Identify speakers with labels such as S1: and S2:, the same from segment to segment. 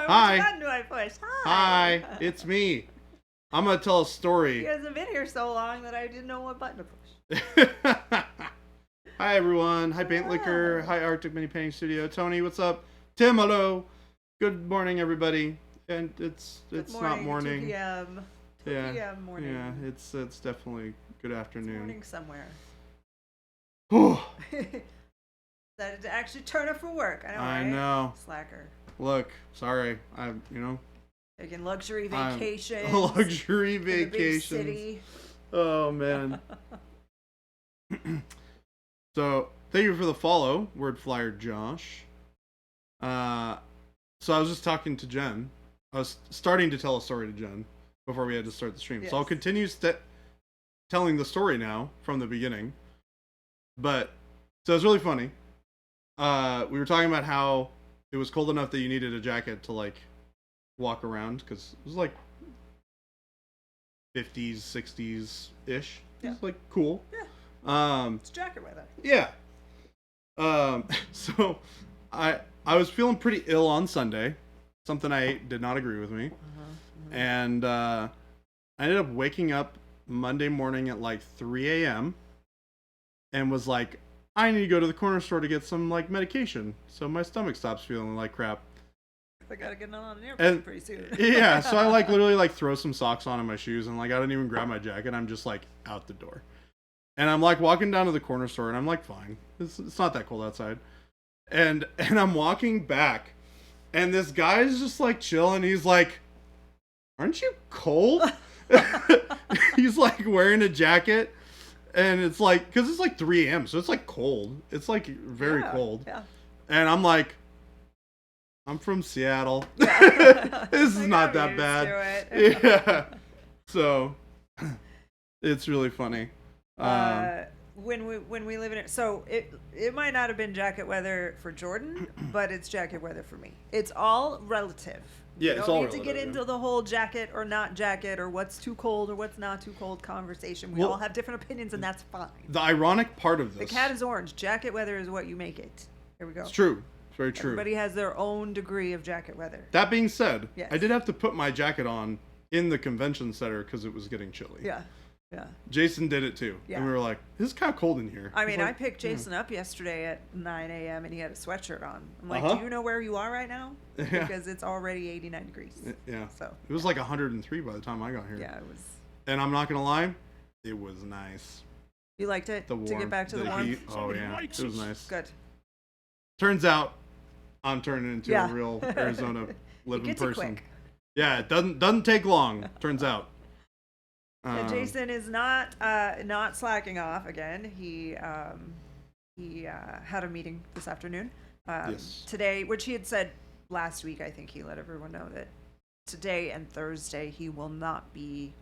S1: Hi.
S2: Which button do I push?
S1: Hi, it's me. I'm gonna tell a
S2: He
S1: story.
S2: hasn't been here so long that I didn't know what button to push.
S1: Hi everyone. Hi Paint Liquor. Hi Arctic Mini Painting Studio. Tony, what's up? Tim, hello. Good morning, everybody. And it's not morning.
S2: 2 p.m. 2 p.m. morning.
S1: Yeah, it's definitely good afternoon.
S2: It's morning somewhere.
S1: Whew.
S2: Decided to actually turn up for work. I know.
S1: I
S2: right?
S1: know.
S2: Slacker.
S1: Look, sorry.
S2: Taking luxury vacations.
S1: Luxury
S2: in the big
S1: vacations.
S2: city.
S1: Oh man. So thank you for the follow, Word Flyer Josh. So I was just talking to Jen. I was starting to tell a story to Jen before we had to start the stream.
S2: Yes.
S1: So I'll continue telling the story now from the beginning. But so it's really funny. We were talking about how it was cold enough that you needed a jacket to like walk around because it was like 50s, 60s ish.
S2: Yeah.
S1: It's like cool.
S2: Yeah. It's jacket weather.
S1: Yeah. So I was feeling pretty ill on Sunday. Something I ate did not agree with me. And I ended up waking up Monday morning at like 3 a.m. and was like, I need to go to the corner store to get some like medication so my stomach stops feeling like crap.
S2: I gotta get on an airplane pretty soon.
S1: Yeah, so I like literally like throw some socks on in my shoes and like I don't even grab my jacket. I'm just like out the door. And I'm like walking down to the corner store and I'm like, fine. It's not that cold outside. And I'm walking back and this guy is just like chilling. He's like, aren't you cold? He's like wearing a jacket and it's like, cause it's like 3 a.m. So it's like cold. It's like very cold.
S2: Yeah.
S1: And I'm like, I'm from Seattle.
S2: Yeah.
S1: This is not that bad. Yeah. So it's really funny.
S2: When we live in it, so it might not have been jacket weather for Jordan, but it's jacket weather for me. It's all relative.
S1: Yeah,
S2: you
S1: it's
S2: don't
S1: all
S2: need
S1: relative.
S2: to get into the whole jacket or not jacket or what's too cold or what's not too cold conversation. We all have different opinions, and that's fine.
S1: The ironic part of this.
S2: The cat is orange. Jacket weather is what you make it. Here we go.
S1: It's true. It's very true.
S2: Everybody has their own degree of jacket weather.
S1: That being said,
S2: Yes.
S1: I did have to put my jacket on in the convention center because it was getting chilly.
S2: Yeah. Yeah.
S1: Jason did it too.
S2: Yeah.
S1: And we were like, this is kind of cold in here.
S2: I mean,
S1: like,
S2: I picked Jason up yesterday at 9 a.m. and he had a sweatshirt on. I'm like,
S1: Uh-huh.
S2: do you know where you are right now?
S1: Yeah.
S2: Because it's already 89 degrees.
S1: Yeah.
S2: So
S1: It was like 103 by the time I got here.
S2: yeah, it was.
S1: And I'm not going to lie, it was nice.
S2: You liked it?
S1: The warmth.
S2: To get back to the warmth?
S1: heat. Oh, yeah. It was nice.
S2: Good.
S1: Turns out I'm turning into
S2: Yeah.
S1: a real Arizona living
S2: gets it
S1: person.
S2: quick.
S1: Yeah, it doesn't take long, turns out.
S2: Jason is not slacking off again. He had a meeting this afternoon.
S1: Yes.
S2: Today, which he had said last week, I think he let everyone know that today and Thursday he will not be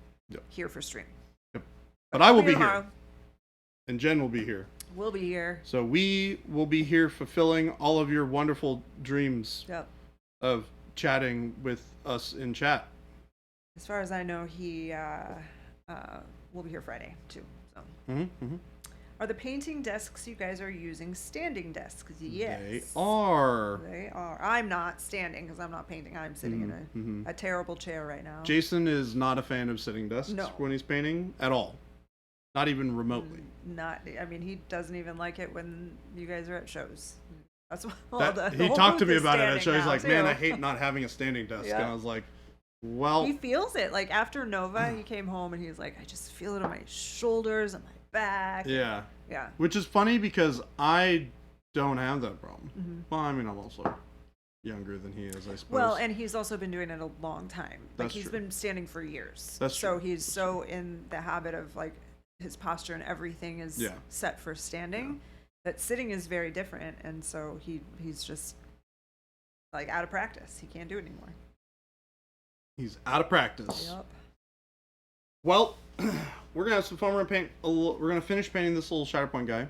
S2: here for stream.
S1: Yep. But I will be
S2: tomorrow.
S1: here. And Jen will be here.
S2: We'll be here.
S1: So we will be here fulfilling all of your wonderful dreams
S2: Yep.
S1: of chatting with us in chat.
S2: As far as I know, he will be here Friday too. So,
S1: Mm-hmm.
S2: are the painting desks you guys are using standing desks? Yes,
S1: They are.
S2: They are. I'm not standing because I'm not painting. I'm sitting in a terrible chair right now.
S1: Jason is not a fan of sitting desks when he's painting at all. Not even remotely.
S2: I mean, he doesn't even like it when you guys are at shows. That's what
S1: He talked to me about it at shows. He's like, man, I hate not having a standing desk.
S2: Yeah.
S1: And I was like, well.
S2: He feels it. Like after Nova, he came home and he was like, I just feel it on my shoulders and my back.
S1: Yeah.
S2: Yeah.
S1: Which is funny because I don't have that problem. Well, I mean, I'm also younger than he is, I suppose.
S2: Well, and he's also been doing it a long time. Like he's
S1: true.
S2: been standing for years.
S1: That's
S2: so
S1: true.
S2: he's so in the habit of like his posture and everything is set for standing. That sitting is very different, and so he's just like out of practice. He can't do it anymore.
S1: He's out of practice.
S2: Yep.
S1: Well, we're gonna have some fun. We're gonna finish painting this little Shatterpoint guy,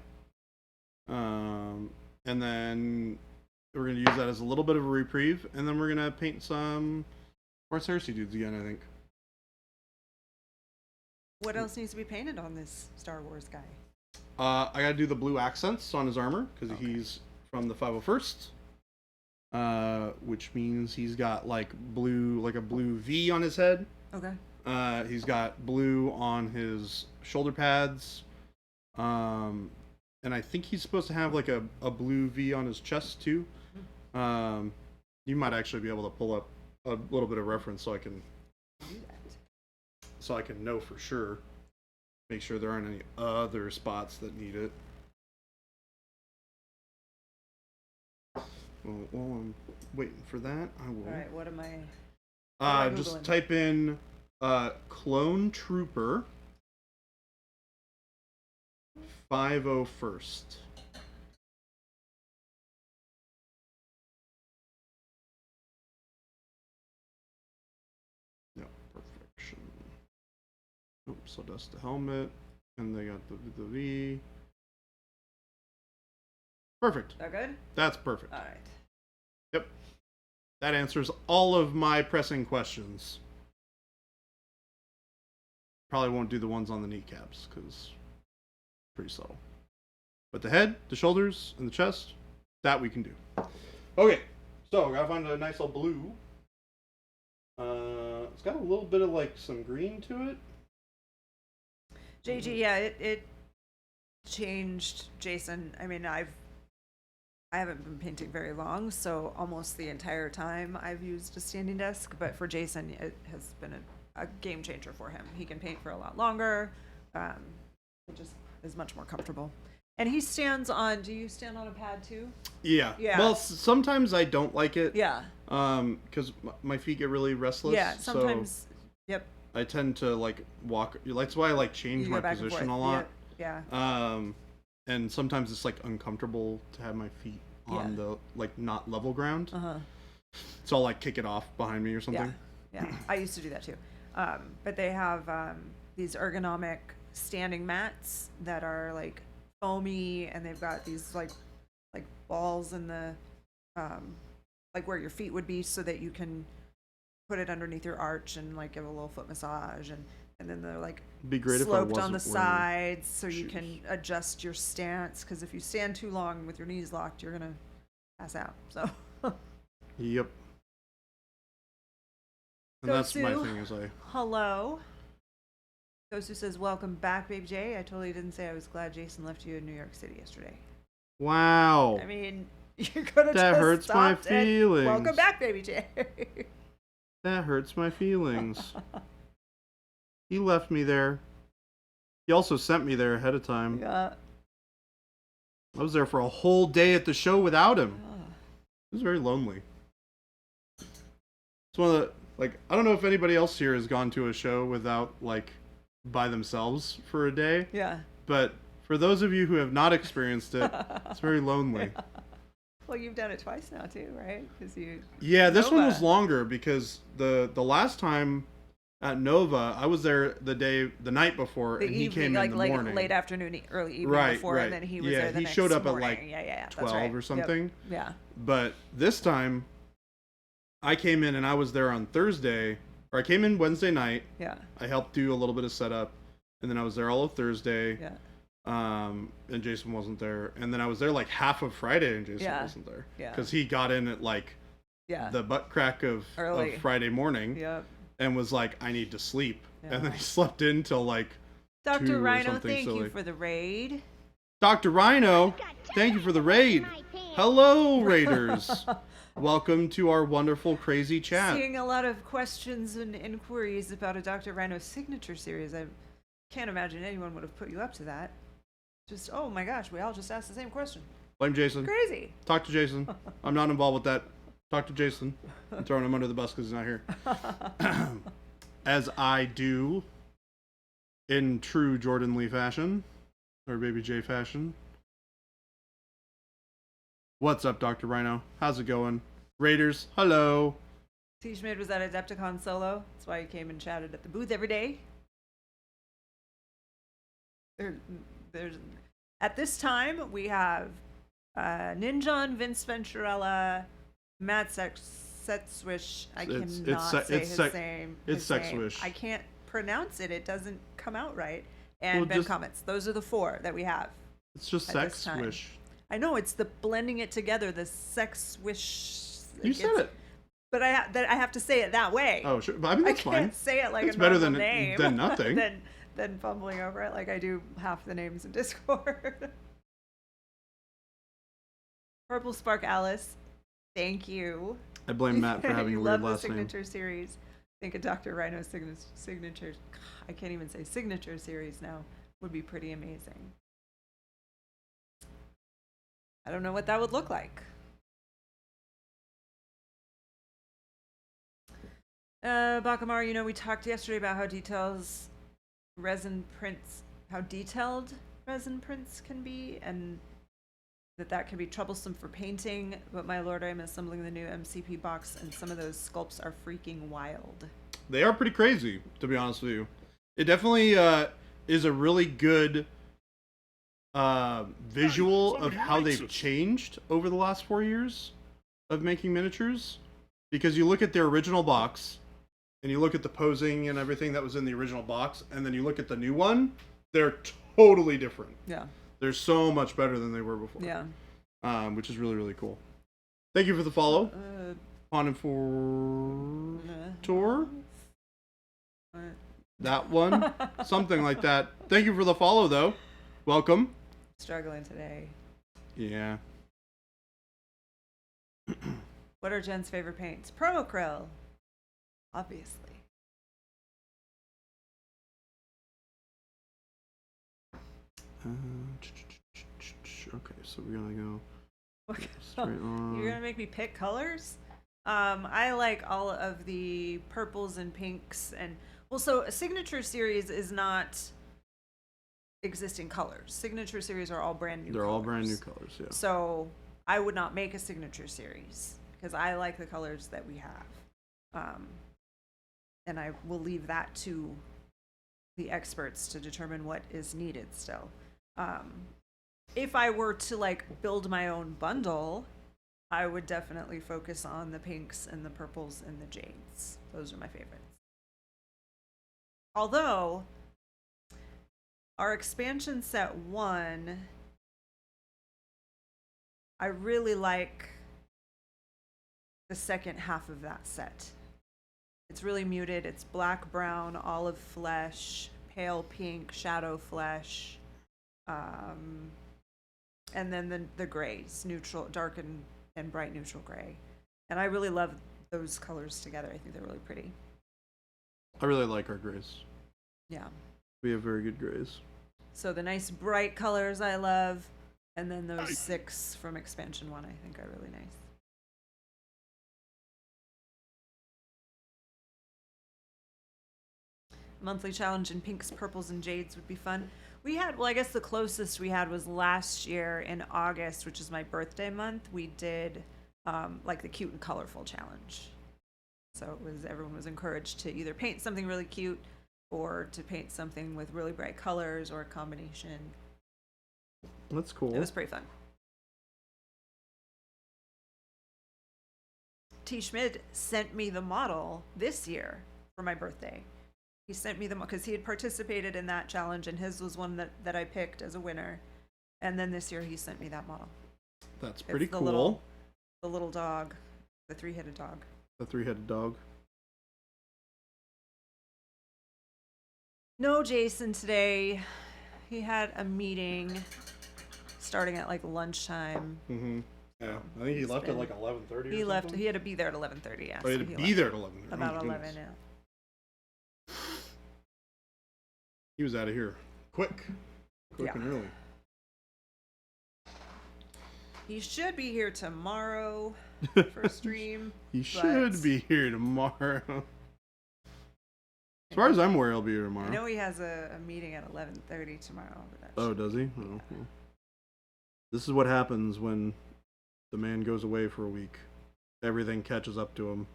S1: and then we're gonna use that as a little bit of a reprieve, and then we're gonna paint some Horse Heresy dudes again, I think.
S2: What else needs to be painted on this Star Wars guy?
S1: I gotta do the blue accents on his armor because he's from the 501st. which means he's got like a blue V on his head.
S2: Okay.
S1: He's got blue on his shoulder pads. And I think he's supposed to have like a blue V on his chest too. You might actually be able to pull up a little bit of reference so I can know for sure. Make sure there aren't any other spots that need it. Well, while I'm waiting for that, I will.
S2: All right, what am I
S1: just type in Clone Trooper 501st. No, perfection. Oops, so that's the helmet, and they got the V. Perfect.
S2: That good?
S1: That's perfect.
S2: All right.
S1: Yep. That answers all of my pressing questions. Probably won't do the ones on the kneecaps, because pretty subtle. But the head, the shoulders, and the chest, that we can do. Okay, so gotta find a nice little blue. It's got a little bit of like some green to it.
S2: JG, yeah, it changed Jason. I mean, I haven't been painting very long, so almost the entire time I've used a standing desk, but for Jason, it has been a game changer for him. He can paint for a lot longer. It just is much more comfortable. And he stands on, do you stand on a pad too?
S1: Yeah. Well, sometimes I don't like it.
S2: Yeah.
S1: Because my feet get really restless.
S2: Yeah, sometimes,
S1: so
S2: yep.
S1: I tend to like walk, that's why I like change my position a lot.
S2: Yep. Yeah.
S1: And sometimes it's like uncomfortable to have my feet on the like not level ground. So I'll like kick it off behind me or something.
S2: Yeah. I used to do that too. But they have these ergonomic standing mats that are like foamy, and they've got these like balls in the like where your feet would be, so that you can put it underneath your arch and like give a little foot massage, and then they're like
S1: be great
S2: sloped
S1: if I
S2: on the
S1: wasn't
S2: sides, so
S1: shoes.
S2: you can adjust your stance, because if you stand too long with your knees locked, you're gonna pass out. So
S1: Yep. And that's my thing, is
S2: hello. Gosu says, welcome back, BabyJ. I totally didn't say I was glad Jason left you in New York City yesterday.
S1: Wow.
S2: I mean, you're gonna
S1: that
S2: just
S1: hurts my feelings.
S2: Welcome back, BabyJ.
S1: That hurts my feelings. He left me there. He also sent me there ahead of time.
S2: Yeah.
S1: I was there for a whole day at the show without him. It was very lonely. It's one of the, like, I don't know if anybody else here has gone to a show without, like, by themselves for a day.
S2: Yeah.
S1: But for those of you who have not experienced it, it's very lonely.
S2: Yeah. Well, you've done it twice now too, right? Because
S1: this one was longer, because the last time at Nova, I was there the night before, and he came in the morning.
S2: Late afternoon, early evening before, and then he was there the next morning.
S1: He showed up at like 12
S2: right.
S1: or something.
S2: Yep. Yeah.
S1: But this time, I came in and I was there on Thursday, or I came in Wednesday night.
S2: Yeah.
S1: I helped do a little bit of setup, and then I was there all of Thursday.
S2: Yeah.
S1: And Jason wasn't there, and then I was there like half of Friday, and Jason wasn't there.
S2: Yeah.
S1: Because he got in at like the butt crack of Friday morning.
S2: Yep.
S1: And was like, I need to sleep. And then he slept in till like
S2: Dr.
S1: 2
S2: Rhino,
S1: or something
S2: thank
S1: silly.
S2: you for the raid.
S1: Dr. Rhino, thank you for the raid. Hello, Raiders. Welcome to our wonderful, crazy chat.
S2: Seeing a lot of questions and inquiries about a Dr. Rhino signature series. I can't imagine anyone would have put you up to that. Just, oh my gosh, we all just asked the same question.
S1: Blame Jason.
S2: Crazy.
S1: Talk to Jason. I'm not involved with that. Talk to Jason. I'm throwing him under the bus because he's not here. As I do in true Jordan Lee fashion, or BabyJ fashion. What's up, Dr. Rhino? How's it going? Raiders, hello.
S2: T-Schmid was at Adepticon solo. That's why he came and chatted at the booth every day. There's at this time, we have Ninjon, Vince Venturella, Matt Setswish. I cannot say his name.
S1: It's Sexwish.
S2: I can't pronounce it. It doesn't come out right. And
S1: well,
S2: Ben Comets. Those are the 4 that we have.
S1: It's just Sexwish.
S2: I know, it's the blending it together, the Sexwish.
S1: You said it.
S2: But I have to say it that way.
S1: Oh, sure. But I mean, that's fine.
S2: I can't say it like
S1: it's
S2: a
S1: better
S2: normal name
S1: than nothing.
S2: than fumbling over it like I do half the names in Discord. Purple Spark Alice, thank you.
S1: I blame Matt for having a weird last name.
S2: You love the signature series. I think a Dr. Rhino signature, I can't even say signature series now, would be pretty amazing. I don't know what that would look like. Bakamar, you know, we talked yesterday about how detailed resin prints can be, and that can be troublesome for painting, but my lord, I'm assembling the new MCP box, and some of those sculpts are freaking wild.
S1: They are pretty crazy, to be honest with you. It definitely is a really good visual of how they've changed over the last 4 years of making miniatures. Because you look at their original box, and you look at the posing and everything that was in the original box, and then you look at the new one, they're totally different.
S2: Yeah.
S1: They're so much better than they were before.
S2: Yeah.
S1: Which is really, really cool. Thank you for the follow. On and for tour. That one. Something like that. Thank you for the follow, though. Welcome.
S2: Struggling today.
S1: Yeah.
S2: What are Jen's favorite paints? Acryl. Obviously.
S1: Okay, so we're gonna go
S2: straight on. You're gonna make me pick colors? I like all of the purples and pinks, and so a signature series is not existing colors. Signature series are all brand new.
S1: They're all brand new colors, yeah.
S2: So I would not make a signature series because I like the colors that we have, and I will leave that to the experts to determine what is needed still. If I were to like build my own bundle, I would definitely focus on the pinks and the purples and the jades. Those are my favorites. Although our expansion set 1, I really like the second half of that set. It's really muted. It's black, brown, olive flesh, pale pink, shadow flesh, and then the grays, neutral, dark and bright neutral gray. And I really love those colors together. I think they're really pretty.
S1: I really like our grays.
S2: Yeah.
S1: We have very good grays.
S2: So the nice bright colors I love, and then those 6 from expansion 1 I think are really nice. Monthly challenge in pinks, purples, and jades would be fun. We had, well, I guess the closest we had was last year in August, which is my birthday month. We did like the cute and colorful challenge. So everyone was encouraged to either paint something really cute or to paint something with really bright colors or a combination.
S1: That's cool.
S2: It was pretty fun. T. Schmid sent me the model this year for my birthday. He sent me them because he had participated in that challenge, and his was one that I picked as a winner. And then this year he sent me that model.
S1: That's pretty cool.
S2: The little dog, the 3-headed dog.
S1: The 3-headed dog.
S2: No Jason today. He had a meeting starting at like lunchtime.
S1: Mm-hmm. Yeah, I think he left at like 11:30.
S2: He left. He had to be there at 11:30. Yeah.
S1: Oh, he had to be there at 11:30.
S2: About 11. Yeah.
S1: He was out of here quick and early. He
S2: should be here tomorrow for stream.
S1: He should be here tomorrow. As far as I'm aware, he'll be here tomorrow.
S2: I know he has a meeting at 11:30 tomorrow.
S1: But does he? Oh, well. This is what happens when the man goes away for a week. Everything catches up to him.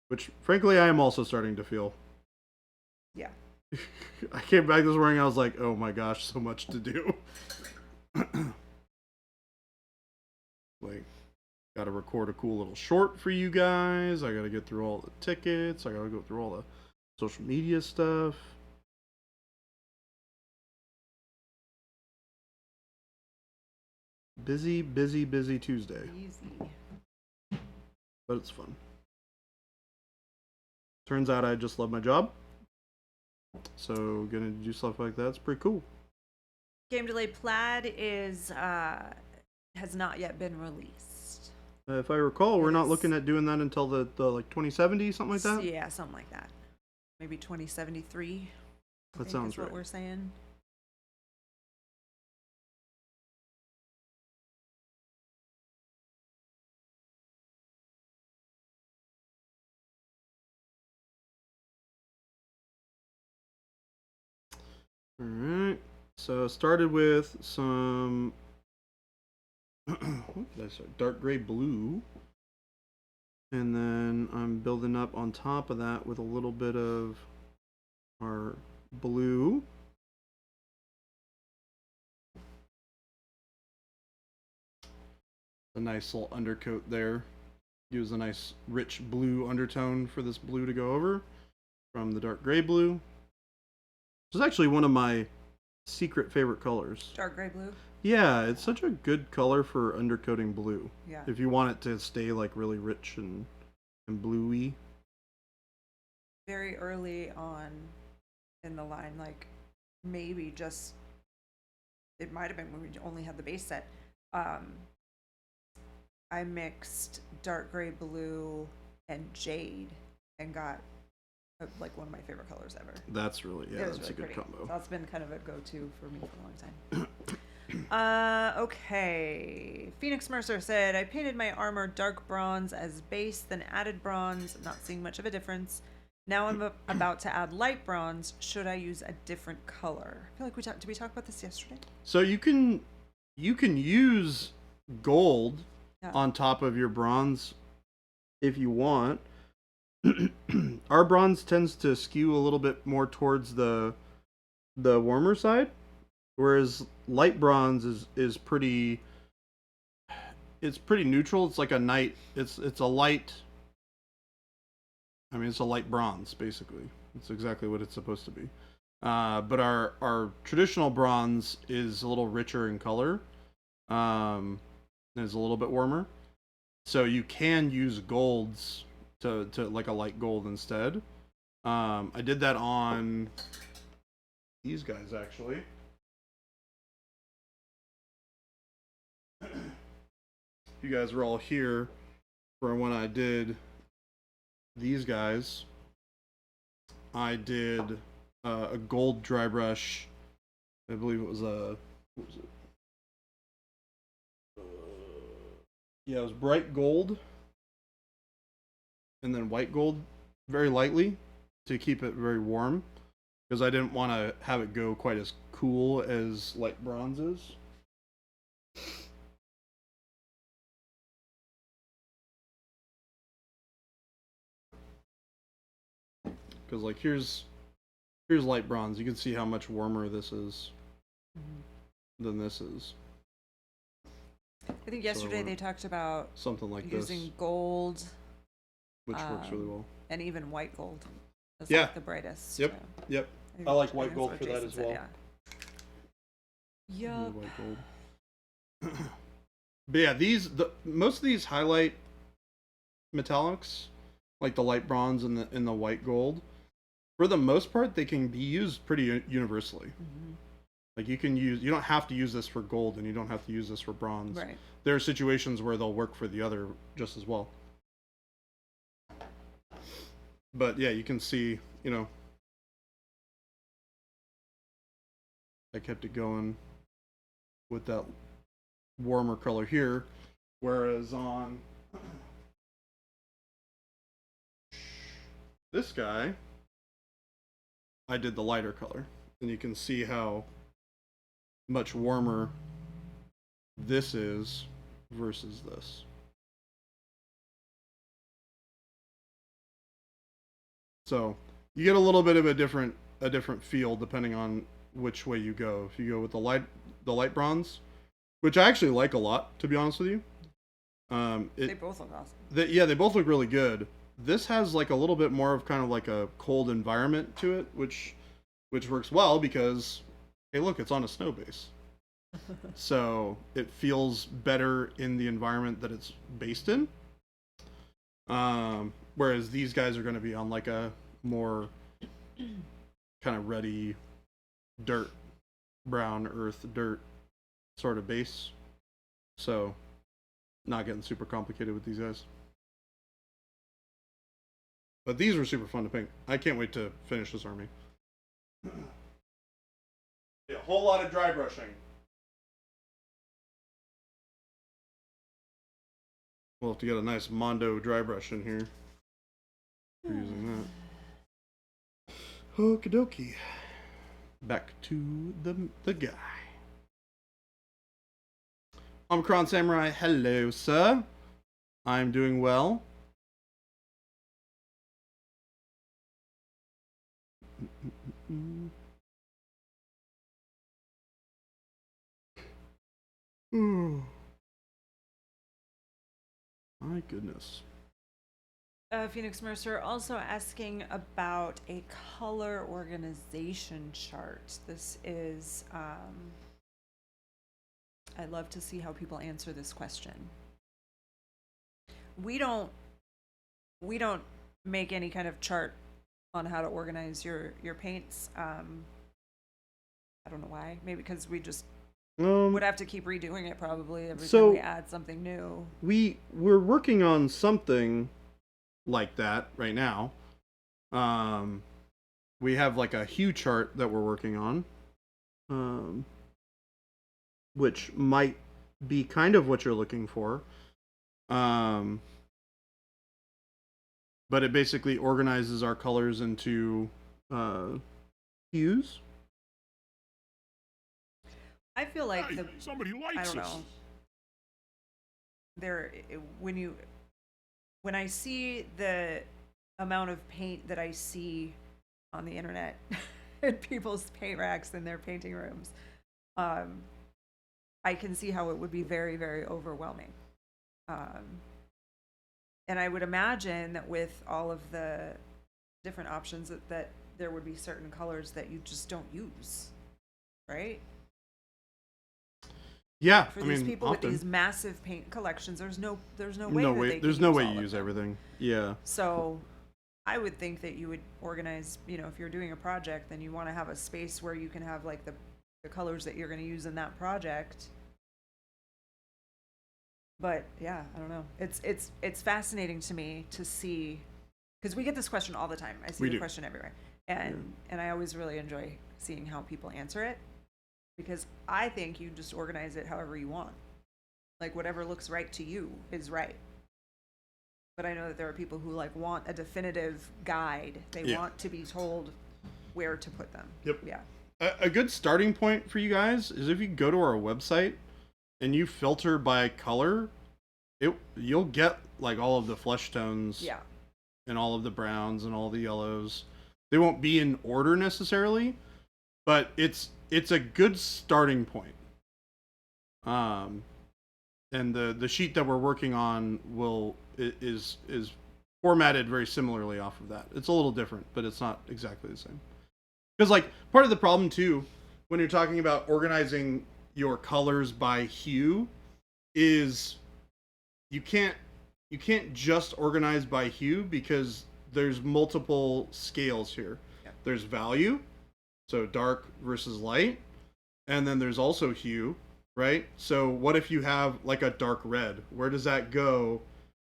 S1: Which, frankly, I am also starting to feel.
S2: Yeah.
S1: I came back this morning, I was like, oh my gosh, so much to do. Like, gotta record a cool little short for you guys. I gotta get through all the tickets. I gotta go through all the social media stuff. busy, busy, busy Tuesday.
S2: Easy.
S1: But it's fun. Turns out I just love my job. So gonna do stuff like that. It's pretty cool.
S2: Game Delay Plaid is has not yet been released.
S1: If I recall, we're not looking at doing that until the like 2070, something like that.
S2: Yeah, something like that. Maybe 2073.
S1: That sounds
S2: is
S1: right.
S2: What we're saying.
S1: All right. So started with some what did I start? Dark gray blue. And then I'm building up on top of that with a little bit of our blue. A nice little undercoat there. Use a nice rich blue undertone for this blue to go over from the dark gray blue. This is actually one of my secret favorite colors.
S2: Dark gray blue?
S1: Yeah, it's such a good color for undercoating blue.
S2: Yeah.
S1: If you want it to stay like really rich and bluey.
S2: Very early on in the line, like maybe just, it might have been when we only had the base set. I mixed dark gray blue and jade and got like one of my favorite colors ever.
S1: That's really, yeah, that's
S2: really
S1: a good
S2: pretty.
S1: combo.
S2: So that's been kind of a go-to for me for a long time. Okay. Phoenix Mercer said, I painted my armor dark bronze as base, then added bronze. Not seeing much of a difference. Now I'm about to add light bronze. Should I use a different color? I feel like did we talk about this yesterday?
S1: So you can use gold on top of your bronze if you want. Our bronze tends to skew a little bit more towards the warmer side, whereas light bronze is pretty, it's pretty neutral. It's like a night, it's a light, I mean, it's a light bronze basically. It's exactly what it's supposed to be. But our traditional bronze is a little richer in color, and is a little bit warmer. So you can use golds to like a light gold instead. I did that on these guys actually. You guys were all here for when I did these guys. I did a gold dry brush. I believe it was a, what was it? Yeah, it was bright gold and then white gold very lightly to keep it very warm, because I didn't want to have it go quite as cool as light bronze is. Because like here's light bronze. You can see how much warmer this is than this is.
S2: I think yesterday they talked about
S1: something like
S2: using
S1: this,
S2: gold,
S1: which works really well,
S2: and even white gold is
S1: yeah,
S2: like the brightest.
S1: Yep, yep. I like white gold for that as well.
S2: Yeah. Yup.
S1: White gold. But yeah, most of these highlight metallics, like the light bronze and the white gold, for the most part, they can be used pretty universally. Mm-hmm. Like you don't have to use this for gold, and you don't have to use this for bronze.
S2: Right.
S1: There are situations where they'll work for the other just as well. But yeah, you can see, I kept it going with that warmer color here, whereas on this guy, I did the lighter color, and you can see how much warmer this is versus this. So you get a little bit of a different feel depending on which way you go. If you go with the light bronze, which I actually like a lot, to be honest with you.
S2: They both look awesome.
S1: They both look really good. This has like a little bit more of kind of like a cold environment to it, which works well because, hey, look, it's on a snow base. So it feels better in the environment that it's based in. Whereas these guys are going to be on like a more kind of ruddy dirt, brown earth dirt sort of base. So not getting super complicated with these guys. But these were super fun to paint. I can't wait to finish this army. A whole lot of dry brushing. We'll have to get a nice Mondo dry brush in here for using that. Okie dokie. Back to the guy. Omicron Samurai, hello, sir. I'm doing well. My goodness.
S2: Phoenix Mercer also asking about a color organization chart. This is, I'd love to see how people answer this question. We don't make any kind of chart on how to organize your paints. I don't know why. Maybe because we just would have to keep redoing it probably every time we add something new.
S1: We're working on something like that right now. We have like a hue chart that we're working on, which might be kind of what you're looking for. But it basically organizes our colors into hues.
S2: I feel like
S3: somebody likes
S2: I don't know. When I see the amount of paint that I see on the internet in people's paint racks in their painting rooms, I can see how it would be very, very overwhelming. And I would imagine that with all of the different options that there would be certain colors that you just don't use, right?
S1: Yeah,
S2: for these people
S1: often.
S2: with these massive paint collections, there's no way
S1: there's no way you use everything. Yeah.
S2: So I would think that you would organize, if you're doing a project, then you want to have a space where you can have like the colors that you're going to use in that project. But yeah, I don't know. It's fascinating to me to see, because we get this question all the time. I see the question everywhere, and I always really enjoy seeing how people answer it. Because I think you just organize it however you want. Like whatever looks right to you is right. But I know that there are people who like want a definitive guide. They want to be told where to put them.
S1: Yep.
S2: Yeah.
S1: A good starting point for you guys is if you go to our website and you filter by color, you'll get like all of the flesh tones.
S2: Yeah.
S1: And all of the browns and all the yellows. They won't be in order necessarily, but it's a good starting point. And the sheet that we're working on is formatted very similarly off of that. It's a little different, but it's not exactly the same. Because like part of the problem too, when you're talking about organizing your colors by hue, is you can't just organize by hue because there's multiple scales here. Yeah. There's value. So dark versus light. And then there's also hue, right? So what if you have like a dark red? Where does that go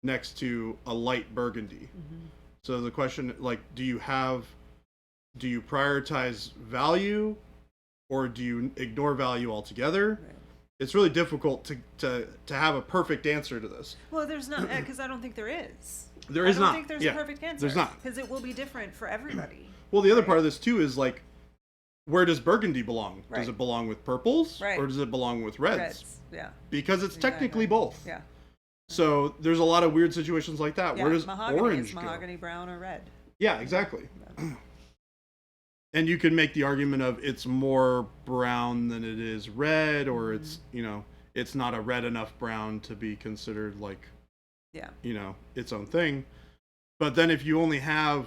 S1: next to a light burgundy? Mm-hmm. So the question, like, do you prioritize value or do you ignore value altogether? Right. It's really difficult to have a perfect answer to this.
S2: Well, there's not, because I don't think there is.
S1: There is not.
S2: I don't think there's a perfect answer.
S1: There's not.
S2: Because it will be different for everybody.
S1: Well, the other part of this too is like, where does burgundy belong? Right. Does it belong with purples?
S2: Right.
S1: Or does it belong with reds?
S2: Yeah.
S1: Because it's technically both.
S2: Yeah.
S1: So there's a lot of weird situations like that.
S2: Yeah,
S1: where does
S2: orange
S1: go?
S2: Mahogany brown or red?
S1: Yeah, exactly. Yeah. And you can make the argument of it's more brown than it is red, or it's, it's not a red enough brown to be considered like, its own thing. But then if you only have,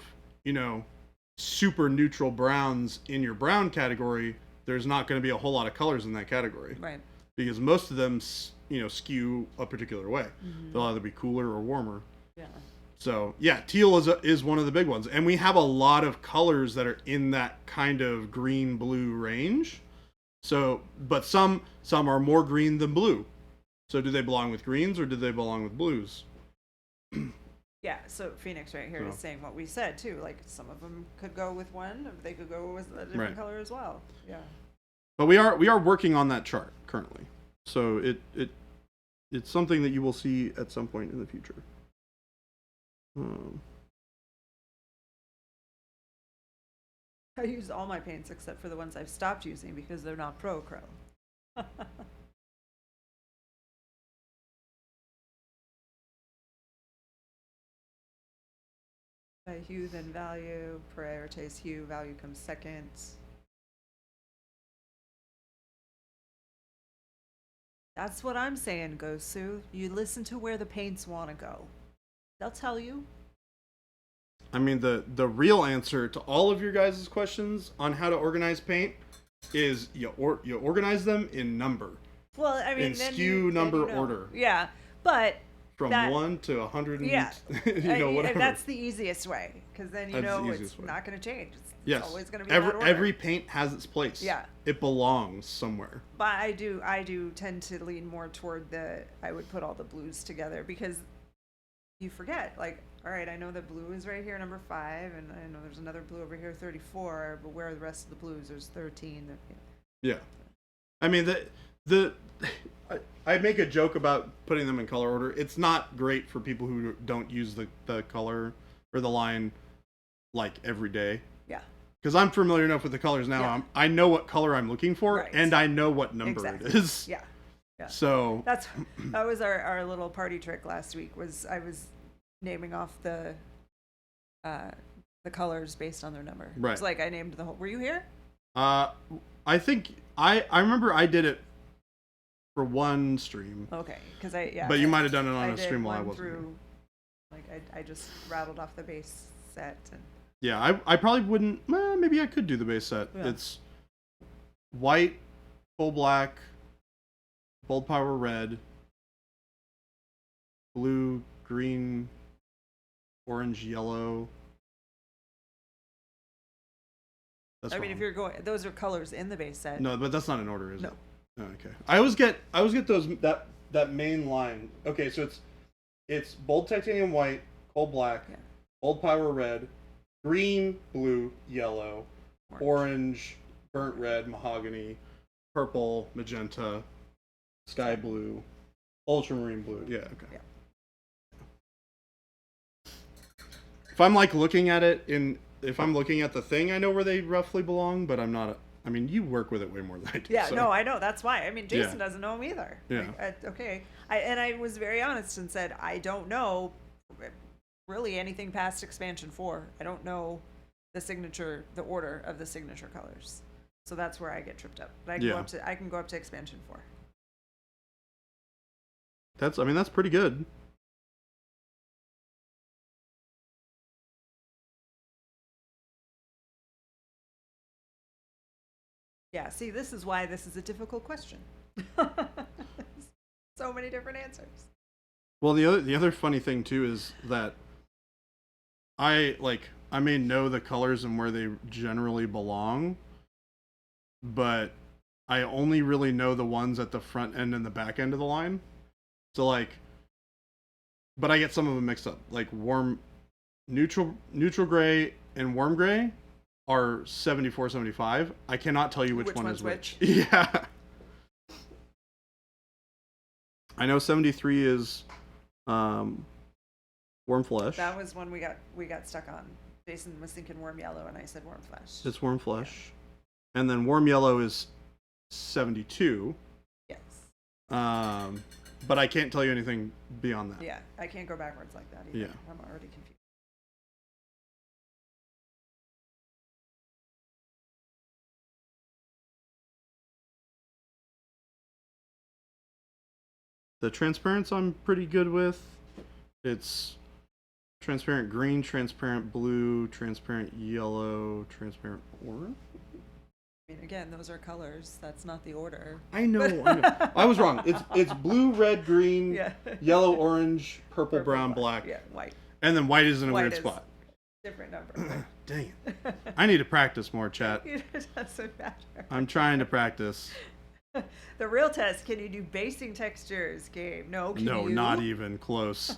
S1: super neutral browns in your brown category, there's not going to be a whole lot of colors in that category.
S2: Right.
S1: Because most of them, skew a particular way.
S2: Mm-hmm.
S1: They'll either be cooler or warmer.
S2: Yeah.
S1: So yeah, teal is one of the big ones, and we have a lot of colors that are in that kind of green blue range. So, but some are more green than blue. So do they belong with greens or do they belong with blues?
S2: Yeah, so Phoenix right here is saying what we said too. Like some of them could go with one, or they could go with a different color as well. Yeah.
S1: But we are working on that chart currently. So it's something that you will see at some point in the future.
S2: I use all my paints except for the ones I've stopped using because they're not pro acryl. By hue then value, prioritize hue, value comes second. That's what I'm saying, Gosu. You listen to where the paints want to go. They'll tell you.
S1: I mean, the real answer to all of your guys' questions on how to organize paint is you organize them in number.
S2: Well, I mean,
S1: in skew, number, order.
S2: Yeah, but
S1: from 1 to 100.
S2: Yeah,
S1: whatever.
S2: That's the easiest way, because then it's not going to change. It's always going to be
S1: every paint has its place.
S2: Yeah,
S1: it belongs somewhere.
S2: But I do tend to lean more toward I would put all the blues together, because you forget, like, all right, I know that blue is right here, number 5, and I know there's another blue over here, 34, but where are the rest of the blues? There's 13.
S1: Yeah. I mean, I make a joke about putting them in color order. It's not great for people who don't use the color or the line like every day.
S2: Yeah.
S1: Because I'm familiar enough with the colors now. Yeah. I know what color I'm looking for, and I know what number it is.
S2: Yeah. Yeah.
S1: So
S2: that was our little party trick last week. I was naming off the colors based on their number.
S1: Right.
S2: It's like I named the whole. Were you here?
S1: I think I remember I did it for one stream.
S2: Okay, because
S1: But you might have done it on a stream while I wasn't
S2: through, like I just rattled off the base set. And
S1: yeah, I probably wouldn't. Maybe I could do the base set. Yeah. It's white, full black, bold power red, blue, green, orange, yellow. That's
S2: I mean, if you're going, those are colors in the base set.
S1: No, but that's not in order, is it?
S2: No.
S1: Oh, okay. I always get those that main line. Okay, so it's bold titanium white, cold black, bold power red, green, blue, yellow, orange, burnt red, mahogany, purple, magenta, sky blue, ultramarine blue. Yeah, okay.
S2: Yeah.
S1: If I'm like looking at it if I'm looking at the thing, I know where they roughly belong, but I'm not. I mean, you work with it way more than I do.
S2: Yeah,
S1: so.
S2: No, I know. That's why. I mean, Jason doesn't know them either.
S1: Yeah.
S2: Okay. I was very honest and said, I don't know really anything past expansion 4. I don't know the order of the signature colors. So that's where I get tripped up. But I can go up to expansion 4.
S1: That's pretty good.
S2: Yeah, see, this is why this is a difficult question. So many different answers.
S1: Well, the other funny thing too is that I may know the colors and where they generally belong, but I only really know the ones at the front end and the back end of the line. So but I get some of them mixed up. Like neutral gray and warm gray are 74, 75. I cannot tell you which one is which. Yeah. I know 73 is warm flesh.
S2: That was one we got stuck on. Jason was thinking warm yellow, and I said warm flesh.
S1: It's warm flesh. Yeah. And then warm yellow is 72.
S2: Yes.
S1: But I can't tell you anything beyond that.
S2: Yeah, I can't go backwards like that either.
S1: Yeah.
S2: I'm already confused.
S1: The transparents I'm pretty good with. It's transparent green, transparent blue, transparent yellow, transparent orange.
S2: I mean, again, those are colors. That's not the order.
S1: I know. I was wrong. It's blue, red, green,
S2: Yeah.
S1: yellow, orange, purple, brown, black.
S2: Yeah, white.
S1: And then white is in a
S2: White
S1: weird
S2: is
S1: spot.
S2: Different number.
S1: Dang it. I need to practice more, chat.
S2: It doesn't matter.
S1: I'm trying to practice.
S2: The real test, can you do basing textures, Gabe? No, can
S1: No,
S2: you?
S1: not even close.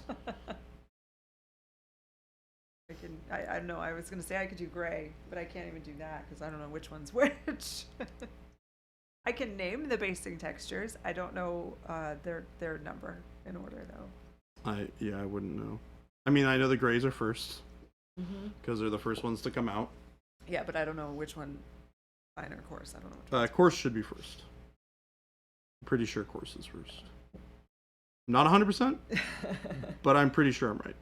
S2: I don't know. I was going to say I could do gray, but I can't even do that because I don't know which one's which. I can name the basing textures. I don't know their number in order, though.
S1: I wouldn't know. I mean, I know the grays are first because they're the first ones to come out.
S2: Yeah, but I don't know which one. Fine or coarse. I don't know which one.
S1: Coarse should be first. I'm pretty sure coarse is first. Not 100%, but I'm pretty sure I'm right.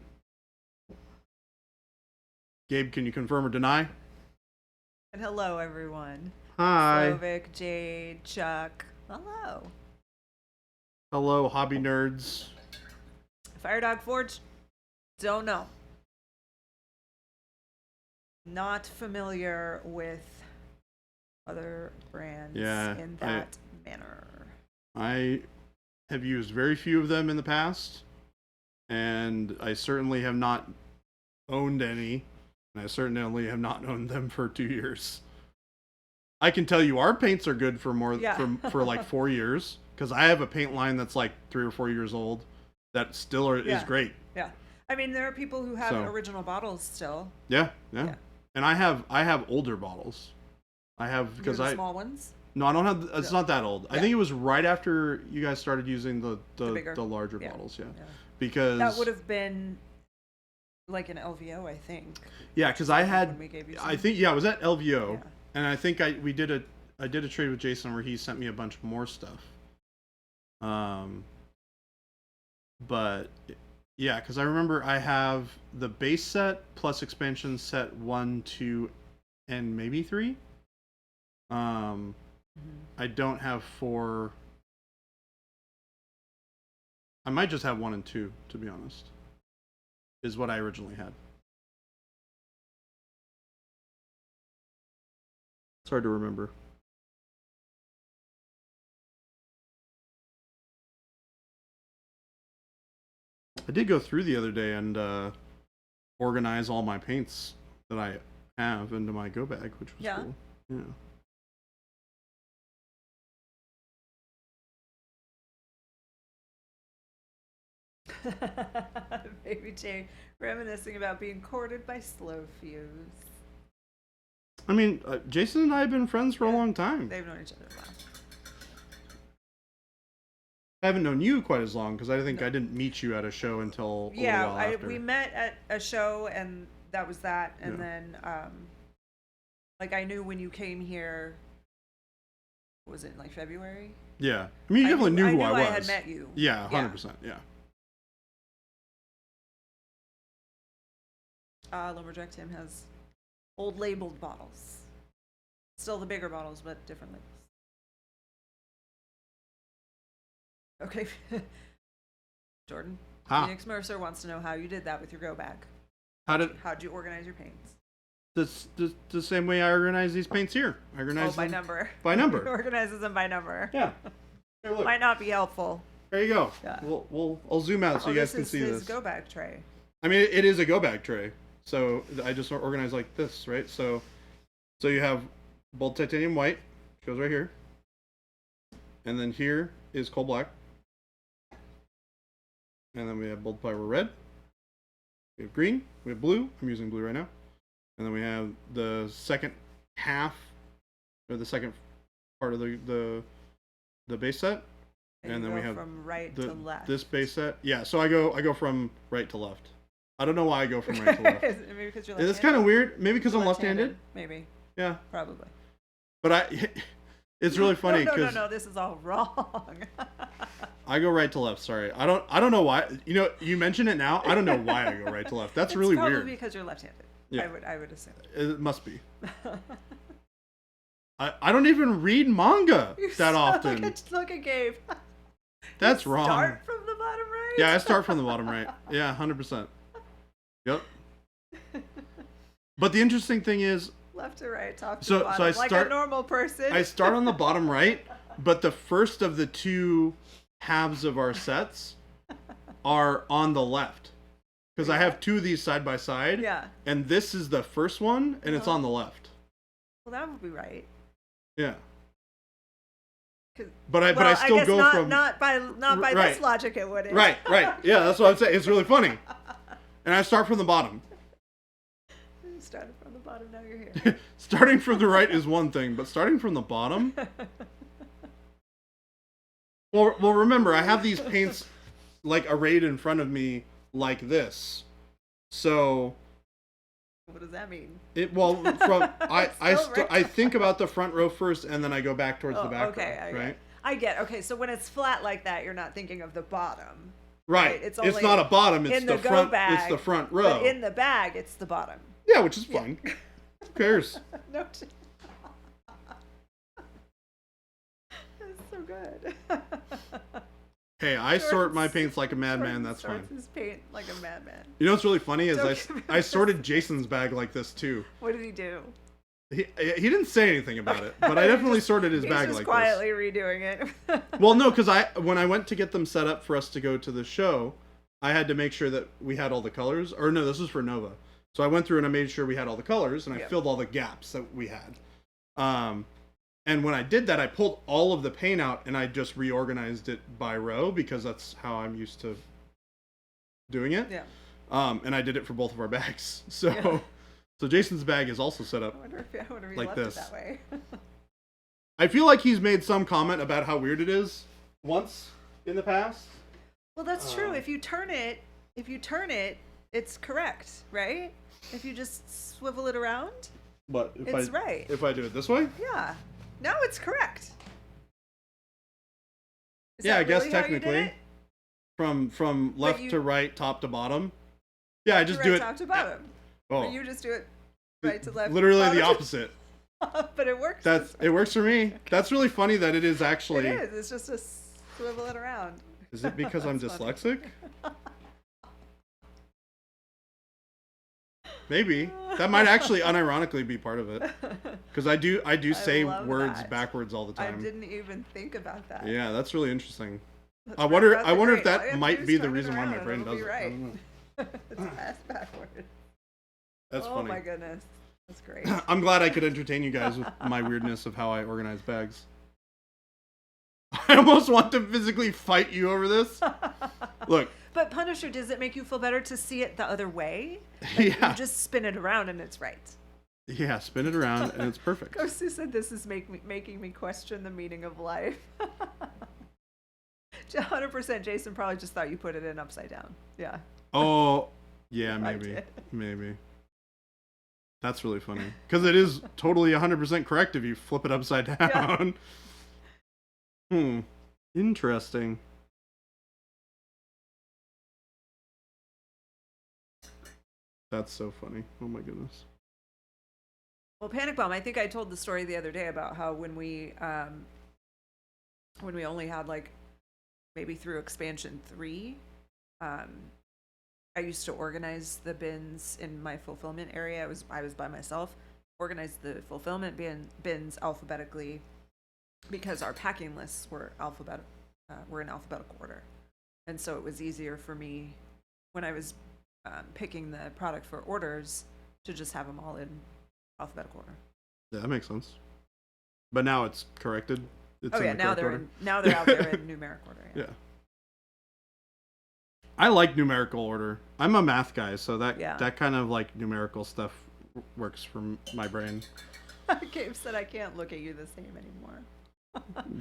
S1: Gabe, can you confirm or deny?
S2: And hello, everyone.
S1: Hi.
S2: Slovic, Jade, Chuck. Hello.
S1: Hello, hobby nerds.
S2: Fire Dog Forge? Don't know. Not familiar with other brands in that manner.
S1: I have used very few of them in the past, and I certainly have not owned any, and I certainly have not owned them for 2 years. I can tell you our paints are good for for like 4 years, because I have a paint line that's like 3 or 4 years old that still is great.
S2: Yeah. I mean, there are people who have original bottles still.
S1: Yeah. And I have older bottles. I have because
S2: small ones.
S1: No, I don't have. It's not that old. I think it was right after you guys started using the larger bottles. Yeah, because
S2: that would have been like an LVO, I think.
S1: Yeah, because I had. I think it was at LVO, and I think I did a trade with Jason where he sent me a bunch more stuff. But yeah, because I remember I have the base set plus expansion set 1, 2, and maybe 3. I don't have 4. I might just have 1 and 2, to be honest. Is what I originally had. It's hard to remember. I did go through the other day and organize all my paints that I have into my go bag, which was cool. Yeah.
S2: BabyJ reminiscing about being courted by Slow Fuse.
S1: I mean, Jason and I have been friends for a long time.
S2: They've known each other a while.
S1: I haven't known you quite as long because I think I didn't meet you at a show until a while after.
S2: We met at a show and that was that. And then, like I knew when you came here, was it like February?
S1: Yeah. I mean, you definitely knew who I was.
S2: I had met you.
S1: Yeah, 100%. Yeah.
S2: Lumberjack Tim has old labeled bottles. Still the bigger bottles, but different labels. Okay. Jordan. Phoenix Mercer wants to know how you did that with your go bag. How'd you organize your paints?
S1: The same way I organize these paints here. I organize
S2: by
S1: them
S2: number.
S1: By number.
S2: He organizes them by number.
S1: Yeah. Here, look.
S2: Might not be helpful.
S1: There you go.
S2: Yeah.
S1: I'll zoom out so you guys can see this.
S2: This is go bag tray.
S1: I mean, it is a go bag tray. So I just organize like this, right? So you have bold titanium white, which goes right here. And then here is coal black. And then we have bold plywood red. We have green. We have blue. I'm using blue right now. And then we have the second half, or the second part of the base set. And then we have
S2: from right to left.
S1: This base set. Yeah, so I go from right to left. I don't know why I go from right to left.
S2: Maybe because you're left-handed.
S1: It's kind of weird. Maybe because I'm left-handed.
S2: Maybe.
S1: Yeah.
S2: Probably.
S1: But it's really funny because
S2: no, this is all wrong.
S1: I go right to left. Sorry, I don't know why. You know, you mention it now. I don't know why I go right to left. That's really weird.
S2: Probably because you're left-handed. Yeah. I would assume.
S1: It must be. I don't even read manga that often.
S2: Look at Gabe.
S1: That's wrong.
S2: Start from the bottom right.
S1: Yeah, I start from the bottom right. Yeah, 100%. Yep. But the interesting thing is,
S2: Left to right, top to
S1: So
S2: bottom,
S1: I
S2: like
S1: start
S2: a normal person.
S1: I start on the bottom right, but the first of the two halves of our sets are on the left. Because I have two of these side by side.
S2: Yeah.
S1: And this is the first one, and it's on the left.
S2: Well, that would be right.
S1: Yeah. But I still go
S2: not,
S1: from
S2: not by this logic it wouldn't.
S1: Right. Yeah, that's what I'm saying. It's really funny. And I start from the bottom.
S2: You started from the bottom, now you're here.
S1: Starting from the right is one thing, but starting from the bottom. Well, remember, I have these paints like arrayed in front of me like this. So
S2: what does that mean?
S1: I think about the front row first, and then I go back towards the back row, right?
S2: I get. Okay, so when it's flat like that, you're not thinking of the bottom.
S1: Right. It's not a bottom. It's the front. It's the front row.
S2: But in the bag, it's the bottom.
S1: Yeah, which is fine. Who cares?
S2: No. That's so good.
S1: Hey, I sort my paints like a madman. That's fine.
S2: His paint like a madman.
S1: You know what's really funny is I sorted Jason's bag like this too.
S2: What did he do?
S1: He didn't say anything about it, but I definitely sorted his bag like this.
S2: He's just quietly redoing it.
S1: Well, no, because when I went to get them set up for us to go to the show, I had to make sure that we had all the colors. Or no, this was for Nova. So I went through and I made sure we had all the colors, and I filled all the gaps that we had. And when I did that, I pulled all of the paint out and I just reorganized it by row because that's how I'm used to doing it.
S2: Yeah.
S1: And I did it for both of our bags. So Jason's bag is also set up
S2: I wonder if he
S1: like
S2: left
S1: this.
S2: It that way.
S1: I feel like he's made some comment about how weird it is once in the past.
S2: Well, that's true. If you turn it, it's correct, right? If you just swivel it around, it's right.
S1: If I do it this way?
S2: Yeah. No, it's correct.
S1: I guess technically. From left to right, top to bottom. Yeah, I just do it
S2: top to bottom.
S1: Oh.
S2: But you just do it right to left.
S1: Literally the opposite.
S2: But it works.
S1: It works for me. That's really funny that it is actually.
S2: It is. It's just a swivel it around.
S1: Is it because I'm dyslexic? Maybe that might actually unironically be part of it, because I do say words backwards all the time.
S2: I didn't even think about that.
S1: Yeah, that's really interesting. I wonder if that might be the reason why my brain does it.
S2: Right.
S1: I don't know.
S2: It's fast backwards.
S1: That's funny.
S2: Oh my goodness, that's great.
S1: I'm glad I could entertain you guys with my weirdness of how I organize bags. I almost want to physically fight you over this. Look.
S2: But Punisher, does it make you feel better to see it the other way?
S1: Yeah.
S2: You just spin it around and it's right.
S1: Yeah, spin it around and it's perfect.
S2: Kosu said this is making me question the meaning of life. 100% Jason probably just thought you put it in upside down. Yeah.
S1: Oh, yeah, maybe. That's really funny. Because it is totally 100% correct if you flip it upside down. Yeah. Interesting. That's so funny. Oh my goodness.
S2: Well, Panic Bomb, I think I told the story the other day about how when we only had like maybe through expansion 3, I used to organize the bins in my fulfillment area. I was by myself, organized the fulfillment bins alphabetically because our packing lists were in alphabetical order, and so it was easier for me when I was picking the product for orders to just have them all in alphabetical order.
S1: Yeah, that makes sense. But now it's corrected.
S2: Now they're out there in numeric order. Yeah.
S1: I like numerical order. I'm a math guy, so that kind of like numerical stuff works for my brain.
S2: Gabe said I can't look at you the same anymore.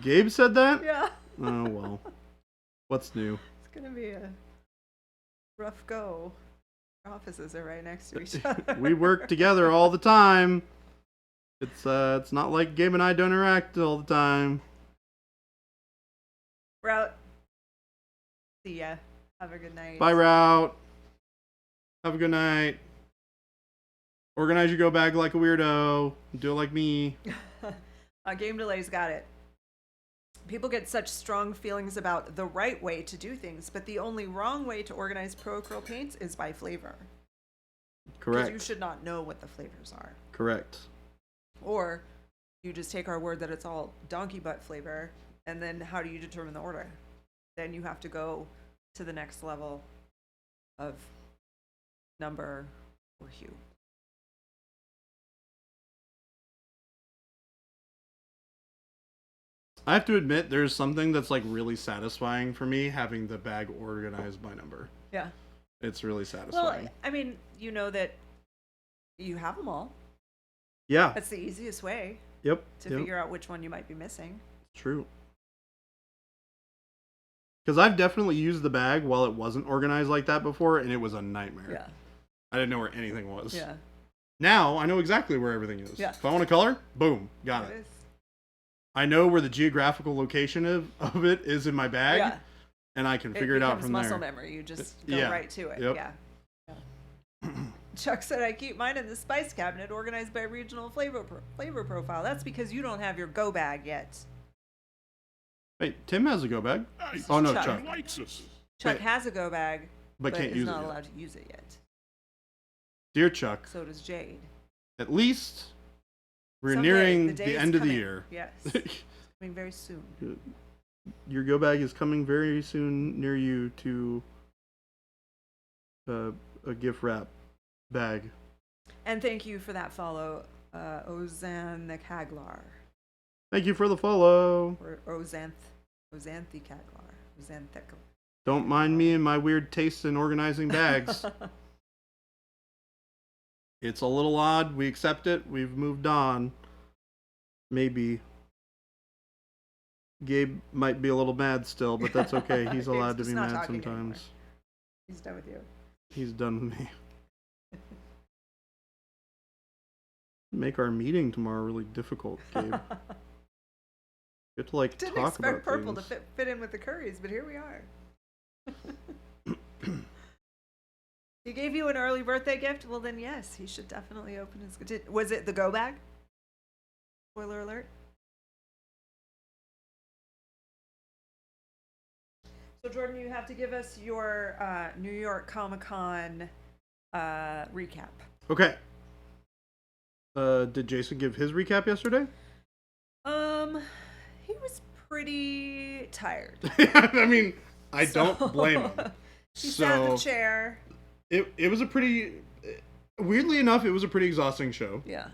S1: Gabe said that?
S2: Yeah.
S1: Oh well. What's new?
S2: It's gonna be a rough go. Our offices are right next to each other.
S1: We work together all the time. It's not like Gabe and I don't interact all the time.
S2: Route. See ya. Have a good night.
S1: Bye, Route. Have a good night. Organize your go bag like a weirdo. Do it like me.
S2: Game Delay's got it. People get such strong feelings about the right way to do things, but the only wrong way to organize pro acryl paints is by flavor.
S1: Correct.
S2: Because you should not know what the flavors are.
S1: Correct.
S2: Or you just take our word that it's all donkey butt flavor, and then how do you determine the order? Then you have to go to the next level of number or hue.
S1: I have to admit, there's something that's like really satisfying for me having the bag organized by number.
S2: Yeah.
S1: It's really satisfying.
S2: Well, I mean, you know that you have them all.
S1: Yeah.
S2: That's the easiest way.
S1: Yep.
S2: To figure out which one you might be missing.
S1: True. Because I've definitely used the bag while it wasn't organized like that before, and it was a nightmare.
S2: Yeah.
S1: I didn't know where anything was.
S2: Yeah.
S1: Now I know exactly where everything is.
S2: Yeah.
S1: If I want a color, boom, got it. I know where the geographical location of it is in my bag,
S2: yeah.
S1: and I can figure it out from there.
S2: Muscle memory. You just go right to it.
S1: Yep.
S2: Yeah. Chuck said, I keep mine in the spice cabinet organized by regional flavor profile. That's because you don't have your go bag yet.
S1: Wait, Tim has a go bag? Oh, no, Chuck.
S2: Chuck has a go bag,
S1: but can't use it.
S2: He's not allowed to use it yet.
S1: Dear Chuck.
S2: So does Jade.
S1: At least we're
S2: Someday,
S1: nearing the end of the year.
S2: Yes. Coming very soon.
S1: Your go bag is coming very soon near you to a gift wrap bag.
S2: And thank you for that follow, Ozan the Kaglar.
S1: Thank you for the follow.
S2: Or Ozanthi Kaglar. Ozanthik.
S1: Don't mind me and my weird taste in organizing bags. It's a little odd. We accept it. We've moved on. Maybe. Gabe might be a little mad still, but that's okay. He's allowed to be mad sometimes.
S2: Anymore. He's done with you.
S1: He's done with me. Make our meeting tomorrow really difficult, Gabe. You have to like
S2: Didn't
S1: talk about
S2: expect purple
S1: things.
S2: to fit in with the curries, but here we are. He gave you an early birthday gift? Well, then yes, he should definitely open his... Was it the go bag? Spoiler alert. So, Jordan, you have to give us your New York Comic-Con recap.
S1: Okay. Did Jason give his recap yesterday?
S2: He was pretty tired.
S1: I mean, I don't blame him.
S2: He sat in the chair.
S1: It was a pretty, weirdly enough, it was a pretty exhausting show.
S2: Yeah.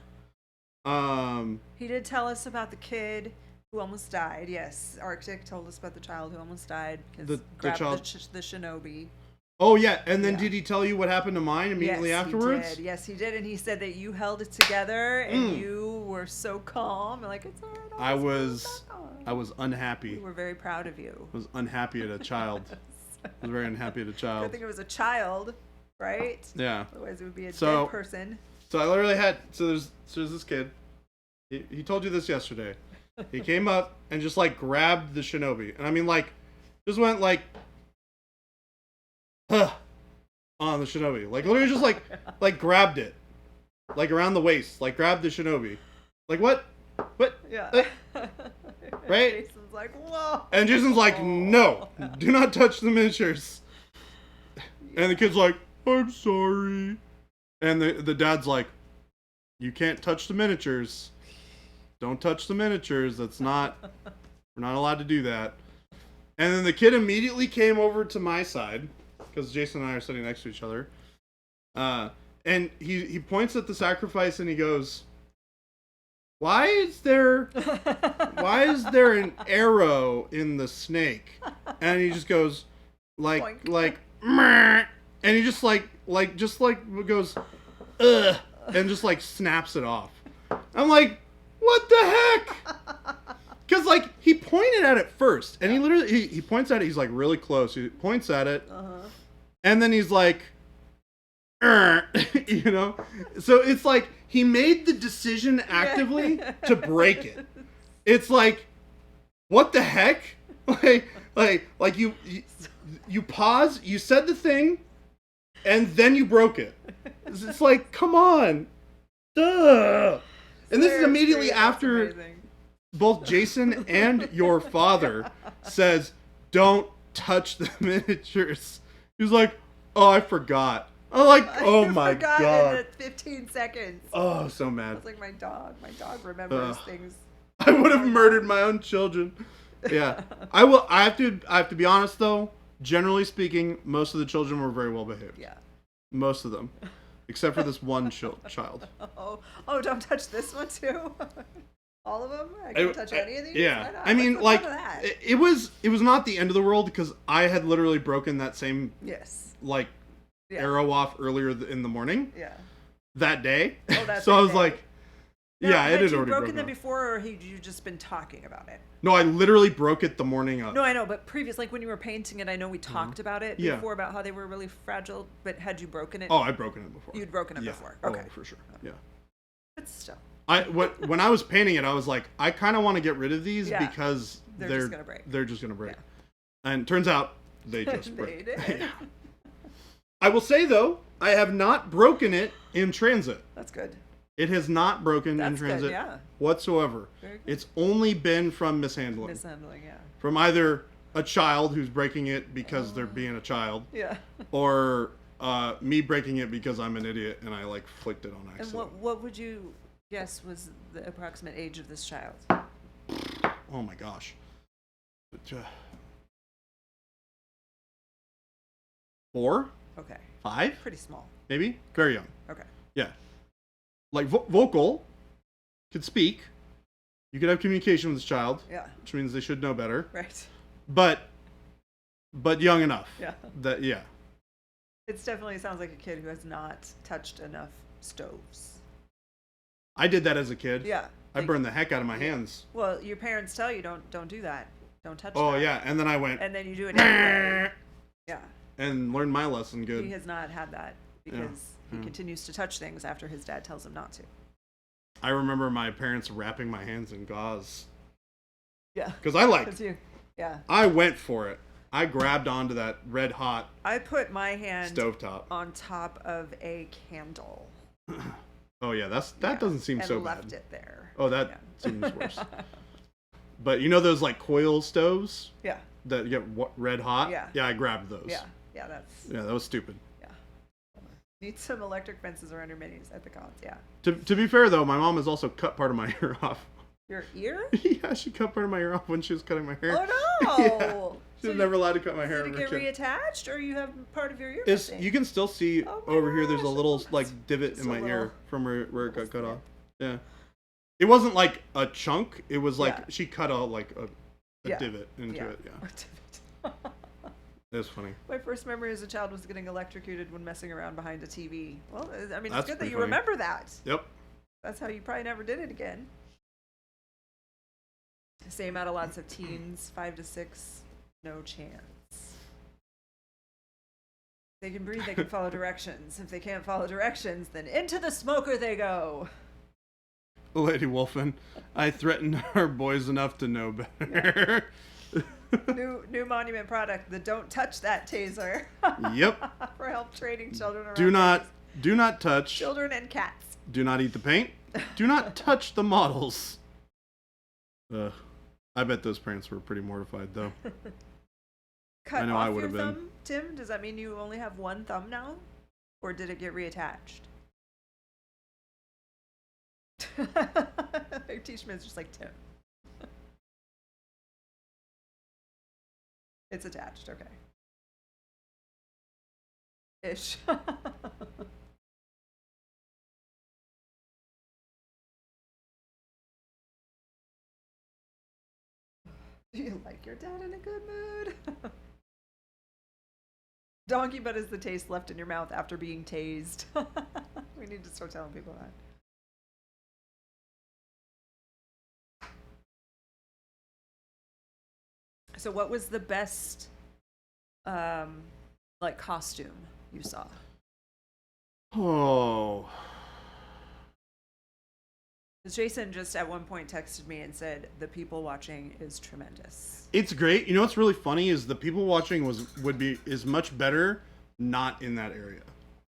S2: He did tell us about the kid who almost died. Yes, Arctic told us about the child who almost died because grabbed the shinobi.
S1: Oh yeah, and then did he tell you what happened to mine immediately afterwards?
S2: He did. Yes, he did, and he said that you held it together and you were so calm. Like it's all right.
S1: I was unhappy.
S2: We were very proud of you.
S1: I was unhappy at a child. I was very unhappy at a child.
S2: I think it was a child, right?
S1: Yeah.
S2: Otherwise, it would be a dead person.
S1: So I literally had there's this kid. He told you this yesterday. He came up and just like grabbed the shinobi, and I mean like just went like on the shinobi, like literally just like grabbed it, like around the waist, like grabbed the shinobi, like what,
S2: yeah,
S1: right?
S2: Jason's like, whoa,
S1: and Jason's like, no, do not touch the miniatures, and the kid's like, I'm sorry, and the dad's like, you can't touch the miniatures, don't touch the miniatures, we're not allowed to do that, and then the kid immediately came over to my side. Because Jason and I are sitting next to each other. And he points at the sacrifice and he goes, why is there an arrow in the snake? And he just goes like Meh. And he just like goes ugh, and just like snaps it off. I'm like, what the heck? Because like he pointed at it first, and he literally he points at it. He's like really close. He points at it, and then he's like, you know. So it's like he made the decision actively to break it. It's like, what the heck? Like you pause. You said the thing, and then you broke it. It's like, come on, duh. And this is immediately after. Both Jason and your father says, don't touch the miniatures. He's like, oh, I forgot. I'm like, oh my
S2: forgot
S1: god.
S2: in the 15 seconds.
S1: Oh, so mad.
S2: It's like my dog. My dog remembers things.
S1: I would have murdered my own children. Yeah. I will. I have to be honest though. Generally speaking, most of the children were very well behaved.
S2: Yeah.
S1: Most of them, except for this one child.
S2: Oh, don't touch this one too. All of them? I can't touch any of these?
S1: Yeah. I mean, like, it was not the end of the world because I had literally broken that same arrow off earlier in the morning.
S2: Yeah.
S1: That day.
S2: Oh, that's
S1: so I was
S2: day.
S1: Like,
S2: now,
S1: yeah, it had
S2: already
S1: broken
S2: them before, or had you just been talking about it?
S1: No, I literally broke it the morning of.
S2: No, I know, but previous, like when you were painting it, I know we talked about it before about how they were really fragile. But had you broken it?
S1: Oh, I'd broken it before.
S2: You'd broken it before. Okay,
S1: for sure. Yeah.
S2: But still.
S1: When I was painting it, I was like, I kind of want to get rid of these because
S2: they're just gonna break.
S1: They're just gonna break. Yeah. And turns out they just
S2: break.
S1: They did. I will say though, I have not broken it in transit.
S2: That's good.
S1: It has not broken in transit whatsoever. It's only been from mishandling.
S2: Mishandling, yeah.
S1: From either a child who's breaking it because they're being a child.
S2: Yeah.
S1: Or me breaking it because I'm an idiot and I like flicked it on accident.
S2: And what would you guess was the approximate age of this child?
S1: Oh my gosh. 4?
S2: Okay.
S1: 5?
S2: Pretty small.
S1: Maybe? Very young.
S2: Okay.
S1: Yeah. Like vocal, could speak. You could have communication with this child.
S2: Yeah.
S1: Which means they should know better.
S2: Right.
S1: But young enough.
S2: Yeah.
S1: It
S2: definitely sounds like a kid who has not touched enough stoves.
S1: I did that as a kid.
S2: Yeah.
S1: I burned the heck out of my hands.
S2: Well, your parents tell you don't do that. Don't touch that.
S1: Oh yeah, and then I went.
S2: And then you do it anyway. Yeah.
S1: And learned my lesson good.
S2: He has not had that because he continues to touch things after his dad tells him not to.
S1: I remember my parents wrapping my hands in gauze.
S2: Yeah.
S1: Because I went for it. I grabbed onto that red hot.
S2: I put my hand
S1: stovetop
S2: on top of a candle.
S1: Oh yeah, that doesn't seem so bad.
S2: And left it there.
S1: Oh, that seems worse. But you know those like coil stoves?
S2: Yeah.
S1: That get red hot?
S2: Yeah.
S1: Yeah, I grabbed those.
S2: Yeah,
S1: that was stupid.
S2: Yeah. Need some electric fences around your minis at the cons, yeah.
S1: To be fair though, my mom has also cut part of my ear off.
S2: Your ear?
S1: Yeah, she cut part of my ear off when she was cutting my hair.
S2: Oh no!
S1: Yeah. She was never allowed to cut my hair.
S2: Did it get reattached, or you have part of your ear?
S1: You can still see over here. There's a little like divot in my ear from where it got cut off. Yeah, it wasn't like a chunk. It was like she cut a divot into it. Yeah, it was funny.
S2: My first memory as a child was getting electrocuted when messing around behind a TV. Well, I mean,
S1: That's
S2: it's good that you
S1: funny.
S2: remember that.
S1: Yep.
S2: That's how you probably never did it again. Same out of lots of teens, 5 to 6, no chance. They can breathe, they can follow directions. If they can't follow directions, then into the smoker they go.
S1: Lady Wolfen, I threatened our boys enough to know better.
S2: Yeah. New monument product, the don't touch that taser.
S1: Yep.
S2: For help training children around.
S1: Do not touch
S2: children and cats.
S1: Do not eat the paint. Do not touch the models. I bet those parents were pretty mortified, though.
S2: Cut off your thumb, Tim? Does that mean you only have one thumb now? Or did it get reattached? T. Schmidt's just like, Tim. It's attached, okay. Ish. Do you like your dad in a good mood? Donkey butt is the taste left in your mouth after being tased. We need to start telling people that. So what was the best costume you saw?
S1: Oh.
S2: Jason just at one point texted me and said the people watching is tremendous.
S1: It's great. You know what's really funny is the people watching is much better not in that area.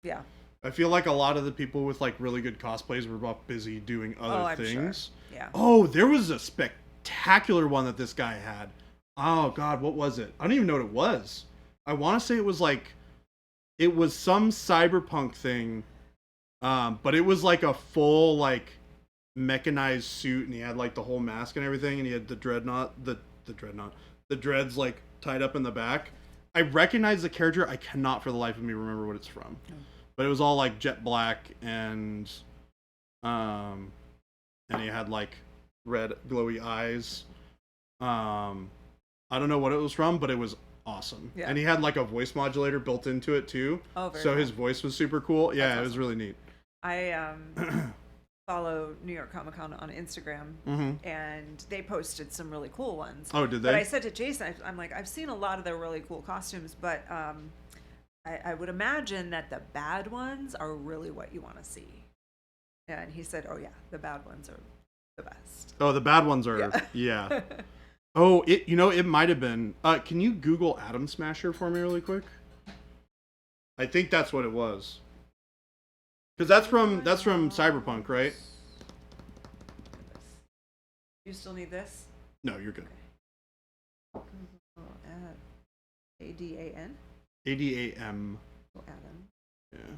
S2: Yeah.
S1: I feel like a lot of the people with like really good cosplays were all busy doing other things.
S2: Sure. Yeah.
S1: Oh, there was a spectacular one that this guy had. Oh God, what was it? I don't even know what it was. I want to say it was like It was some cyberpunk thing, but it was like a full like mechanized suit, and he had like the whole mask and everything, and he had the dreads like tied up in the back. I recognize the character. I cannot for the life of me remember what it's from, but it was all like jet black, and he had like red glowy eyes. I don't know what it was from, but it was awesome. Yeah. And he had like a voice modulator built into it too. Oh, very so cool. His voice was super cool. Yeah, awesome. It was really neat.
S2: I follow New York Comic Con on Instagram, and they posted some really cool ones.
S1: Oh, did they?
S2: But I said to Jason, I'm like, I've seen a lot of their really cool costumes, but I would imagine that the bad ones are really what you want to see. And he said, oh yeah, the bad ones are the best.
S1: Oh, the bad ones are, yeah. Oh, it might have been. Can you Google Atom Smasher for me really quick? I think that's what it was. Because that's from Cyberpunk, right?
S2: You still need this?
S1: No, you're good.
S2: A-D-A-N?
S1: A-D-A-M.
S2: Oh, Adam.
S1: Yeah.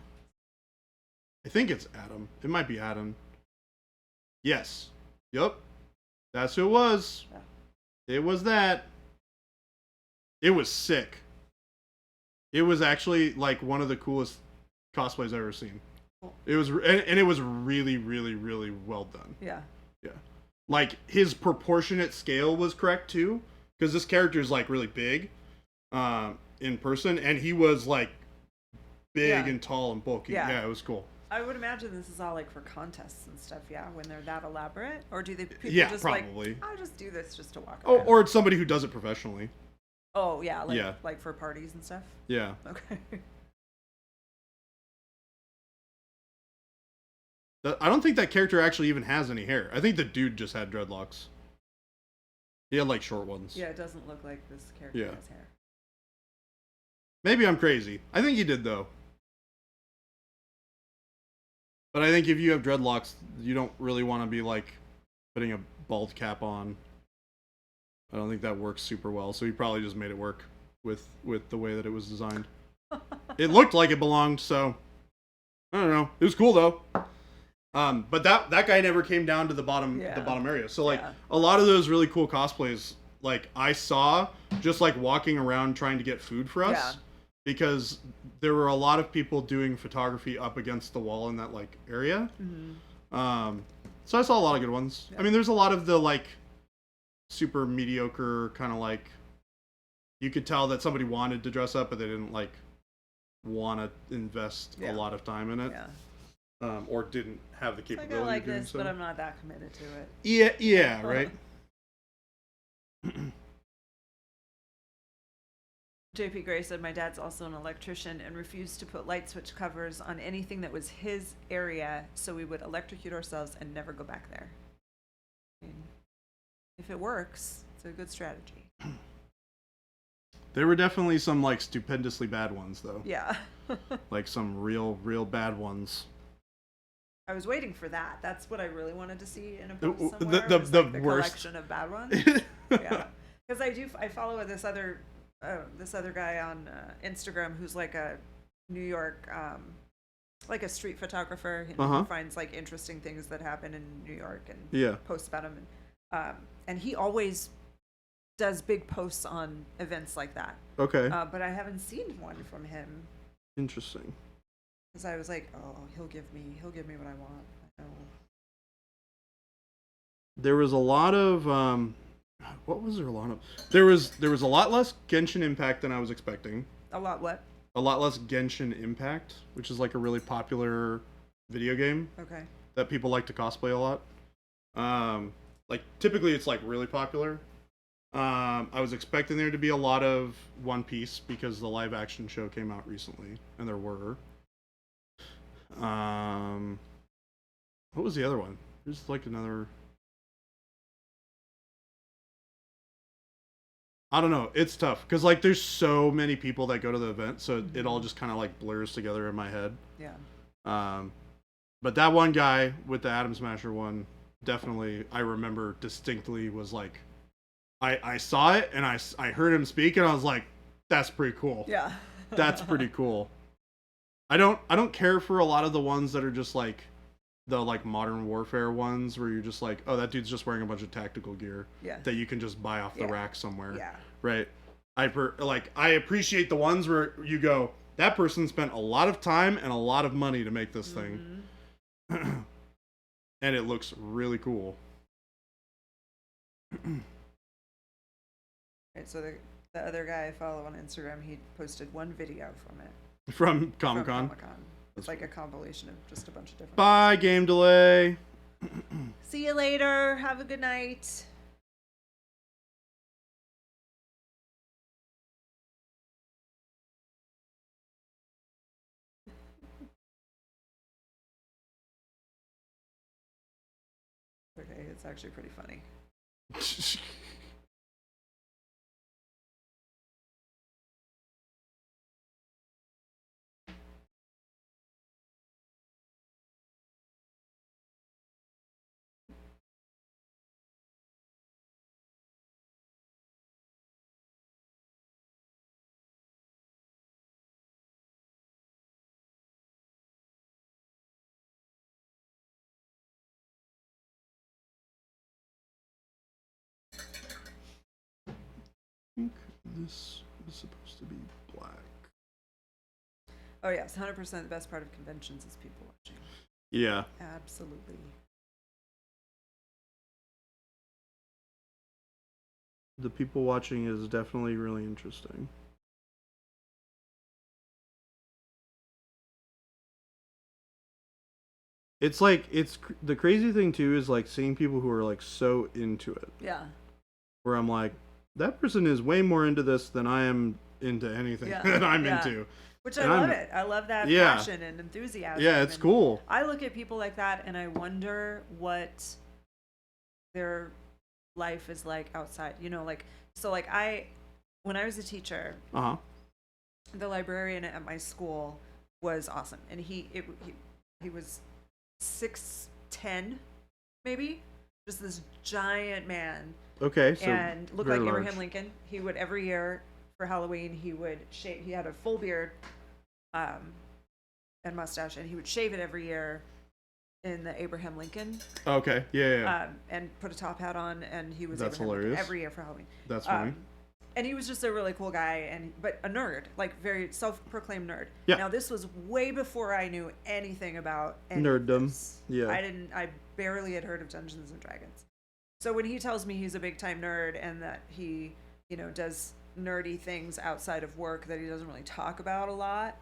S1: I think it's Adam. It might be Adam. Yes. Yup. That's who it was. Yeah. It was that. It was sick. It was actually like one of the coolest cosplays I've ever seen. Cool. It was, and it was really, really, really well done.
S2: Yeah.
S1: Yeah. Like his proportionate scale was correct too, because this character is like really big, in person, and he was like big and tall and bulky. Yeah, it was cool.
S2: I would imagine this is all like for contests and stuff, when they're that elaborate, or do people just
S1: probably.
S2: Like, I'll just do this just to walk around?
S1: Or it's somebody who does it professionally.
S2: Oh yeah, like for parties and stuff.
S1: Yeah.
S2: Okay.
S1: I don't think that character actually even has any hair. I think the dude just had dreadlocks. He had like short ones.
S2: Yeah, it doesn't look like this character has hair.
S1: Maybe I'm crazy. I think he did though. But I think if you have dreadlocks, you don't really want to be like putting a bald cap on. I don't think that works super well. So he probably just made it work with the way that it was designed. It looked like it belonged, so I don't know. It was cool though. But that guy never came down to the bottom area. So like a lot of those really cool cosplays, like I saw just like walking around trying to get food for us, because there were a lot of people doing photography up against the wall in that like area. So I saw a lot of good ones. I mean, there's a lot of the like super mediocre kind of like, you could tell that somebody wanted to dress up, but they didn't like want to invest a lot of time in it. Or didn't have the capability
S2: like I like
S1: to do
S2: this,
S1: so.
S2: But I'm not that committed to it.
S1: Yeah, right.
S2: JP Gray said, my dad's also an electrician and refused to put light switch covers on anything that was his area, so we would electrocute ourselves and never go back there. I mean, if it works, it's a good strategy.
S1: There were definitely some like stupendously bad ones though.
S2: Yeah.
S1: Like some real bad ones.
S2: I was waiting for that. That's what I really wanted to see in a post somewhere.
S1: The
S2: like
S1: worst
S2: collection of bad ones. Yeah, because I follow this other guy on Instagram who's like a New York, like a street photographer. He finds like interesting things that happen in New York and posts about them. And he always does big posts on events like that.
S1: Okay.
S2: But I haven't seen one from him.
S1: Interesting.
S2: Because I was like, oh, he'll give me what I want. I know.
S1: There was a lot of what was there a lot of? There was a lot less Genshin Impact than I was expecting.
S2: A lot what?
S1: A lot less Genshin Impact, which is like a really popular video game.
S2: Okay.
S1: That people like to cosplay a lot. Like typically it's like really popular. I was expecting there to be a lot of One Piece because the live action show came out recently, and there were. What was the other one? There's like another. I don't know. It's tough because like there's so many people that go to the event, so it all just kind of like blurs together in my head.
S2: Yeah.
S1: But that one guy with the Atom Smasher one, definitely I remember distinctly was like, I saw it and I heard him speak and I was like, that's pretty cool.
S2: Yeah.
S1: That's pretty cool. I don't care for a lot of the ones that are just like the like Modern Warfare ones where you're just like, oh, that dude's just wearing a bunch of tactical gear that you can just buy off the rack somewhere.
S2: Yeah.
S1: Right. I appreciate the ones where you go, that person spent a lot of time and a lot of money to make this thing. And it looks really cool.
S2: Right, so the other guy I follow on Instagram, he posted one video from it.
S1: From Comic-Con.
S2: It's like a compilation of just a bunch of different
S1: Bye, Game Delay.
S2: See you later. Have a good night. Okay, it's actually pretty funny.
S1: I think this is supposed to be black.
S2: Oh yes, 100% the best part of conventions is people watching.
S1: Yeah.
S2: Absolutely.
S1: The people watching is definitely really interesting. It's like, the crazy thing too is like seeing people who are like so into it.
S2: Yeah.
S1: Where I'm like, that person is way more into this than I am into anything that I'm into.
S2: Which I love it. I love that passion and enthusiasm.
S1: Yeah, it's cool.
S2: I look at people like that and I wonder what their life is like outside. You know, like, so like when I was a teacher, the librarian at my school was awesome. And he was 6'10", maybe, just this giant man.
S1: Okay, so
S2: and looked like Abraham Lincoln. He would every year for Halloween he would shave. He had a full beard, and mustache, and he would shave it every year in the Abraham Lincoln.
S1: Okay, yeah.
S2: And put a top hat on, and he was
S1: That's
S2: Abraham
S1: hilarious.
S2: Lincoln every year for Halloween.
S1: That's funny.
S2: And he was just a really cool guy, but a nerd, like very self-proclaimed nerd.
S1: Yeah.
S2: Now this was way before I knew anything about
S1: nerddom. Yeah.
S2: I barely had heard of Dungeons and Dragons. So when he tells me he's a big time nerd and that he, does nerdy things outside of work that he doesn't really talk about a lot,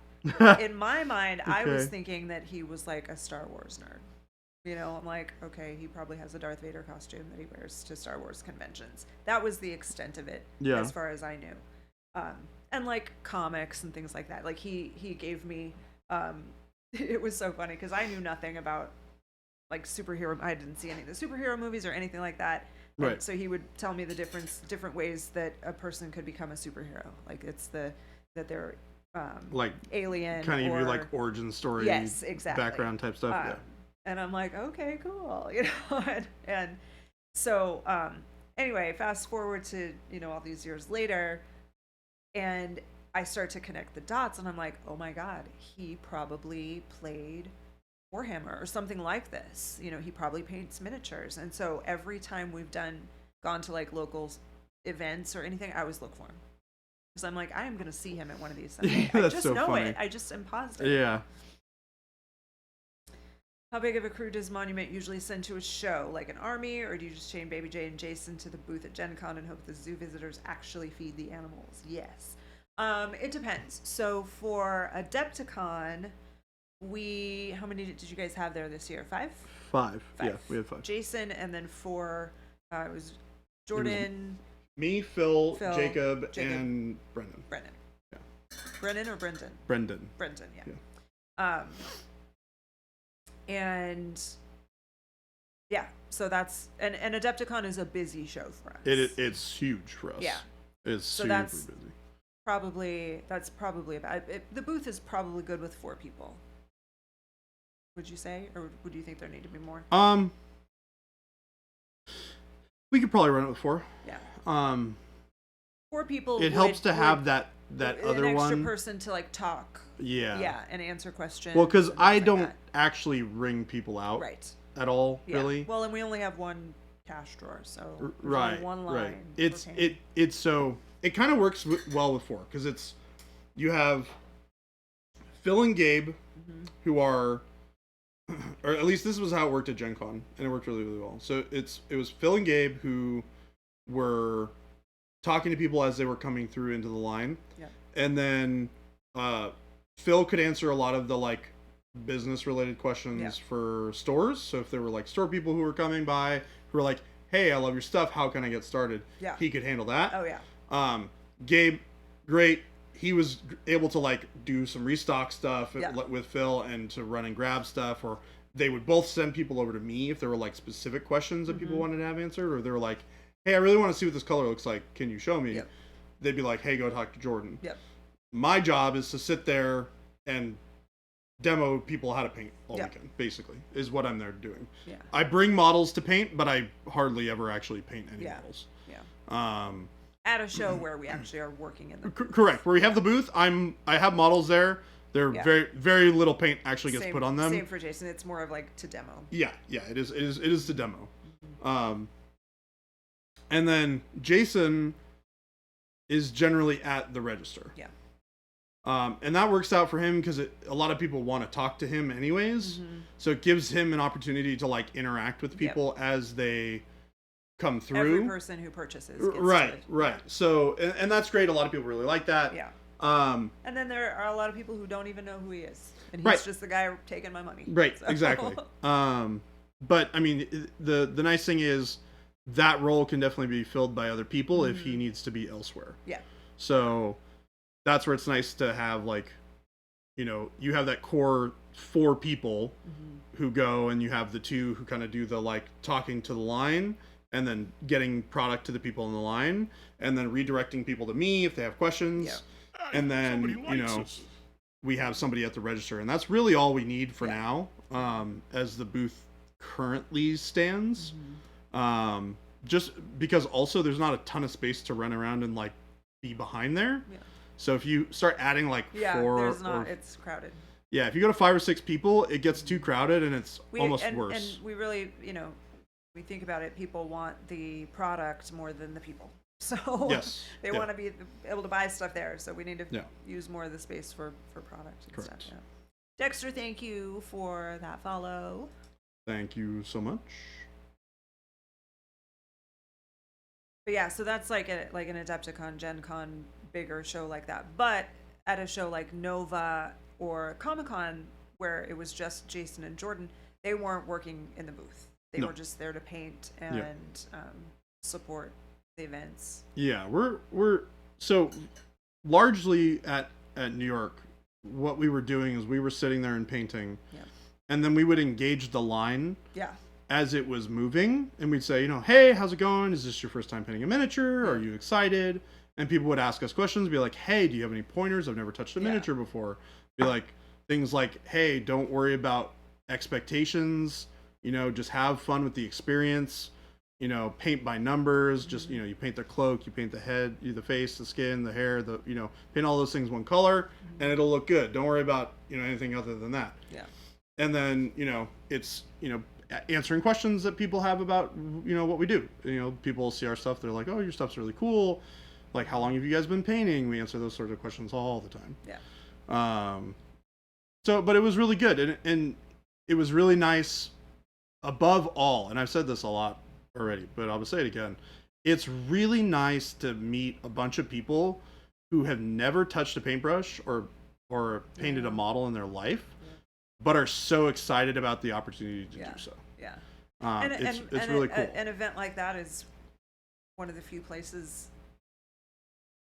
S2: in my mind, I was thinking that he was like a Star Wars nerd. I'm like, okay, he probably has a Darth Vader costume that he wears to Star Wars conventions. That was the extent of it, as far as I knew. And like comics and things like that. Like he gave me, it was so funny because I knew nothing about like superhero. I didn't see any of the superhero movies or anything like that.
S1: Right.
S2: And so he would tell me the different ways that a person could become a superhero. Like it's that they're
S1: like
S2: alien,
S1: kind of give you like origin story, background type stuff.
S2: And I'm like, okay, cool, and so anyway, fast forward to all these years later, and I start to connect the dots, and I'm like, oh my god, he probably played Warhammer or something like this. He probably paints miniatures. And so every time we've gone to like local events or anything, I always look for him. Because I'm like, I am going to see him at one of these someday. I just know it. I just am positive.
S1: Yeah.
S2: How big of a crew does Monument usually send to a show? Like an army? Or do you just chain BabyJ and Jason to the booth at Gen Con and hope the zoo visitors actually feed the animals? Yes. It depends. So for Adepticon, how many did you guys have there this year? Five?
S1: Yeah, we had 5.
S2: Jason, and then 4, it was Jordan.
S1: Me, Phil, Jacob, and Brendan.
S2: Yeah. Brendan or Brendan?
S1: Brendan,
S2: yeah. And yeah, so that's and Adepticon is a busy show for us.
S1: It's huge for us.
S2: Yeah.
S1: It's
S2: so
S1: super
S2: that's
S1: busy.
S2: That's probably about it. The booth is probably good with 4 people. Would you say, or would you think there need to be more?
S1: We could probably run it with 4.
S2: Yeah. 4 people.
S1: It helps to have that other
S2: an extra
S1: one
S2: person to like talk Yeah, and answer questions.
S1: Well, because I
S2: like
S1: don't
S2: that.
S1: actually ring people out
S2: Right.
S1: at all,
S2: Yeah.
S1: really.
S2: Well, and we only have one cash drawer, so there's
S1: Right,
S2: only one line.
S1: right.
S2: for paint.
S1: It's so it kind of works well with 4 because it's you have Phil and Gabe who are, or at least this was how it worked at Gen Con, and it worked really, really well. So it was Phil and Gabe who were talking to people as they were coming through into the line.
S2: Yeah.
S1: And then Phil could answer a lot of the like business related questions for stores. So if there were like store people who were coming by who were like, "Hey, I love your stuff. How can I get started?"
S2: Yeah.
S1: He could handle that.
S2: Oh yeah.
S1: Gabe, great. He was able to like do some restock stuff with Phil and to run and grab stuff, or they would both send people over to me if there were like specific questions that people wanted to have answered, or they were like, "Hey, I really want to see what this color looks like. Can you show me?"
S2: Yep.
S1: They'd be like, "Hey, go talk to Jordan."
S2: Yep.
S1: My job is to sit there and demo people how to paint all weekend, basically, is what I'm there doing.
S2: Yeah.
S1: I bring models to paint, but I hardly ever actually paint any models.
S2: Yeah. At a show where we actually are working in the booth.
S1: Correct. Where we have the booth, I have models there. They're very, very little paint actually gets put on them.
S2: Same for Jason. It's more of like to demo.
S1: Yeah, it is to demo. And then Jason is generally at the register.
S2: Yeah.
S1: And that works out for him because a lot of people want to talk to him anyways. So it gives him an opportunity to like interact with people as they come through.
S2: Every person who purchases gets
S1: right.
S2: Yeah.
S1: So and that's great. A lot of people really like that.
S2: Yeah. And then there are a lot of people who don't even know who he is, and he's just the guy taking my money.
S1: Right. So. Exactly. But I mean, the nice thing is that role can definitely be filled by other people if he needs to be elsewhere.
S2: Yeah.
S1: So that's where it's nice to have like, you have that core 4 people who go, and you have the 2 who kind of do the like talking to the line and then getting product to the people in the line and then redirecting people to me if they have questions. Yeah. And then, we have somebody at the register, and that's really all we need for now, as the booth currently stands. Just because also there's not a ton of space to run around and like be behind there. Yeah. So if you start adding like 4
S2: it's crowded.
S1: Yeah, if you go to 5 or 6 people, it gets too crowded and it's almost worse.
S2: And we really, we think about it, people want the product more than the people. So they want to be able to buy stuff there. So we need to use more of the space for product and stuff. Yeah. Dexter, thank you for that follow.
S1: Thank you so much.
S2: But yeah, so that's like an Adepticon, Gen Con, bigger show like that. But at a show like Nova or Comic-Con, where it was just Jason and Jordan, they weren't working in the booth. They were just there to paint and support the events.
S1: Yeah, we're so largely at New York. What we were doing is we were sitting there and painting, and then we would engage the line. Yeah. As it was moving, and we'd say, "Hey, how's it going? Is this your first time painting a miniature? Are you excited?" And people would ask us questions, be like, "Hey, do you have any pointers? I've never touched a miniature before." Be like things like, "Hey, don't worry about expectations. Just have fun with the experience. Paint by numbers. Just you paint the cloak, you paint the head, the face, the skin, the hair, paint all those things one color, and it'll look good. Don't worry about anything other than that." Yeah. And then it's answering questions that people have about what we do. People see our stuff, they're like, "Oh, your stuff's really cool. Like, how long have you guys been painting?" We answer those sort of questions all the time. Yeah. But it was really good, and it was really nice. Above all, and I've said this a lot already, but I'll say it again. It's really nice to meet a bunch of people who have never touched a paintbrush or painted a model in their life, but are so excited about the opportunity to do so. Yeah. It's really cool.
S2: An event like that is one of the few places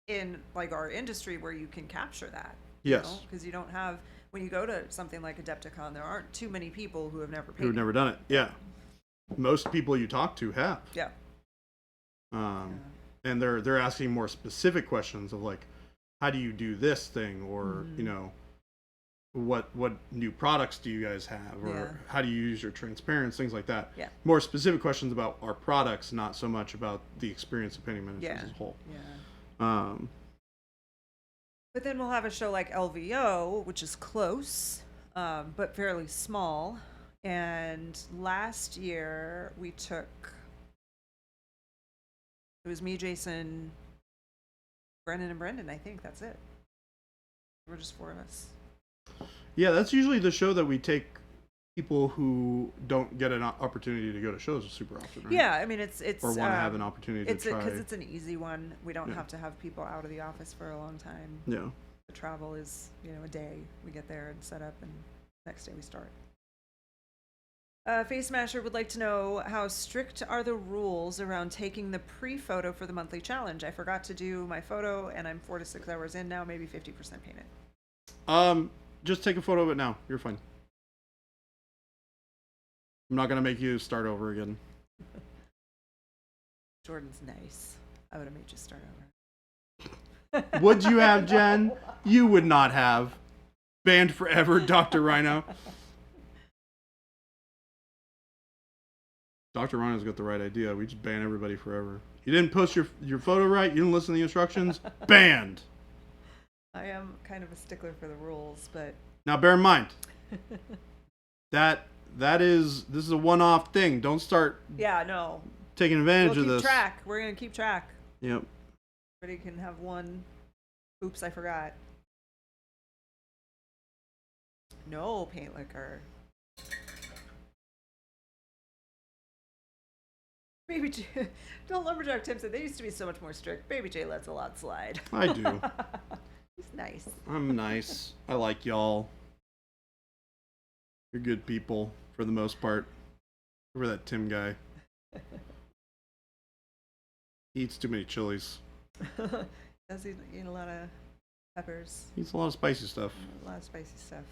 S2: in like our industry where you can capture that.
S1: Yes.
S2: Because you don't have, when you go to something like Adepticon, there aren't too many people who have never painted.
S1: Who've never done it. Yeah. Most people you talk to have.
S2: Yeah.
S1: And they're asking more specific questions of like, how do you do this thing, or what new products do you guys have, or how do you use your transparents, things like that. Yeah. More specific questions about our products, not so much about the experience of painting miniatures as a whole. Yeah.
S2: But then we'll have a show like LVO, which is close, but fairly small. And last year we took, it was me, Jason, Brendan, and Brendan. I think that's it. We're just 4 of us.
S1: Yeah, that's usually the show that we take people who don't get an opportunity to go to shows super often, right?
S2: Yeah, I mean it's
S1: or want to have an opportunity to try.
S2: Because it's an easy one. We don't have to have people out of the office for a long time.
S1: Yeah.
S2: The travel is, a day. We get there and set up, and next day we start. Face Smasher would like to know, how strict are the rules around taking the pre-photo for the monthly challenge? I forgot to do my photo, and I'm 4 to 6 hours in now, maybe 50% painted.
S1: Just take a photo of it now. You're fine. I'm not gonna make you start over again.
S2: Jordan's nice. I would have made you start
S1: over. Would you have, Jen? You would not have. Banned forever, Dr. Rhino. Dr. Rhino's got the right idea. We just ban everybody forever. You didn't post your photo right. You didn't listen to the instructions. Banned.
S2: I am kind of a stickler for the rules, but
S1: now bear in mind this is a one-off thing. Don't start.
S2: Yeah, no.
S1: Taking advantage of this.
S2: Keep track. We're gonna keep track.
S1: Yep.
S2: Everybody can have one. Oops, I forgot. No paint liquor. BabyJ, don't Lumberjack Tim said they used to be so much more strict. BabyJ lets a lot slide.
S1: I do.
S2: He's nice.
S1: I'm nice. I like y'all. You're good people for the most part. Over that Tim guy. He eats too many chilies.
S2: Does he eat a lot of peppers?
S1: He eats a lot of spicy stuff.
S2: A lot of spicy stuff.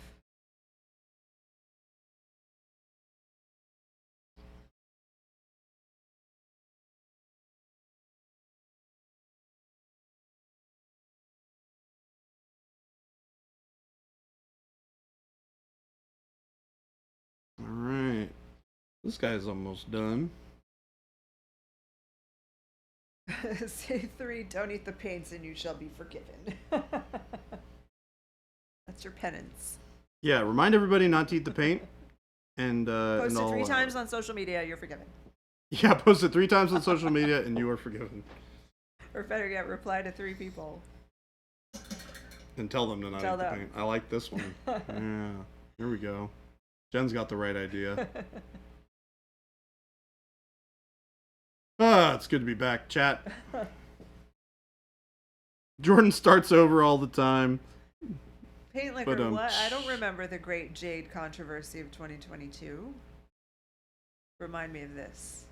S1: Alright. This guy's almost done.
S2: Say 3, don't eat the paints and you shall be forgiven. That's your penance.
S1: Yeah, remind everybody not to eat the paint. And
S2: post it 3 times on social media, you're forgiven.
S1: Yeah, post it 3 times on social media and you are forgiven.
S2: Or better yet, reply to 3 people.
S1: And tell them to not eat the paint. I like this one. Yeah, here we go. Jen's got the right idea. It's good to be back, chat. Jordan starts over all the time.
S2: Paint liquor, what? I don't remember the great Jade controversy of 2022. Remind me of this.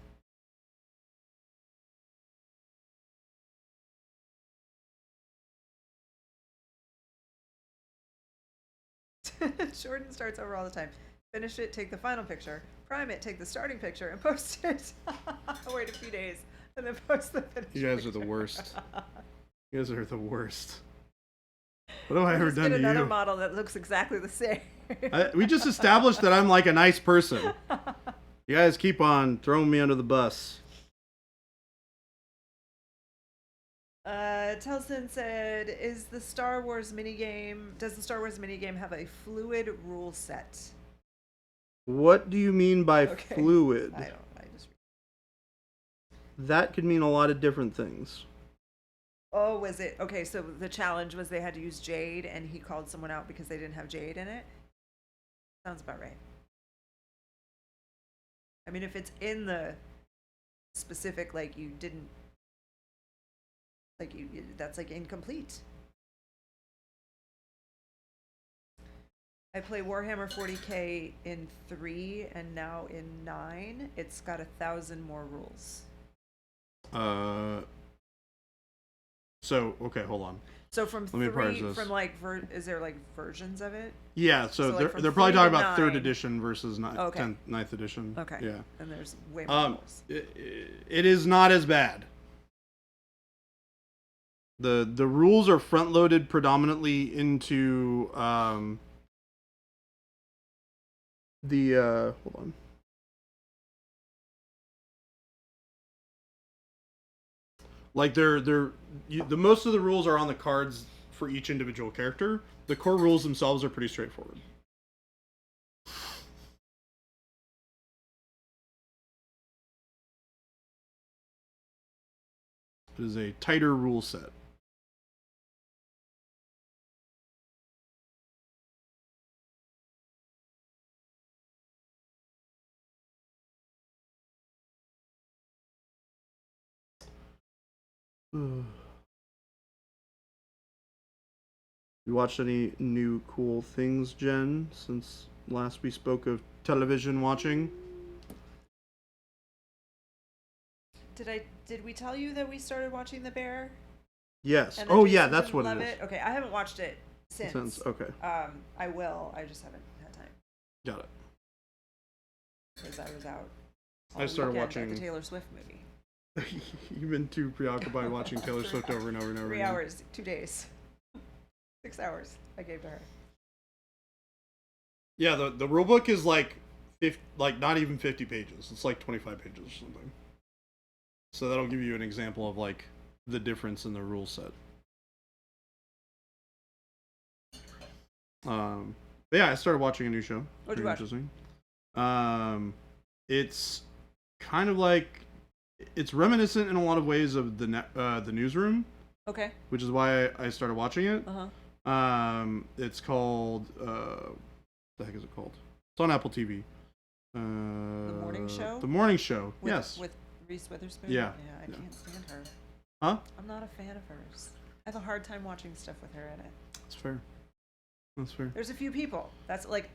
S2: Jordan starts over all the time. Finish it, take the final picture, prime it, take the starting picture, and post it. Wait a few days, and then post the finished
S1: You guys
S2: picture.
S1: are the worst. You guys are the worst. What have I ever done to you?
S2: Another model that looks exactly the same.
S1: We just established that I'm like a nice person. You guys keep on throwing me under the bus.
S2: Telson said, does the Star Wars minigame have a fluid rule set?
S1: What do you mean by fluid?
S2: I just...
S1: That could mean a lot of different things.
S2: Oh, was it? Okay, so the challenge was they had to use jade, and he called someone out because they didn't have jade in it? Sounds about right. I mean, if it's in the specific, like, you didn't... Like, that's, like, incomplete. I play Warhammer 40k in 3 and now in 9. It's got 1,000 more rules.
S1: So, okay, hold on.
S2: So from
S1: Let me
S2: 3, from like, is there like versions of it?
S1: Yeah, so
S2: like
S1: they're probably talking about
S2: 9.
S1: 3rd edition versus 9th edition.
S2: Okay.
S1: Yeah.
S2: And there's way more rules.
S1: It is not as bad. The rules are front loaded predominantly into hold on. Like the most of the rules are on the cards for each individual character. The core rules themselves are pretty straightforward. It is a tighter rule set. You watched any new cool things, Jen, since last we spoke of television watching?
S2: Did we tell you that we started watching The Bear?
S1: Yes.
S2: And
S1: Oh
S2: Jason
S1: yeah, that's
S2: didn't
S1: what
S2: love
S1: it is.
S2: Okay, I haven't watched it since.
S1: Okay.
S2: I will. I just haven't had time.
S1: Got it.
S2: Because I was out.
S1: I started watching
S2: the Taylor Swift movie.
S1: You've been too preoccupied watching Taylor Swift over and over and over.
S2: 3 hours, 2 days, 6 hours. I gave to her.
S1: Yeah, the rule book is like not even 50 pages. It's like 25 pages or something. So that'll give you an example of like the difference in the rule set. But yeah, I started watching a new show.
S2: What'd you watch?
S1: Interesting. It's kind of like it's reminiscent in a lot of ways of the Newsroom.
S2: Okay.
S1: Which is why I started watching it. It's called what the heck is it called? It's on Apple TV.
S2: The Morning Show.
S1: The Morning Show. Yes.
S2: With Reese Witherspoon.
S1: Yeah.
S2: Yeah, I can't stand her.
S1: Huh?
S2: I'm not a fan of hers. I have a hard time watching stuff with her in it.
S1: That's fair. That's fair.
S2: There's a few people. That's like,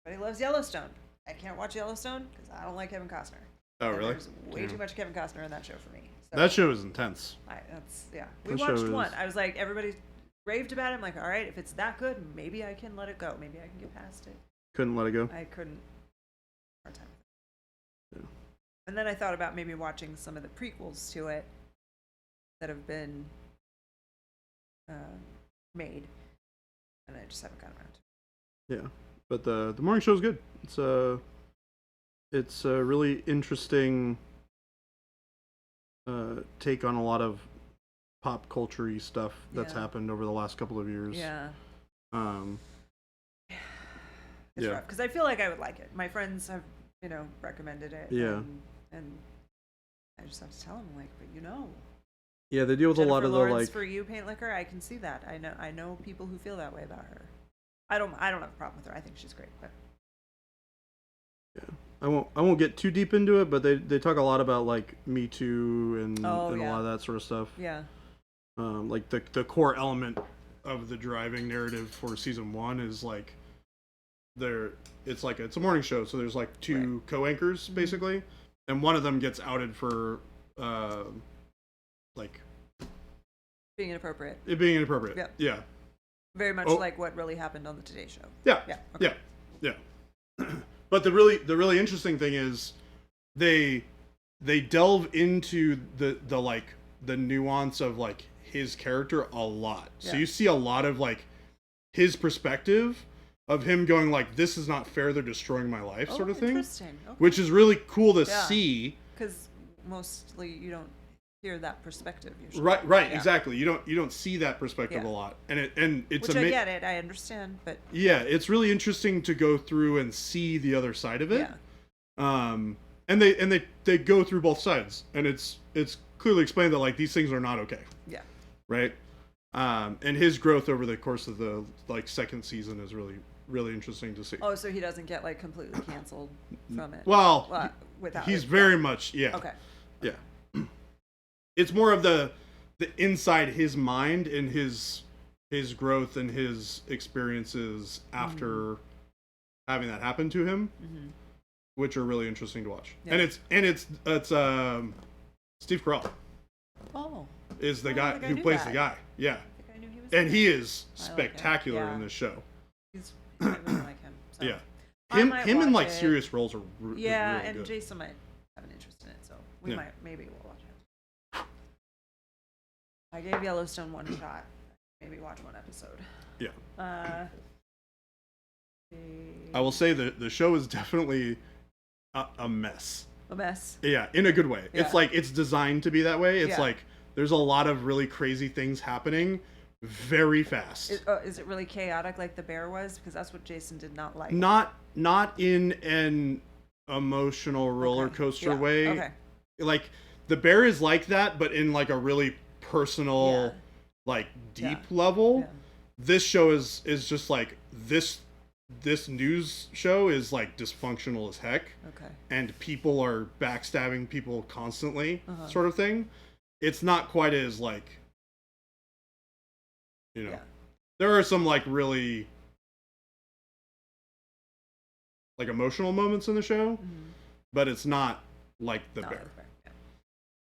S2: everybody loves Yellowstone. I can't watch Yellowstone because I don't like Kevin Costner.
S1: Oh, really?
S2: There's way too much Kevin Costner in that show for me. So
S1: that show is intense.
S2: We watched one. I was like, everybody raved about it. I'm like, all right, if it's that good, maybe I can let it go. Maybe I can get past it.
S1: Couldn't let it go?
S2: I couldn't. Hard time.
S1: Yeah.
S2: And then I thought about maybe watching some of the prequels to it that have been made, and I just haven't gotten around to it.
S1: Yeah, but the Morning Show is good. It's a really interesting take on a lot of pop culture-y stuff that's happened over the last couple of years.
S2: Yeah.
S1: It's
S2: rough because I feel like I would like it. My friends have, recommended it.
S1: Yeah.
S2: And I just have to tell them, like, but
S1: Yeah, they deal with
S2: Jennifer
S1: a lot of
S2: Lawrence
S1: the
S2: for you, Paint Liquor. I can see that. I know people who feel that way about her. I don't have a problem with her. I think she's great. But
S1: yeah, I won't get too deep into it, but they talk a lot about like Me Too and a lot of that sort of stuff.
S2: Yeah.
S1: Like the core element of the driving narrative for season 1 is like it's a morning show, so there's like two co-anchors basically, and one of them gets outed for like
S2: being inappropriate.
S1: It being inappropriate.
S2: Yeah.
S1: Yeah.
S2: Very much like what really happened on the Today Show.
S1: Yeah.
S2: Yeah. Okay.
S1: Yeah. But the really interesting thing is they delve into the nuance of like his character a lot. So you see a lot of like his perspective of him going like, this is not fair, they're destroying my life, sort of thing.
S2: Interesting. Okay.
S1: Which is really cool to see.
S2: Because mostly you don't hear that perspective usually.
S1: Right, exactly. You don't see that perspective a lot, and it's
S2: which I get it, I understand, but
S1: it's really interesting to go through and see the other side of it.
S2: Yeah.
S1: And they go through both sides, and it's clearly explained that like these things are not okay.
S2: Yeah.
S1: Right. And his growth over the course of the like second season is really interesting to see.
S2: Oh, so he doesn't get like completely canceled from it.
S1: Well,
S2: without
S1: he's very much
S2: Okay.
S1: Yeah. It's more of the inside his mind and his growth and his experiences after having that happen to him, which are really interesting to watch. Yeah. And it's Steve Carell.
S2: Oh.
S1: Is the guy who plays the guy. Yeah.
S2: I think I knew he was
S1: and he is spectacular in this show.
S2: I really like him. So.
S1: Yeah. Him in like serious roles are really
S2: and
S1: good.
S2: Jason might have an interest in it, so maybe we'll watch it. I gave Yellowstone one shot. Maybe watch one episode.
S1: Yeah. I will say the show is definitely a mess.
S2: A mess.
S1: Yeah, in a good way. Yeah. It's like it's designed to be that way. It's like there's a lot of really crazy things happening, very fast.
S2: Is it really chaotic like the bear was? Because that's what Jason did not like.
S1: Not in an emotional roller coaster way.
S2: Okay.
S1: Like the bear is like that, but in like a really personal, like deep level.
S2: Yeah.
S1: This show is just like this news show is like dysfunctional as heck.
S2: Okay.
S1: And people are backstabbing people constantly, sort of thing. It's not quite as like, you know, there are some like really like emotional moments in the show, but it's not like the bear.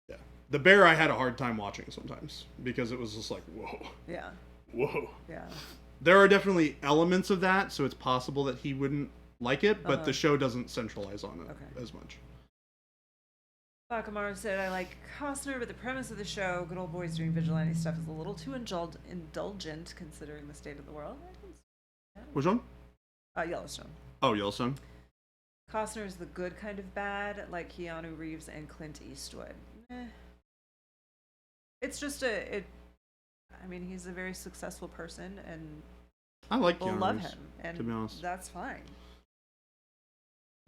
S1: Yeah. The bear I had a hard time watching sometimes because it was just like, whoa.
S2: Yeah.
S1: Whoa.
S2: Yeah.
S1: There are definitely elements of that, so it's possible that he wouldn't like it, but the show doesn't centralize on it as much.
S2: Bakamaro said, I like Costner, but the premise of the show, good old boys doing vigilante stuff, is a little too indulgent considering the state of the world.
S1: Which one?
S2: Yellowstone.
S1: Oh, Yellowstone.
S2: Costner is the good kind of bad, like Keanu Reeves and Clint Eastwood. It's just I mean, he's a very successful person, and
S1: I like
S2: people
S1: Keanu
S2: love
S1: Reeves,
S2: him, and
S1: to be honest.
S2: that's fine.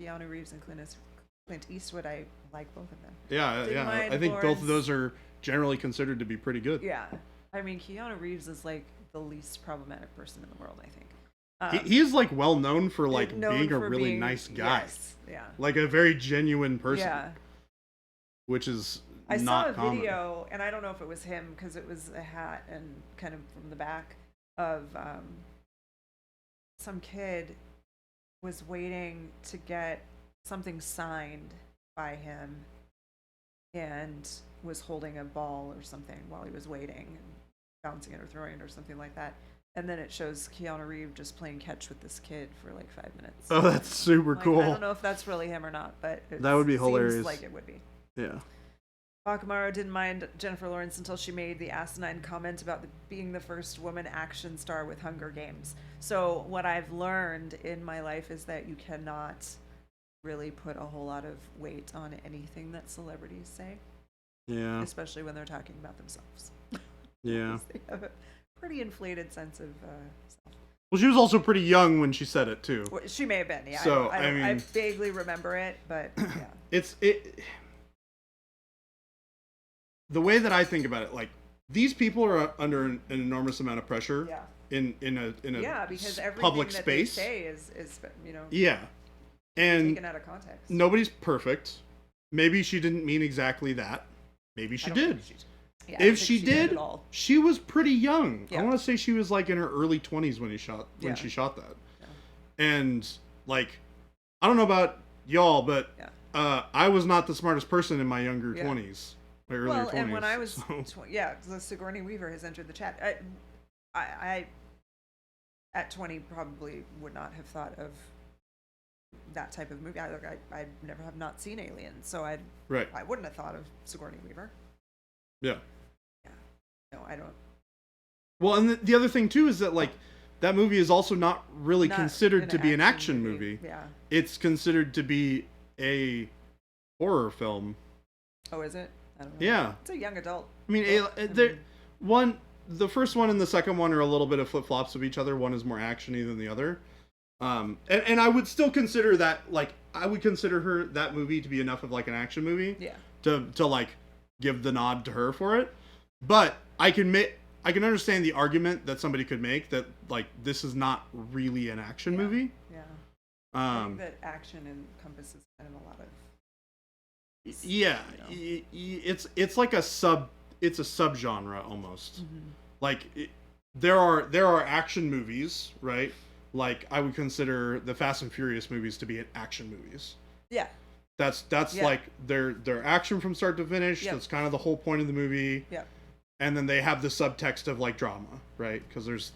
S2: Keanu Reeves and Clint Eastwood, I like both of them.
S1: Yeah. I think both of those are generally considered to be pretty good.
S2: Yeah. I mean, Keanu Reeves is like the least problematic person in the world, I think.
S1: He is like well known for like being a really nice guy.
S2: Yes, yeah.
S1: Like a very genuine person.
S2: Yeah.
S1: Which is
S2: I
S1: not
S2: saw a
S1: common.
S2: video, and I don't know if it was him because it was a hat and kind of from the back of some kid was waiting to get something signed by him and was holding a ball or something while he was waiting and bouncing it or throwing it or something like that. And then it shows Keanu Reeves just playing catch with this kid for like 5 minutes.
S1: Oh, that's super cool.
S2: I don't know if that's really him or not, but
S1: that would be hilarious.
S2: Seems like it would be.
S1: Yeah.
S2: Bakamaro didn't mind Jennifer Lawrence until she made the asinine comment about being the first woman action star with Hunger Games. So what I've learned in my life is that you cannot really put a whole lot of weight on anything that celebrities say.
S1: Yeah.
S2: Especially when they're talking about themselves.
S1: Yeah.
S2: They have a pretty inflated sense of self.
S1: Well, she was also pretty young when she said it too.
S2: Well, she may have been, yeah.
S1: So
S2: I
S1: mean,
S2: I vaguely remember it, but yeah.
S1: The way that I think about it, like these people are under an enormous amount of pressure.
S2: Yeah.
S1: In a
S2: because everything
S1: public
S2: that
S1: space.
S2: they say is you know.
S1: Yeah. And
S2: taken out of context.
S1: Nobody's perfect. Maybe she didn't mean exactly that. Maybe she did.
S2: Yeah,
S1: if she did, she was pretty young.
S2: Yeah.
S1: I want to say she was like in her early 20s when she shot that. Yeah. And like, I don't know about y'all, but I was not the smartest person in my younger 20s. My earlier 20s.
S2: And when I was, the Sigourney Weaver has entered the chat. I at 20 probably would not have thought of that type of movie. I never have not seen Alien, so I wouldn't have thought of Sigourney Weaver.
S1: Yeah.
S2: Yeah. No, I don't.
S1: Well, and the other thing too is that like that movie is also not really considered to be an action movie.
S2: Yeah.
S1: It's considered to be a horror film.
S2: Oh, is it? I don't know.
S1: Yeah.
S2: It's a young adult.
S1: I mean, the first one and the second one are a little bit of flip-flops of each other. One is more actiony than the other. And I would still consider that, like, I would consider that movie to be enough of, like, an action movie.
S2: Yeah.
S1: To like, give the nod to her for it. But I can understand the argument that somebody could make that, like, this is not really an action movie.
S2: Yeah. I think that action encompasses kind of a lot of...
S1: Yeah. You know. It's like it's a subgenre almost. Mm-hmm. Like, there are action movies, right? Like, I would consider the Fast and Furious movies to be action movies.
S2: Yeah.
S1: That's like they're action from start to finish. Yep. That's kind of the whole point of the movie.
S2: Yeah.
S1: And then they have the subtext of like drama, right? Because there's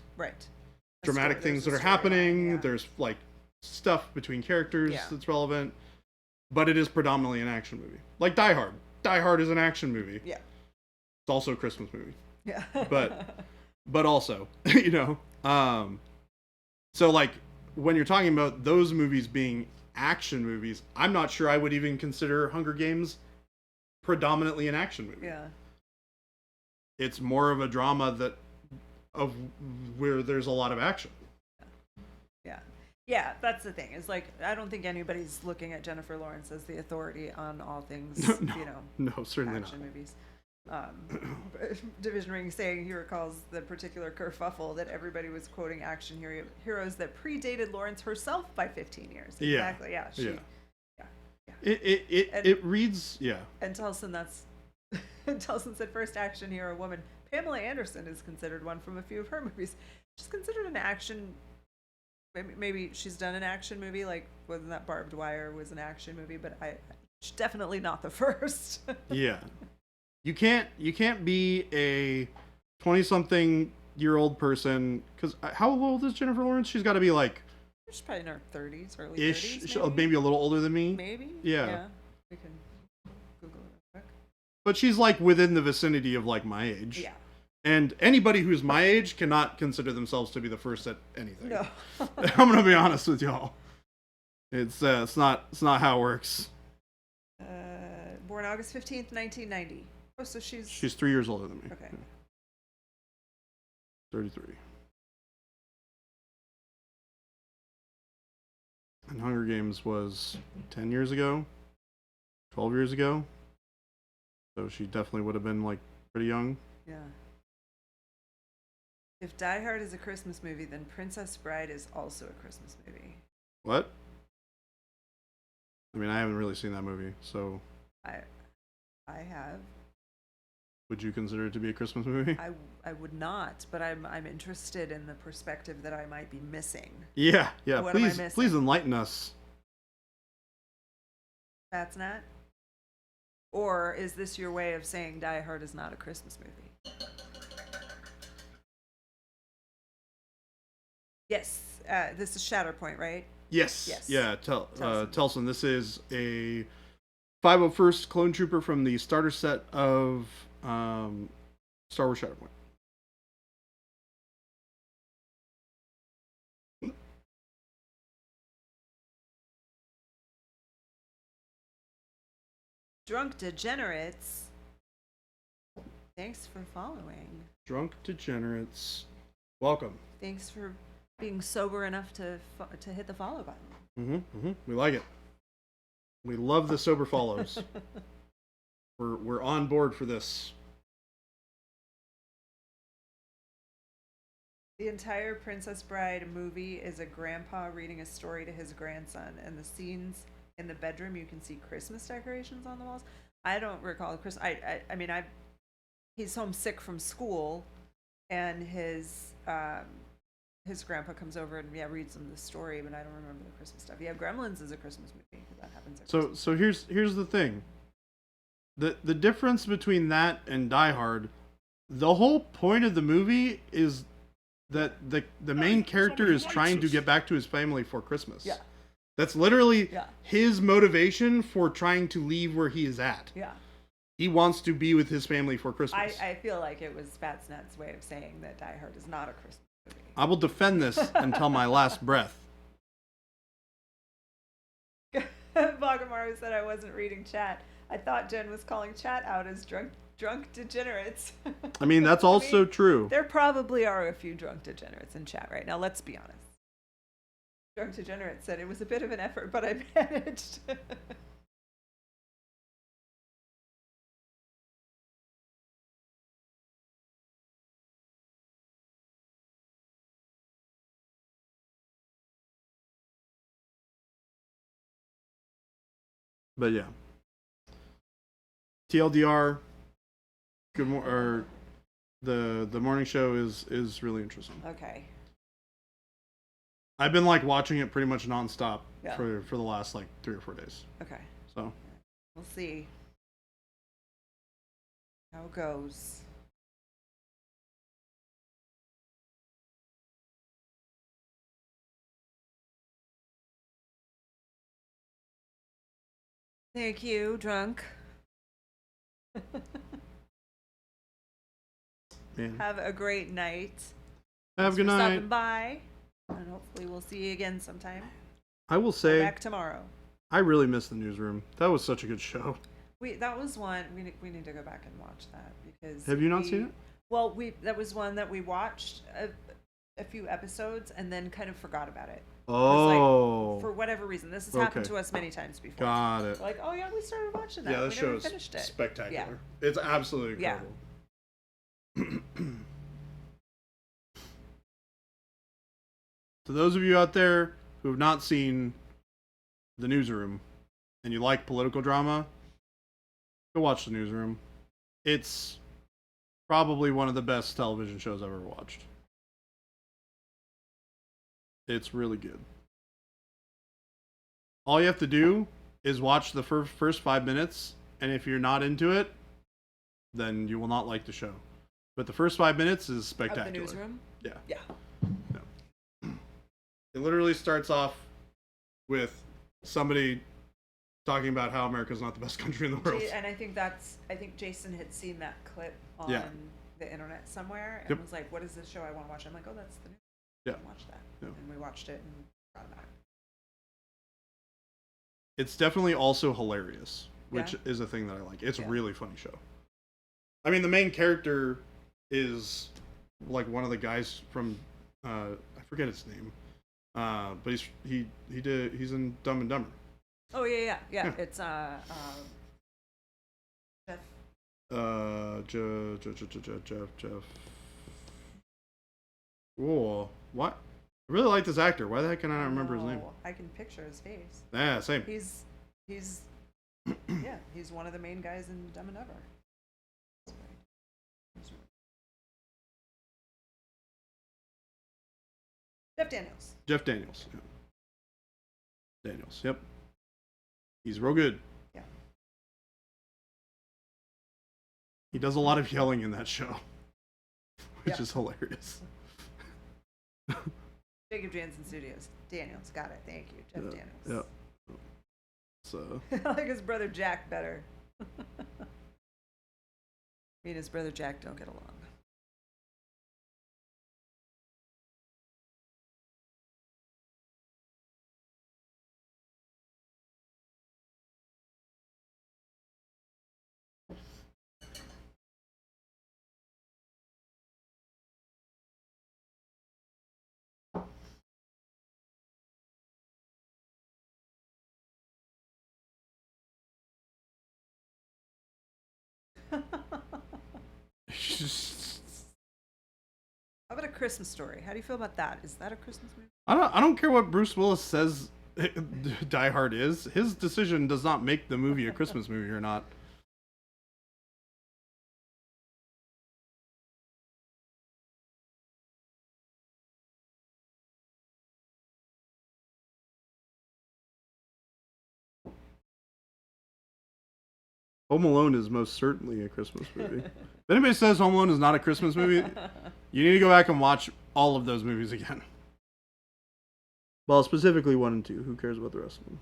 S1: dramatic things that are happening.
S2: Yeah.
S1: There's like stuff between characters that's relevant. But it is predominantly an action movie. Like Die Hard. Die Hard is an action movie.
S2: Yeah.
S1: It's also a Christmas movie.
S2: Yeah.
S1: but also, you know, so like when you're talking about those movies being action movies, I'm not sure I would even consider Hunger Games predominantly an action movie.
S2: Yeah.
S1: It's more of a drama that of where there's a lot of action.
S2: Yeah, that's the thing. Is like I don't think anybody's looking at Jennifer Lawrence as the authority on all things,
S1: no, certainly
S2: action
S1: not.
S2: movies. Division Ring saying he recalls the particular kerfuffle that everybody was quoting action heroes that predated Lawrence herself by 15 years. Exactly. Yeah.
S1: It reads
S2: And Telson Telson said first action hero woman. Pamela Anderson is considered one from a few of her movies. She's considered an action. Maybe she's done an action movie, like wasn't that Barbed Wire was an action movie, but she's definitely not the first.
S1: Yeah. You can't be a 20-something-year-old person, because how old is Jennifer Lawrence? She's got to be like...
S2: She's probably in her 30s, early
S1: ish,
S2: 30s,
S1: maybe a little older than me.
S2: Maybe?
S1: Yeah.
S2: We can Google it real quick.
S1: But she's like within the vicinity of like my age.
S2: Yeah.
S1: And anybody who's my age cannot consider themselves to be the first at anything.
S2: No.
S1: I'm gonna be honest with y'all. It's not how it works.
S2: Born August 15th, 1990. Oh, so she's
S1: 3 years older than me.
S2: Okay.
S1: 33. And Hunger Games was 10 years ago, 12 years ago. So she definitely would have been like pretty young.
S2: Yeah. If Die Hard is a Christmas movie, then Princess Bride is also a Christmas movie.
S1: What? I mean, I haven't really seen that movie, so...
S2: I have.
S1: Would you consider it to be a Christmas movie?
S2: I would not, but I'm interested in the perspective that I might be missing.
S1: Yeah.
S2: What am I missing?
S1: Please enlighten us.
S2: That's not? Or is this your way of saying Die Hard is not a Christmas movie? Yes. This is Shatterpoint, right?
S1: Yes. Yeah.
S2: Telson.
S1: Telson. This is a 501st clone trooper from the starter set of Star Wars Shatterpoint.
S2: Drunk Degenerates. Thanks for following.
S1: Drunk Degenerates. Welcome.
S2: Thanks for being sober enough to hit the follow button.
S1: We like it. We love the sober follows. We're on board for this.
S2: The entire Princess Bride movie is a grandpa reading a story to his grandson, and the scenes in the bedroom you can see Christmas decorations on the walls. I don't recall Christmas. I mean, he's homesick from school, and his grandpa comes over and reads him the story, but I don't remember the Christmas stuff. Yeah, Gremlins is a Christmas movie. That happens.
S1: So here's the thing. The difference between that and Die Hard, the whole point of the movie is that the main character is trying to get back to his family for Christmas.
S2: Yeah.
S1: That's literally his motivation for trying to leave where he is at.
S2: Yeah.
S1: He wants to be with his family for Christmas.
S2: I feel like it was Fatsnet's way of saying that Die Hard is not a Christmas movie.
S1: I will defend this until my last breath.
S2: Bagamaru said I wasn't reading chat. I thought Jen was calling chat out as drunk degenerates.
S1: I mean, that's also true.
S2: There probably are a few drunk degenerates in chat right now. Let's be honest. Drunk degenerate said it was a bit of an effort, but I managed.
S1: But yeah. TLDR, the morning show is really interesting.
S2: Okay.
S1: I've been like watching it pretty much nonstop for the last like 3 or 4 days.
S2: Okay.
S1: So
S2: we'll see how it goes. Thank you, drunk.
S1: Man.
S2: Have a great night.
S1: Have a good night.
S2: Stopping by, and hopefully we'll see you again sometime.
S1: I will say,
S2: back tomorrow.
S1: I really miss the newsroom. That was such a good show.
S2: That was one we need to go back and watch that because.
S1: Have you not seen it?
S2: Well, that was one that we watched a few episodes and then kind of forgot about it.
S1: Oh.
S2: For whatever reason, this has happened to us many times before.
S1: Got it.
S2: Like, oh yeah, we started watching that.
S1: Yeah,
S2: we
S1: this show
S2: never
S1: is
S2: finished it.
S1: spectacular.
S2: Yeah.
S1: It's absolutely incredible. To those of you out there who have not seen The Newsroom and you like political drama, go watch The Newsroom. It's probably one of the best television shows I've ever watched. It's really good. All you have to do is watch the first 5 minutes, and if you're not into it, then you will not like the show. But the first 5 minutes is spectacular.
S2: Of The Newsroom?
S1: Yeah.
S2: Yeah.
S1: It literally starts off with somebody talking about how America's not the best country in the world.
S2: And I think Jason had seen that clip on the internet somewhere and was like, what is this show I want to watch? I'm like, oh, that's the new.
S1: Yeah.
S2: Watch that.
S1: Yeah.
S2: And we watched it and brought it back.
S1: It's definitely also hilarious, which is a thing that I like. It's a really funny show. I mean, the main character is like one of the guys from I forget his name. But he's in Dumb and Dumber.
S2: Oh yeah. It's Jeff.
S1: Whoa, what? I really like this actor. Why the heck can I not remember his name?
S2: I can picture his face.
S1: Yeah, same.
S2: He's he's one of the main guys in Dumb and Dumber. Jeff Daniels. Yeah. Daniels. Yep. He's real good. Yeah.
S1: He does a lot of yelling in that show, which is hilarious.
S2: Jacob Jansen Studios. Daniels. Got it. Thank you. Jeff Daniels.
S1: Yeah. So.
S2: I like his brother Jack better. Me and his brother Jack don't get along. How about A Christmas Story? How do you feel about that? Is that a Christmas movie?
S1: I don't care what Bruce Willis says Die Hard is. His decision does not make the movie a Christmas movie or not. Home Alone is most certainly a Christmas movie. If anybody says Home Alone is not a Christmas movie, you need to go back and watch all of those movies again. Well, specifically 1 and 2. Who cares about the rest of them?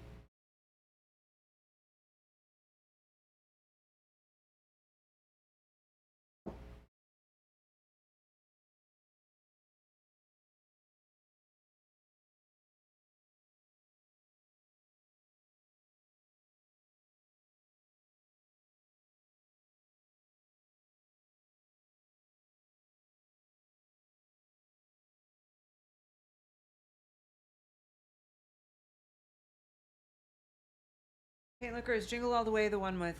S2: Paint Liquor is Jingle All the Way the one with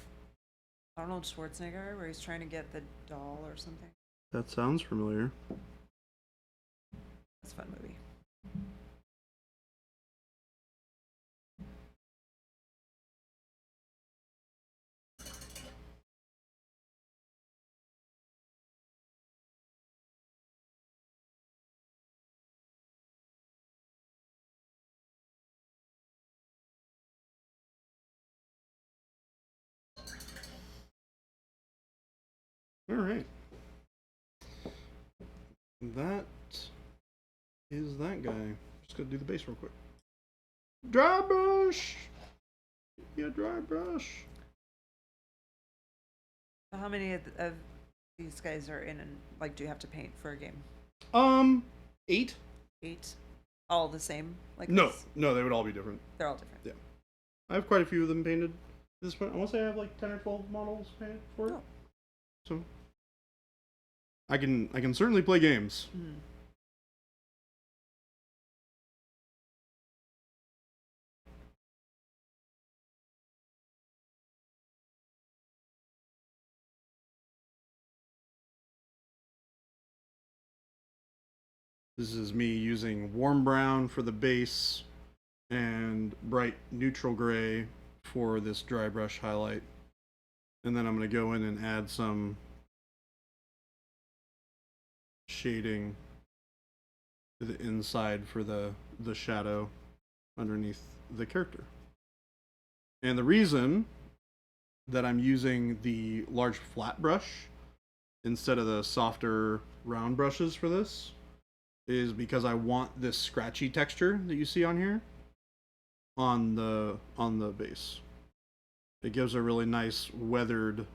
S2: Arnold Schwarzenegger where he's trying to get the doll or something?
S1: That sounds familiar.
S2: That's a fun movie.
S1: All right. That is that guy. Just gonna do the base real quick. Dry brush. Yeah, dry brush.
S2: So how many of these guys are in and like do you have to paint for a game?
S1: 8.
S2: 8? All the same? Like
S1: No,
S2: this?
S1: no, they would all be different.
S2: They're all different.
S1: Yeah. I have quite a few of them painted at this point. I want to say I have like 10 or 12 models painted for it.
S2: Oh.
S1: So I can certainly play games.
S2: Mm.
S1: This is me using warm brown for the base and bright neutral gray for this dry brush highlight. And then I'm going to go in and add some shading to the inside for the shadow underneath the character. And the reason that I'm using the large flat brush instead of the softer round brushes for this is because I want this scratchy texture that you see on here on the base. It gives a really nice weathered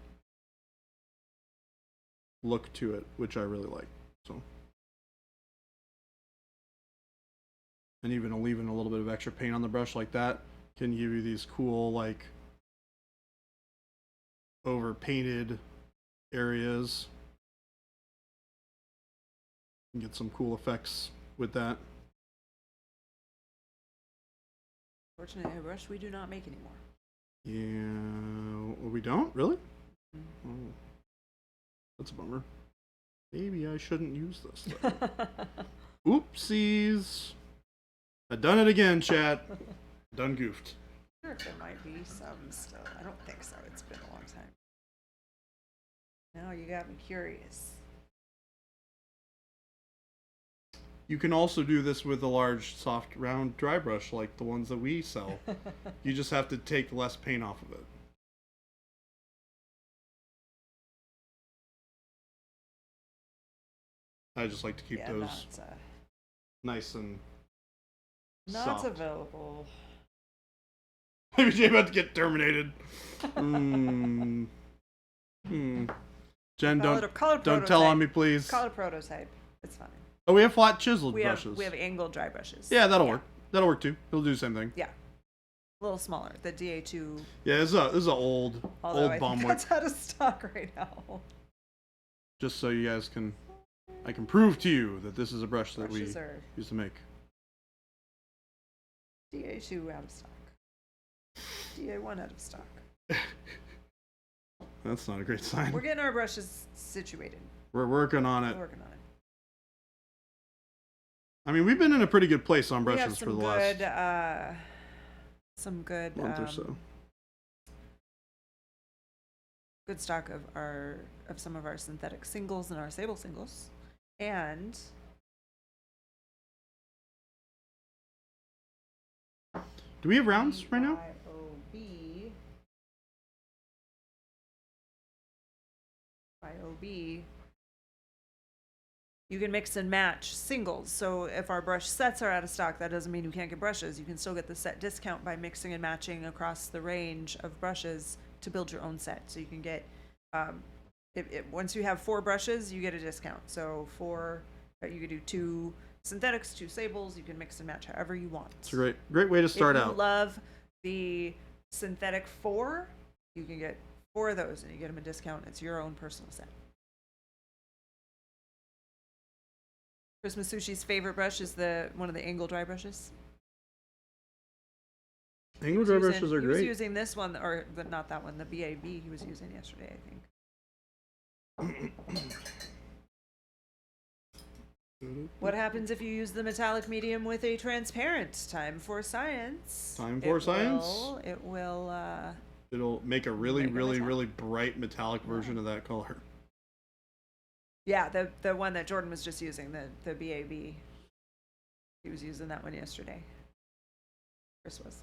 S1: look to it, which I really like. So, and even leaving a little bit of extra paint on the brush like that can give you these cool, like, over painted areas. You can get some cool effects with that.
S2: Fortunately, a brush we do not make anymore.
S1: Yeah, we don't? Really?
S2: Mm-hmm.
S1: Oh, that's a bummer. Maybe I shouldn't use this. Oopsies. I done it again, chat. Done goofed.
S2: I wonder if there might be some still. I don't think so. It's been a long time. Now you got me curious.
S1: You can also do this with a large, soft, round dry brush like the ones that we sell. You just have to take less paint off of it. I just like to keep those nice and
S2: not
S1: soft.
S2: Available.
S1: BabyJ about to get terminated. Jen, don't tell on me, please.
S2: Call it a prototype. It's fine.
S1: Oh, we have flat chiseled brushes.
S2: We have angled dry brushes.
S1: Yeah, that'll work. That'll work too. It'll do the same thing.
S2: Yeah. A little smaller. The DA2.
S1: Yeah, this is an old bomb.
S2: That's out of stock right now.
S1: Just so you guys I can prove to you that this is a brush that we used to make.
S2: DA2 out of stock. DA1 out of stock.
S1: That's not a great sign.
S2: We're getting our brushes situated.
S1: We're working on it.
S2: We're working on it.
S1: I mean, we've been in a pretty good place on brushes for the last
S2: some good
S1: month or so.
S2: Good stock of some of our synthetic singles and our sable singles, and
S1: do we have rounds right now?
S2: IOB. You can mix and match singles. So if our brush sets are out of stock, that doesn't mean you can't get brushes. You can still get the set discount by mixing and matching across the range of brushes to build your own set. So you can get, once you have 4 brushes, you get a discount. So you could do 2 synthetics, 2 sables. You can mix and match however you want.
S1: It's a great way to start out.
S2: If you love the synthetic 4, you can get 4 of those and you get them a discount. It's your own personal set. Christmas Sushi's favorite brush is one of the angle dry brushes.
S1: Angle dry brushes are great.
S2: He was using this one, but not that one, the BAB he was using yesterday, I think. What happens if you use the metallic medium with a transparent? Time for science. It will
S1: it'll make a really bright metallic version of that color.
S2: Yeah, the one that Jordan was just using, the BAB. He was using that one yesterday. Chris was.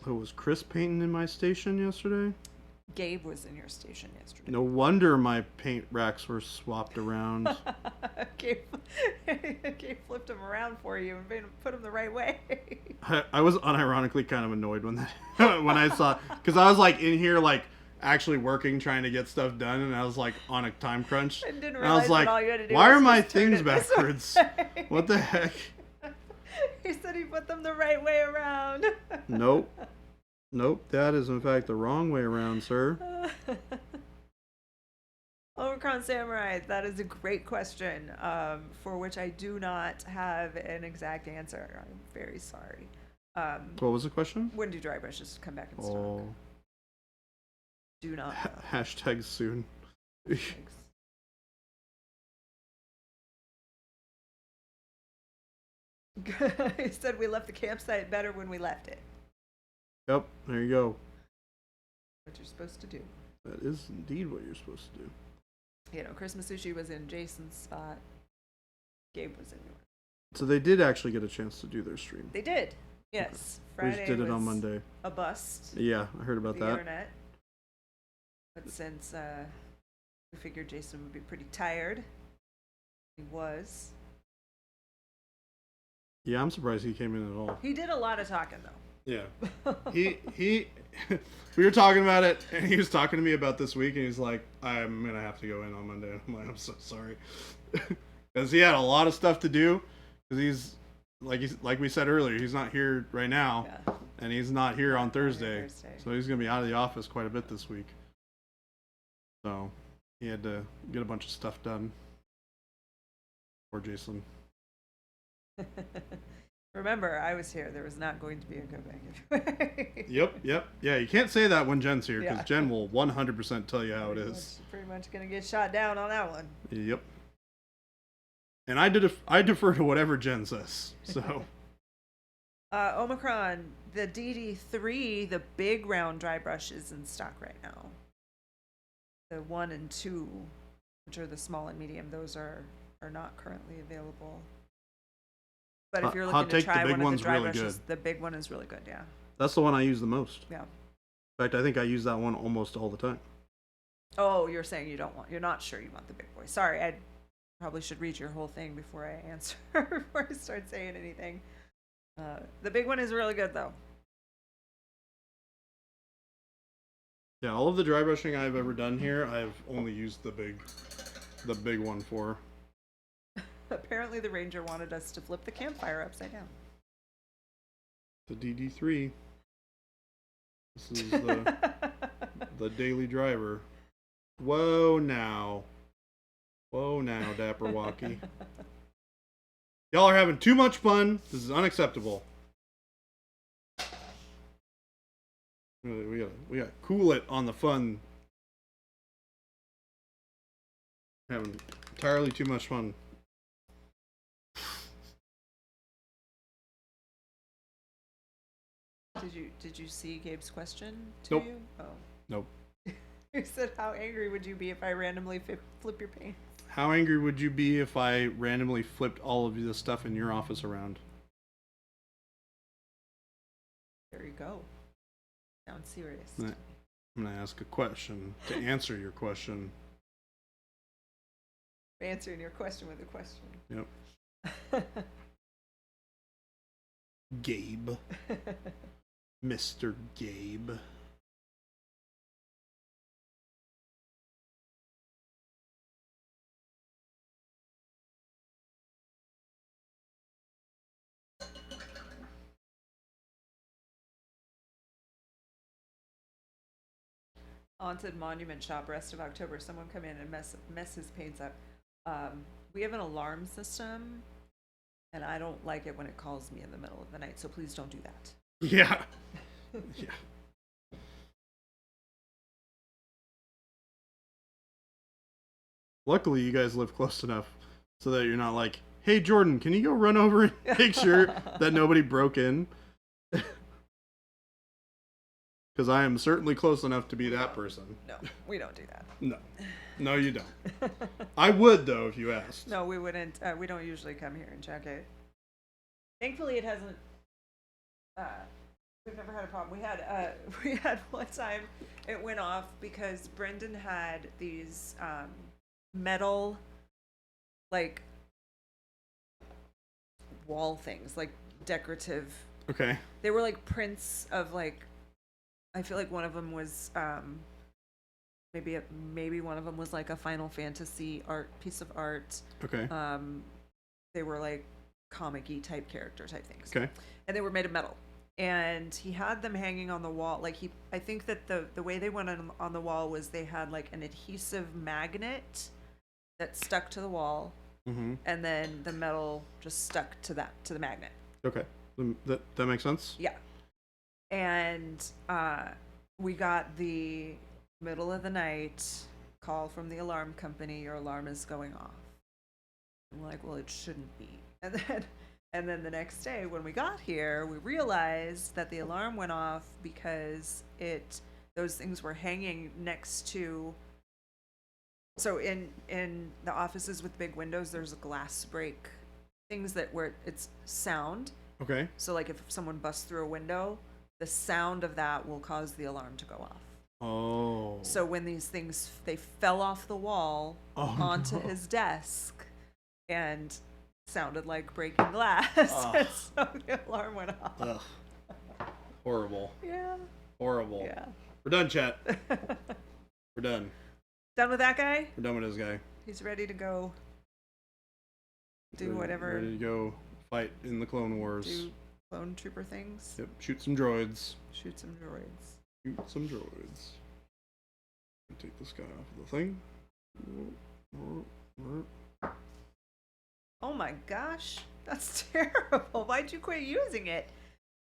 S1: Oh, was Chris painting in my station yesterday?
S2: Gabe was in your station yesterday.
S1: No wonder my paint racks were swapped around.
S2: Gabe flipped them around for you and put them the right way.
S1: I was unironically kind of annoyed when I saw, because I was like in here like actually working trying to get stuff done, and I was like on a time crunch. And I was like, why are my things backwards? What the heck?
S2: He said he put them the right way around.
S1: Nope. Nope, that is in fact the wrong way around, sir.
S2: Omicron Samurai, that is a great question, for which I do not have an exact answer. I'm very sorry.
S1: What was the question?
S2: When do dry brushes come back in stock? Do not know.
S1: Hashtag soon.
S2: He said we left the campsite better when we left it.
S1: Yep, there you go.
S2: What you're supposed to do.
S1: That is indeed what you're supposed to do.
S2: You know, Christmas Sushi was in Jason's spot. Gabe was in yours.
S1: So they did actually get a chance to do their stream.
S2: They did. Yes.
S1: Okay.
S2: Friday
S1: we did it on Monday.
S2: A bust.
S1: Yeah, I heard about
S2: the
S1: that.
S2: Internet. But since we figured Jason would be pretty tired, he was.
S1: Yeah, I'm surprised he came in at all.
S2: He did a lot of talking though.
S1: Yeah. he we were talking about it, and he was talking to me about this week, and he's like, I'm gonna have to go in on Monday. I'm like, I'm so sorry. Because he had a lot of stuff to do, because he's like we said earlier, he's not here right now, and he's not here on Thursday, so he's gonna be out of the office quite a bit this week. So he had to get a bunch of stuff done. Poor Jason.
S2: Remember, I was here. There was not going to be a go back.
S1: Yep. Yeah, you can't say that when Jen's here, because Jen will 100% tell you how it is.
S2: Pretty much going to get shot down on that one.
S1: Yep. And I defer to whatever Jen says. So.
S2: Omicron, the DD3, the big round dry brush is in stock right now. The 1 and 2, which are the small and medium, those are not currently available. But if you're looking to try one of the dry brushes, the big one is really good, yeah.
S1: That's the one I use the most.
S2: Yeah.
S1: In fact, I think I use that one almost all the time.
S2: Oh, you're saying you're not sure you want the big boy. Sorry, I probably should read your whole thing before I answer, before I start saying anything. The big one is really good, though.
S1: Yeah, all of the dry brushing I've ever done here, I've only used the big one for.
S2: Apparently the ranger wanted us to flip the campfire upside down.
S1: The DD3. This is the daily driver. Whoa now, Dapper Walkie. Y'all are having too much fun. This is unacceptable. We gotta cool it on the fun. Having entirely too much fun.
S2: Did you see Gabe's question to
S1: Nope.
S2: you? Oh.
S1: Nope.
S2: He said, how angry would you be if I randomly flip your paint?
S1: How angry would you be if I randomly flipped all of the stuff in your office around?
S2: There you go. Sounds serious.
S1: I'm going to ask a question to answer your question.
S2: Answering your question with a question.
S1: Yep. Gabe. Mr. Gabe.
S2: Haunted Monument Shop, rest of October. Someone come in and mess his paints up. We have an alarm system, and I don't like it when it calls me in the middle of the night, so please don't do that.
S1: Yeah. Yeah. Luckily, you guys live close enough so that you're not like, hey, Jordan, can you go run over and make sure that nobody broke in? Because I am certainly close enough to be that person.
S2: No, we don't do that.
S1: No, you don't. I would, though, if you asked.
S2: No, we wouldn't. We don't usually come here and check it. Thankfully, it hasn't. We've never had a problem. We had one time it went off because Brendan had these metal, like, wall things, like decorative.
S1: Okay.
S2: They were like prints of, like, I feel like one of them was maybe one of them was like a Final Fantasy piece of art.
S1: Okay.
S2: They were like comic-y type character type things.
S1: Okay.
S2: And they were made of metal. and he had them hanging on the wall. Like I think that the way they went on the wall was they had like an adhesive magnet that stuck to the wall,
S1: Mm-hmm.
S2: and then the metal just stuck to the magnet.
S1: Okay, that makes sense.
S2: Yeah, and we got the middle of the night call from the alarm company. Your alarm is going off. I'm like, well, it shouldn't be. And then the next day when we got here, we realized that the alarm went off because those things were hanging next to. So in the offices with big windows, there's a glass break, things where it's sound.
S1: Okay.
S2: So like if someone busts through a window, the sound of that will cause the alarm to go off.
S1: Oh.
S2: So when these things, they fell off the wall onto his desk and sounded like breaking glass. And so the alarm went off.
S1: Ugh. Horrible.
S2: Yeah.
S1: Horrible.
S2: Yeah.
S1: We're done, chat. We're done.
S2: Done with that guy?
S1: We're done with this guy.
S2: He's ready to go do whatever.
S1: Ready to go fight in the Clone Wars.
S2: Do clone trooper things.
S1: Yep. Shoot some droids.
S2: Shoot some droids.
S1: Shoot some droids. Take this guy off of the thing.
S2: Oh my gosh, that's terrible. Why'd you quit using it?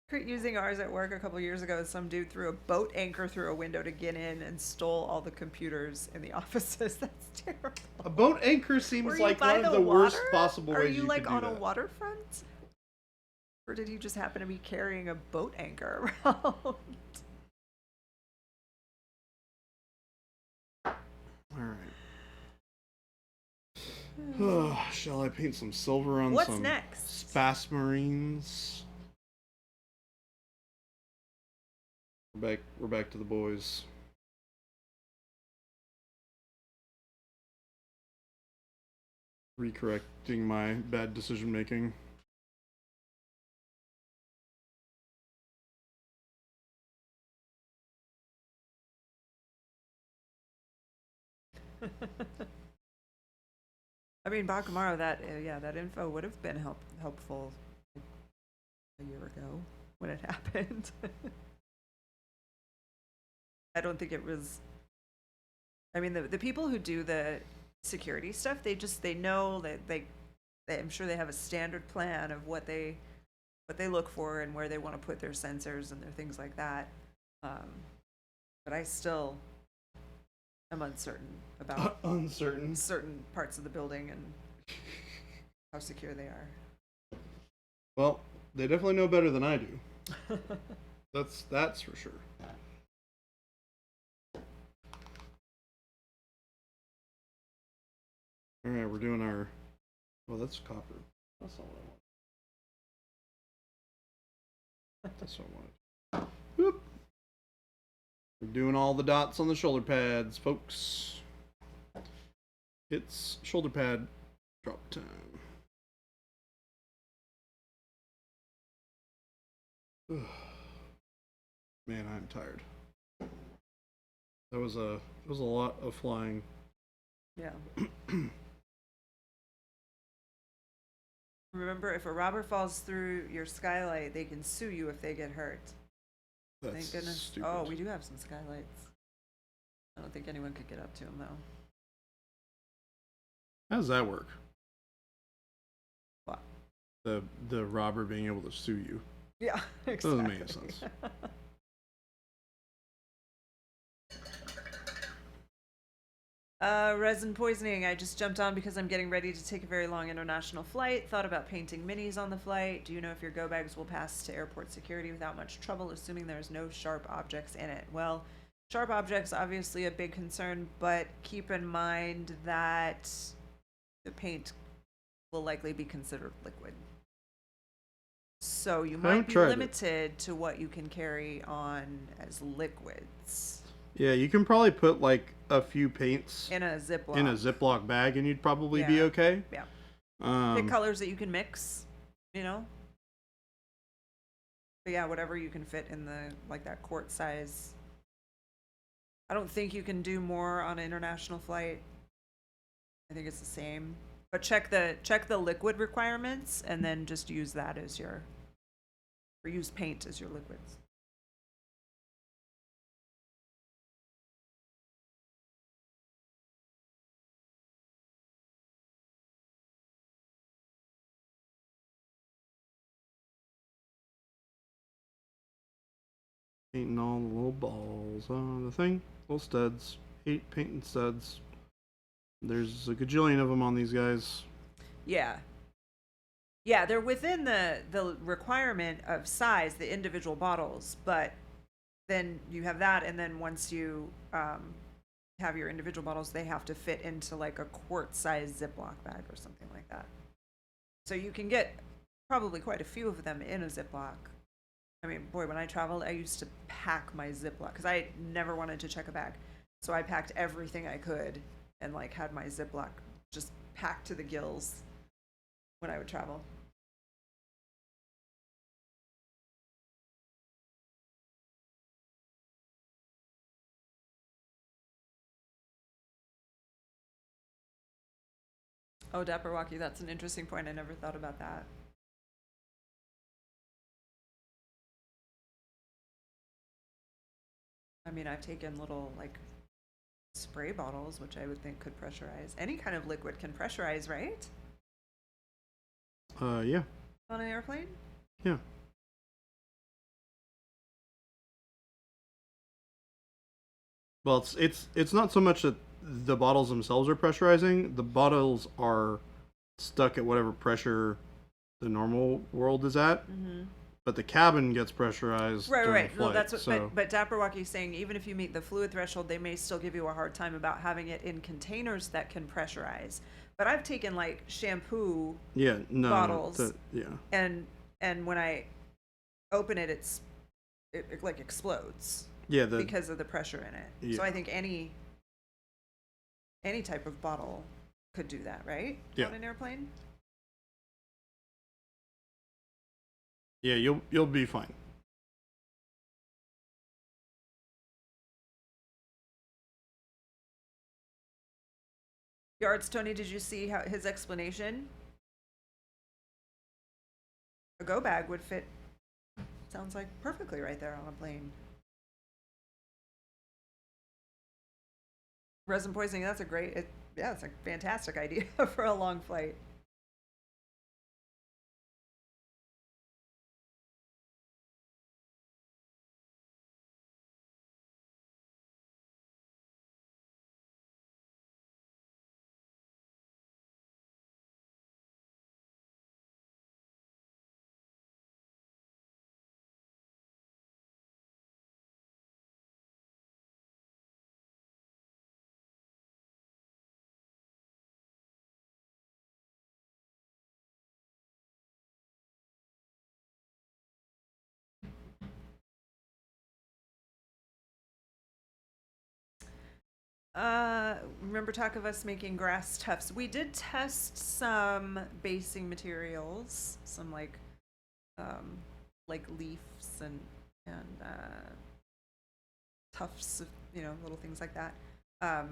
S2: Quit using ours at work a couple years ago. Some dude threw a boat anchor through a window to get in and stole all the computers in the offices. That's terrible.
S1: A boat anchor seems like
S2: by
S1: one of the worst possible
S2: Are
S1: ways
S2: you
S1: you
S2: like
S1: could do
S2: on a
S1: that.
S2: waterfront? Or did he just happen to be carrying a boat anchor around?
S1: Alright. Shall I paint some silver on
S2: What's
S1: some
S2: next?
S1: Space Marines? We're back to the boys. Recorrecting my bad decision making.
S2: I mean, Bakamaro, that info would have been helpful a year ago when it happened. I don't think it was. I mean, the people who do the security stuff, they know that I'm sure they have a standard plan of what they look for and where they want to put their sensors and their things like that. But I still am uncertain about certain parts of the building and how secure they are.
S1: Well, they definitely know better than I do. That's for sure. All right, we're doing our. Oh, that's copper. That's not what I want. That's what I wanted. Whoop. We're doing all the dots on the shoulder pads, folks. It's shoulder pad drop time. Man, I'm tired. That was a lot of flying.
S2: Yeah. Remember, if a robber falls through your skylight, they can sue you if they get hurt.
S1: That's
S2: Thank goodness.
S1: stupid.
S2: Oh, we do have some skylights. I don't think anyone could get up to them, though.
S1: How does that work?
S2: What?
S1: The robber being able to sue you.
S2: Yeah, exactly.
S1: Doesn't make any sense.
S2: Resin poisoning. I just jumped on because I'm getting ready to take a very long international flight. Thought about painting minis on the flight. Do you know if your go bags will pass to airport security without much trouble, assuming there's no sharp objects in it? Well, sharp objects obviously a big concern, but keep in mind that the paint will likely be considered liquid. So you might be limited to what you can carry on as liquids.
S1: Yeah, you can probably put like a few paints
S2: in a
S1: Ziploc bag, and you'd probably be okay.
S2: Yeah. Pick colors that you can mix, you know. But yeah, whatever you can fit in the that quart size. I don't think you can do more on an international flight. I think it's the same. But check the liquid requirements and then just use that as your or use paint as your liquids.
S1: Painting all the little balls on the thing. Little studs. 8 painting studs. There's a gajillion of them on these guys.
S2: Yeah. Yeah, they're within the requirement of size, the individual bottles, but then you have that, and then once you have your individual bottles, they have to fit into like a quart-sized Ziploc bag or something like that. So you can get probably quite a few of them in a Ziploc. I mean, boy, when I traveled, I used to pack my Ziploc because I never wanted to check a bag. So I packed everything I could and like had my Ziploc just packed to the gills when I would travel. Oh, Dapperwalkie, that's an interesting point. I never thought about that. I mean, I've taken little like spray bottles, which I would think could pressurize. Any kind of liquid can pressurize, right?
S1: Yeah.
S2: On an airplane?
S1: Yeah. Well, it's not so much that the bottles themselves are pressurizing. The bottles are stuck at whatever pressure the normal world is at.
S2: Mm-hmm.
S1: But the cabin gets pressurized.
S2: Right.
S1: Flight,
S2: no, that's what.
S1: so.
S2: But Dapperwalkie's saying even if you meet the fluid threshold, they may still give you a hard time about having it in containers that can pressurize. But I've taken like shampoo bottles, and when I open it, it like explodes.
S1: Yeah,
S2: because of the pressure in it. Yeah. So I think any type of bottle could do that, right?
S1: Yeah.
S2: On an airplane.
S1: Yeah, you'll be fine.
S2: Yards, Tony, did you see how his explanation? A go bag would fit. Sounds like perfectly right there on a plane. Resin poisoning, that's it's a fantastic idea for a long flight. Remember talk of us making grass tufts. We did test some basing materials, some like leaves and tufts of, little things like that. But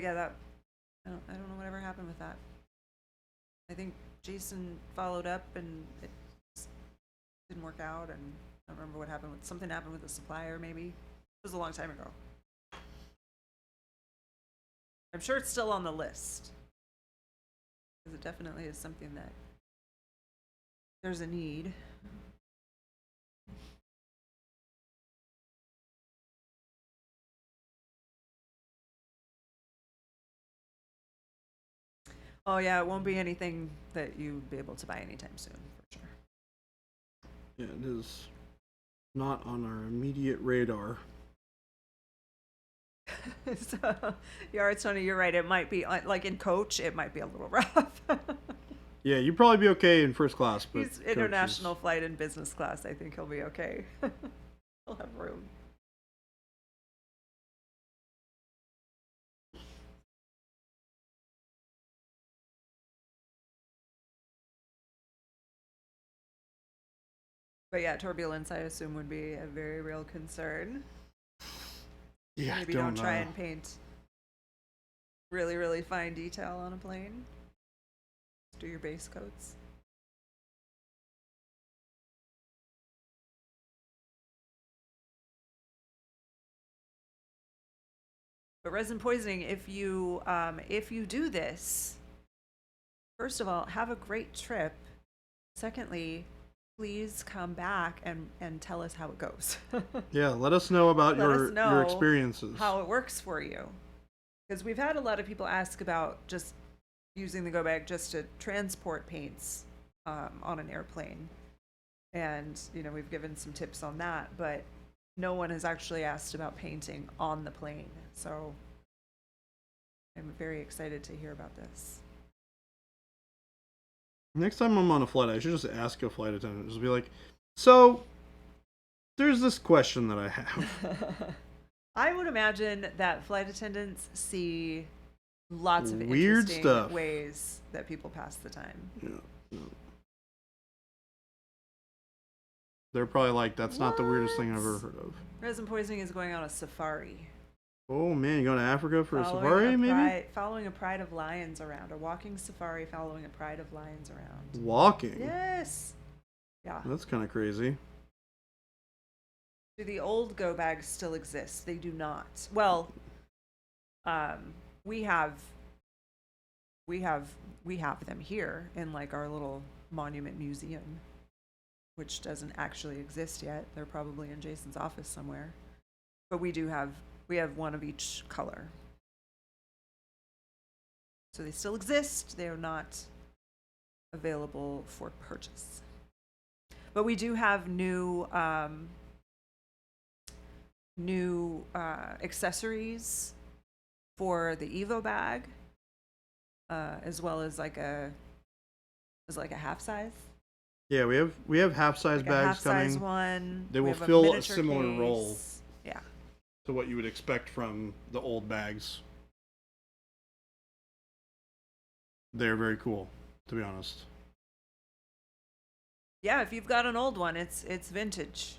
S2: yeah, that I don't know whatever happened with that. I think Jason followed up and it didn't work out, and I don't remember what happened with something happened with the supplier maybe. It was a long time ago. I'm sure it's still on the list. Because it definitely is something that there's a need. Oh yeah, it won't be anything that you'd be able to buy anytime soon, for sure.
S1: Yeah, it is not on our immediate radar.
S2: So, Tony, you're right. It might be like in coach, it might be a little rough.
S1: Yeah, you'd probably be okay in first class, but
S2: he's international flight in business class. I think he'll be okay. He'll have room. But yeah, turbulence, I assume, would be a very real concern.
S1: Yeah,
S2: maybe don't try and paint really, really fine detail on a plane. Just do your base coats. But resin poisoning, if you do this, first of all, have a great trip. Secondly, please come back and tell us how it goes.
S1: Yeah, let us know about your experiences.
S2: How it works for you. Because we've had a lot of people ask about just using the go bag just to transport paints on an airplane. And, we've given some tips on that, but no one has actually asked about painting on the plane. So I'm very excited to hear about this.
S1: Next time I'm on a flight, I should just ask a flight attendant. Just be like, so, there's this question that I have.
S2: I would imagine that flight attendants see lots of
S1: weird
S2: interesting
S1: stuff.
S2: Ways that people pass the time.
S1: Yeah. They're probably like, that's not the weirdest thing I've ever heard of.
S2: Resin poisoning is going on a safari.
S1: Oh man, you going to Africa for a safari, maybe?
S2: Following a pride of lions around. A walking safari following a pride of lions around.
S1: Walking?
S2: Yes. Yeah.
S1: That's kind of crazy.
S2: Do the old go bags still exist? They do not. Well, we have them here in like our little monument museum, which doesn't actually exist yet. They're probably in Jason's office somewhere. But we have one of each color. So they still exist. They are not available for purchase. But we do have new accessories for the Evo bag, as well as like a half size.
S1: Yeah, we have half size bags coming.
S2: Half size one.
S1: They will fill a similar role.
S2: Yeah.
S1: To what you would expect from the old bags. They're very cool, to be honest.
S2: Yeah, if you've got an old one, it's vintage.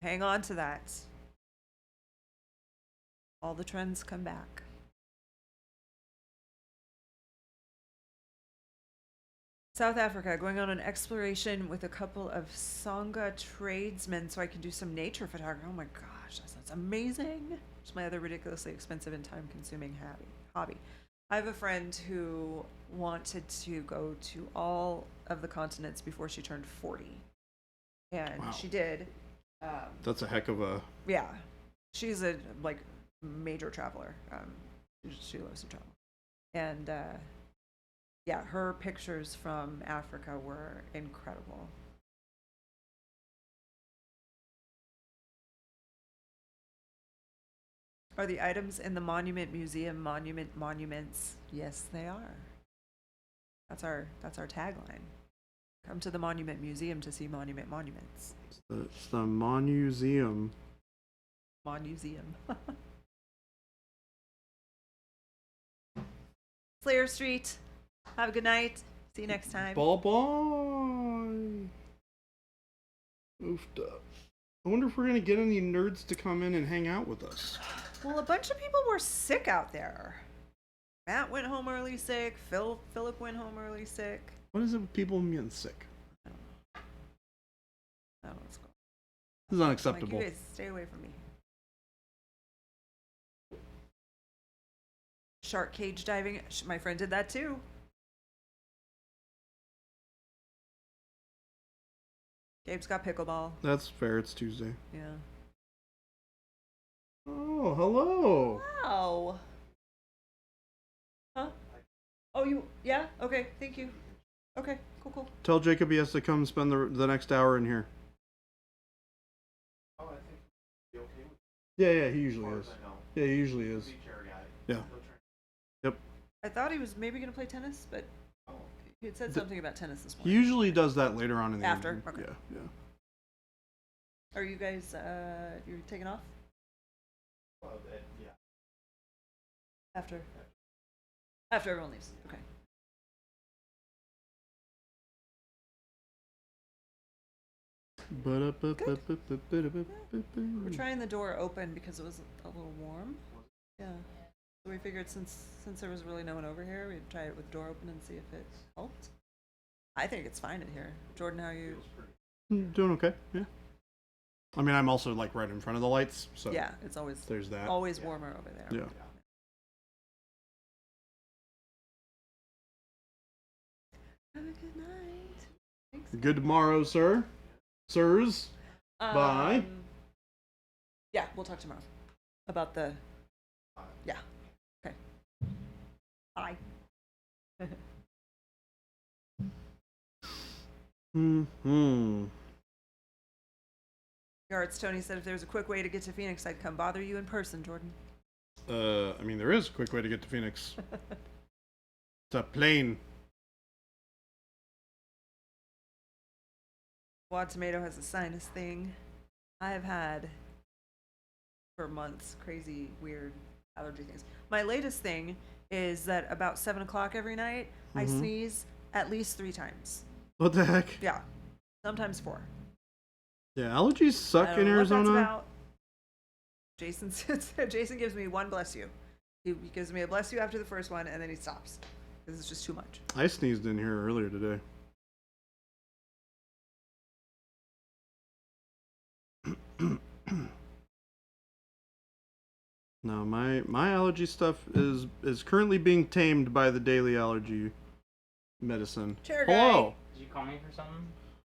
S2: Hang on to that. All the trends come back. South Africa, going on an exploration with a couple of Sangha tradesmen so I can do some nature photography. Oh my gosh, that's amazing. It's my other ridiculously expensive and time-consuming hobby. I have a friend who wanted to go to all of the continents before she turned 40. And
S1: wow.
S2: She did.
S1: That's a heck of a...
S2: Yeah. She's a, major traveler. She loves to travel. And, yeah, her pictures from Africa were incredible. Are the items in the Monument Museum monuments? Yes, they are. That's our tagline. Come to the Monument Museum to see monuments.
S1: It's the Monuseum.
S2: Monuseum. Slayer Street. Have a good night. See you next time.
S1: Bye-bye. Oofed up. I wonder if we're going to get any nerds to come in and hang out with us.
S2: Well, a bunch of people were sick out there. Matt went home early sick. Philip went home early sick.
S1: What is it with people getting sick?
S2: I don't know what's going on.
S1: This is unacceptable.
S2: You guys stay away from me. Shark cage diving. My friend did that too. Gabe's got pickleball.
S1: That's fair. It's Tuesday.
S2: Yeah.
S1: Oh, hello.
S2: Wow. Huh? Oh, yeah? Okay, thank you. Okay, cool.
S1: Tell Jacob he has to come spend the next hour in here.
S3: Oh, I think he'll be okay with
S1: Yeah, he usually is. Yeah, he usually is. Yeah. Yep.
S2: I thought he was maybe going to play tennis, but he had said something about tennis this morning.
S1: He usually does that later on in the
S2: After?
S1: evening.
S2: Okay.
S1: Yeah.
S2: Are you guys, you're taking off?
S3: yeah.
S2: After everyone leaves. Okay. We're trying the door open because it was a little warm. Yeah. So we figured since there was really no one over here, we'd try it with the door open and see if it helped. I think it's fine in here. Jordan, how are you?
S1: Doing okay. Yeah. I mean, I'm also right in front of the lights, so
S2: yeah, it's always
S1: there's that.
S2: Always warmer over there.
S1: Yeah.
S2: Have a good night. Thanks.
S1: Good tomorrow, sir. Sirs. Bye.
S2: Yeah, we'll talk tomorrow about the. Yeah. Okay. Bye. Yards, Tony said if there was a quick way to get to Phoenix, I'd come bother you in person, Jordan.
S1: I mean, there is a quick way to get to Phoenix. It's a plane.
S2: Wad Tomato has a sinus thing. I have had for months crazy, weird allergy things. My latest thing is that about 7 o'clock every night, I sneeze at least 3 times.
S1: What the heck?
S2: Yeah, sometimes 4.
S1: Yeah, allergies suck in Arizona.
S2: What that's about. Jason Jason gives me one bless you. He gives me a bless you after the first one, and then he stops because it's just too much.
S1: I sneezed in here earlier today. No, my allergy stuff is currently being tamed by the daily allergy medicine.
S2: Chair
S1: Hello.
S2: guy.
S4: Did you call me for something?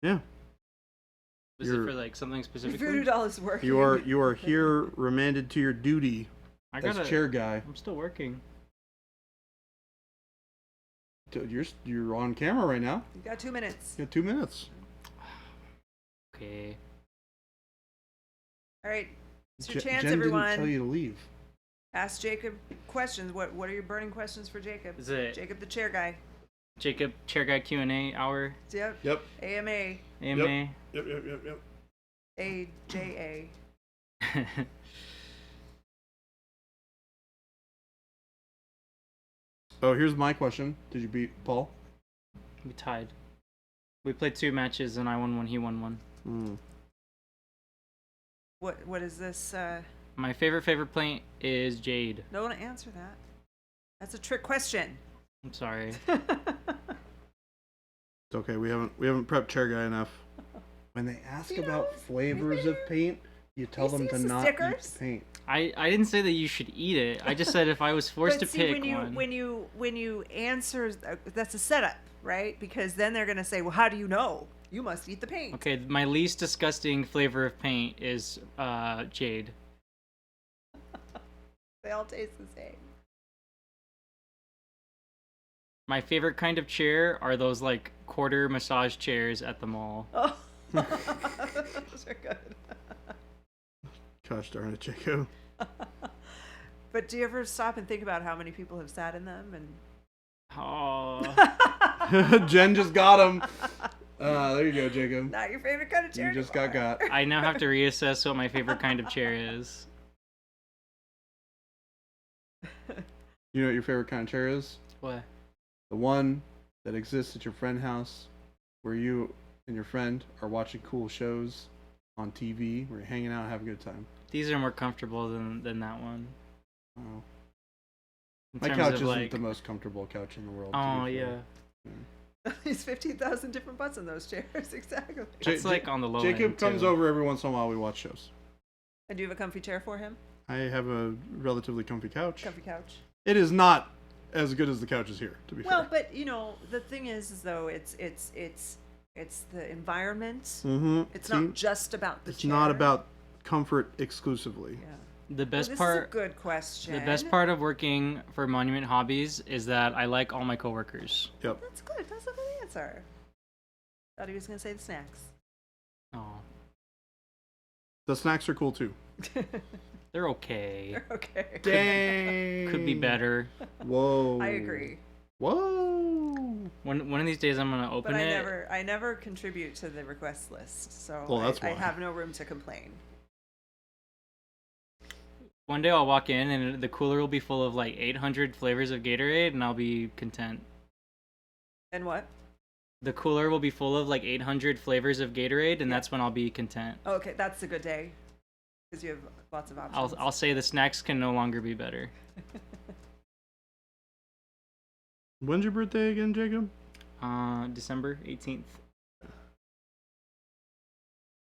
S1: Yeah.
S4: Was it for like something specifically?
S2: Voodoo doll is working.
S1: You are here remanded to your duty as chair guy.
S4: I'm still working.
S1: Dude, you're on camera right now.
S2: You got 2 minutes.
S1: You got 2 minutes.
S4: Okay.
S2: All right. It's your chance,
S1: Jen
S2: everyone.
S1: didn't tell you to leave.
S2: Ask Jacob questions. What are your burning questions for Jacob?
S4: Is it
S2: Jacob the chair guy?
S4: Jacob Chair Guy Q&A hour?
S2: Yep.
S1: Yep.
S2: AMA.
S4: AMA?
S1: Yep.
S2: AJA.
S1: Oh, here's my question. Did you beat Paul?
S4: We tied. We played 2 matches and I won 1, he won 1.
S2: What is this?
S4: My favorite paint is Jade.
S2: No one to answer that. That's a trick question.
S4: I'm sorry.
S1: It's okay. We haven't prepped chair guy enough. When they ask about flavors of paint, you tell them to not eat the paint.
S4: I didn't say that you should eat it. I just said if I was forced to pick one.
S2: When you answer, that's a setup, right? Because then they're gonna say, well, how do you know? You must eat the paint.
S4: Okay, my least disgusting flavor of paint is Jade.
S2: They all taste the same.
S4: My favorite kind of chair are those like quarter massage chairs at the mall.
S2: Oh, those are good.
S1: Gosh darn it, Jacob.
S2: But do you ever stop and think about how many people have sat in them? And
S4: Oh.
S1: Jen just got him. There you go, Jacob.
S2: Not your favorite kind of chair.
S1: You just got.
S4: I now have to reassess what my favorite kind of chair is.
S1: You know what your favorite kind of chair is?
S4: What?
S1: The one that exists at your friend's house, where you and your friend are watching cool shows on TV, where you're hanging out, having a good time.
S4: These are more comfortable than that one.
S1: Oh.
S4: In
S1: My
S4: terms
S1: couch
S4: of,
S1: isn't
S4: like,
S1: the most comfortable couch in the world.
S4: Oh yeah.
S2: There's 15,000 different butts in those chairs. Exactly.
S4: That's like on the low
S1: Jacob
S4: end,
S1: comes
S4: too.
S1: over every once in a while. We watch shows.
S2: And do you have a comfy chair for him?
S1: I have a relatively comfy couch.
S2: Comfy couch.
S1: It is not as good as the couches here, to be
S2: Well,
S1: fair.
S2: but you know, the thing is though, it's the environment.
S1: Mm-hmm.
S2: It's not just about the
S1: It's
S2: chair.
S1: not about comfort exclusively.
S2: Yeah.
S4: The best
S2: This
S4: part.
S2: is a good question.
S4: The best part of working for Monument Hobbies is that I like all my coworkers.
S1: Yep.
S2: That's good. That's a good answer. Thought he was gonna say the snacks.
S4: Oh,
S1: The snacks are cool too.
S4: they're okay.
S2: Okay.
S1: Dang.
S4: Could be better.
S1: Whoa.
S2: I agree.
S1: Whoa.
S4: One of these days I'm gonna open
S2: But
S4: it.
S2: I never contribute to the request list, so
S1: Well, that's
S2: I
S1: why.
S2: have no room to complain.
S4: One day I'll walk in and the cooler will be full of like 800 flavors of Gatorade and I'll be content.
S2: And what?
S4: The cooler will be full of like 800 flavors of Gatorade and
S2: Yeah.
S4: that's when I'll be content.
S2: Oh, okay, that's a good day because you have lots of options.
S4: I'll say the snacks can no longer be better.
S1: When's your birthday again, Jacob?
S4: December 18th.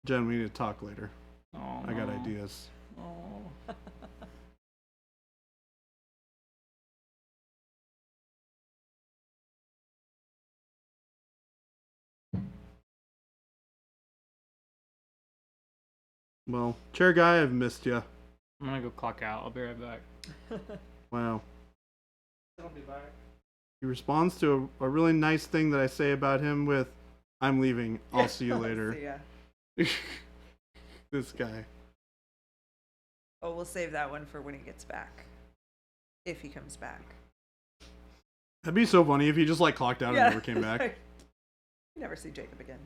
S1: Jen, we need to talk later.
S4: Oh,
S1: I got
S4: no.
S1: ideas.
S4: Oh.
S1: Well, chair guy, I've missed you.
S4: I'm gonna go clock out. I'll be right back.
S1: Wow.
S3: I'll be back.
S1: He responds to a really nice thing that I say about him with, "I'm leaving. I'll see you later."
S2: See ya.
S1: This guy.
S2: Oh, we'll save that one for when he gets back. If he comes back.
S1: That'd be so funny if he just like clocked out and never came back.
S2: You never see Jacob again.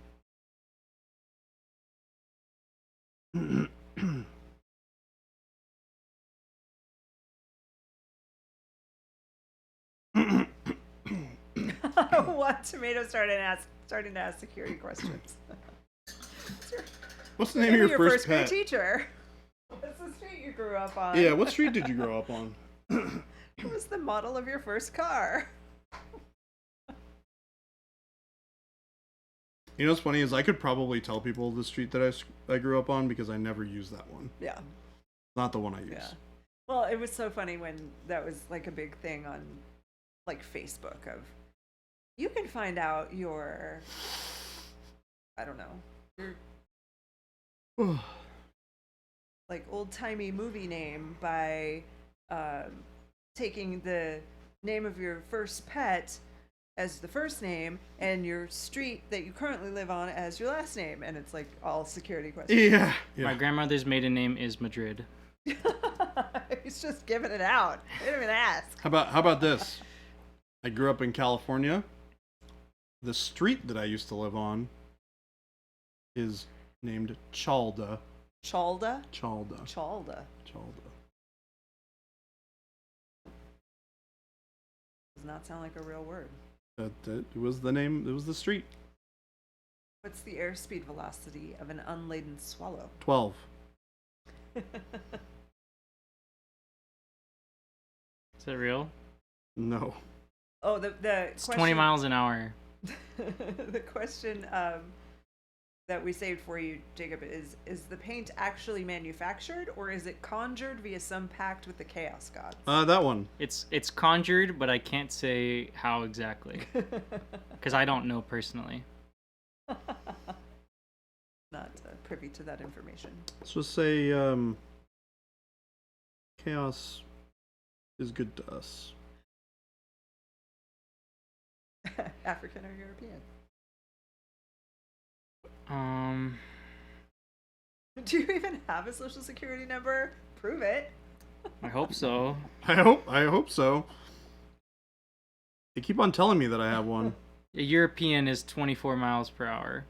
S2: What? Tomato starting to ask security questions.
S1: What's the name of your first
S2: grade
S1: pet?
S2: teacher? What's the street you grew up on?
S1: Yeah, what street did you grow up on?
S2: What was the model of your first car?
S1: You know what's funny is I could probably tell people the street that I grew up on because I never used that one.
S2: Yeah.
S1: Not the one I use.
S2: Yeah. Well, it was so funny when that was like a big thing on like Facebook of you can find out your I don't know, your like old-timey movie name by taking the name of your first pet as the first name and your street that you currently live on as your last name, and it's like all security questions.
S1: Yeah.
S4: My grandmother's maiden name is Madrid.
S2: He's just giving it out. They didn't even ask.
S1: How about this? I grew up in California. The street that I used to live on is named Chalda.
S2: Chalda?
S1: Chalda.
S2: Chalda.
S1: Chalda.
S2: Does not sound like a real word.
S1: It was the name. It was the street.
S2: What's the airspeed velocity of an unladen swallow?
S1: 12.
S4: Is that real?
S1: No.
S2: Oh, the
S4: It's
S2: question,
S4: 20 miles an hour.
S2: The question that we saved for you, Jacob, is the paint actually manufactured or is it conjured via some pact with the chaos gods?
S1: That one.
S4: It's conjured, but I can't say how exactly because I don't know personally.
S2: Not privy to that information.
S1: Let's just say chaos is good to us.
S2: African or European? Do you even have a social security number? Prove it.
S4: I hope so.
S1: I hope so. They keep on telling me that I have one.
S4: A European is 24 miles per hour.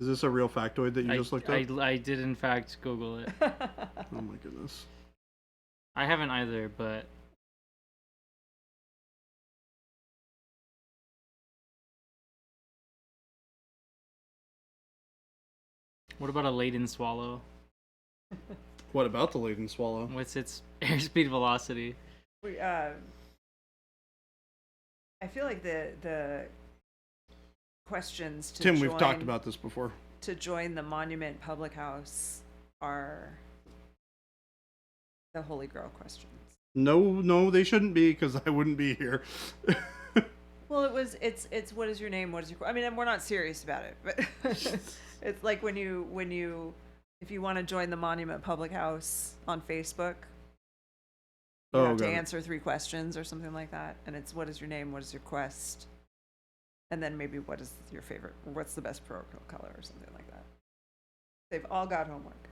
S1: Is this a real factoid that you just looked up?
S4: I did in fact Google it.
S1: Oh my goodness.
S4: I haven't either, but what about a laden swallow?
S1: What about the laden swallow?
S4: What's its airspeed velocity?
S2: We I feel like the questions to
S1: Tim,
S2: join,
S1: we've talked about this before.
S2: to join the Monument Public House are the Holy Grail questions.
S1: No, they shouldn't be because I wouldn't be here.
S2: Well, it's what is your name? What is your? I mean, we're not serious about it, but it's like when you if you want to join the Monument Public House on Facebook, you have to answer 3 questions or something like that, and it's what is your name? What is your quest? And then maybe what is your favorite? What's the best parochial color or something like that. They've all got homework.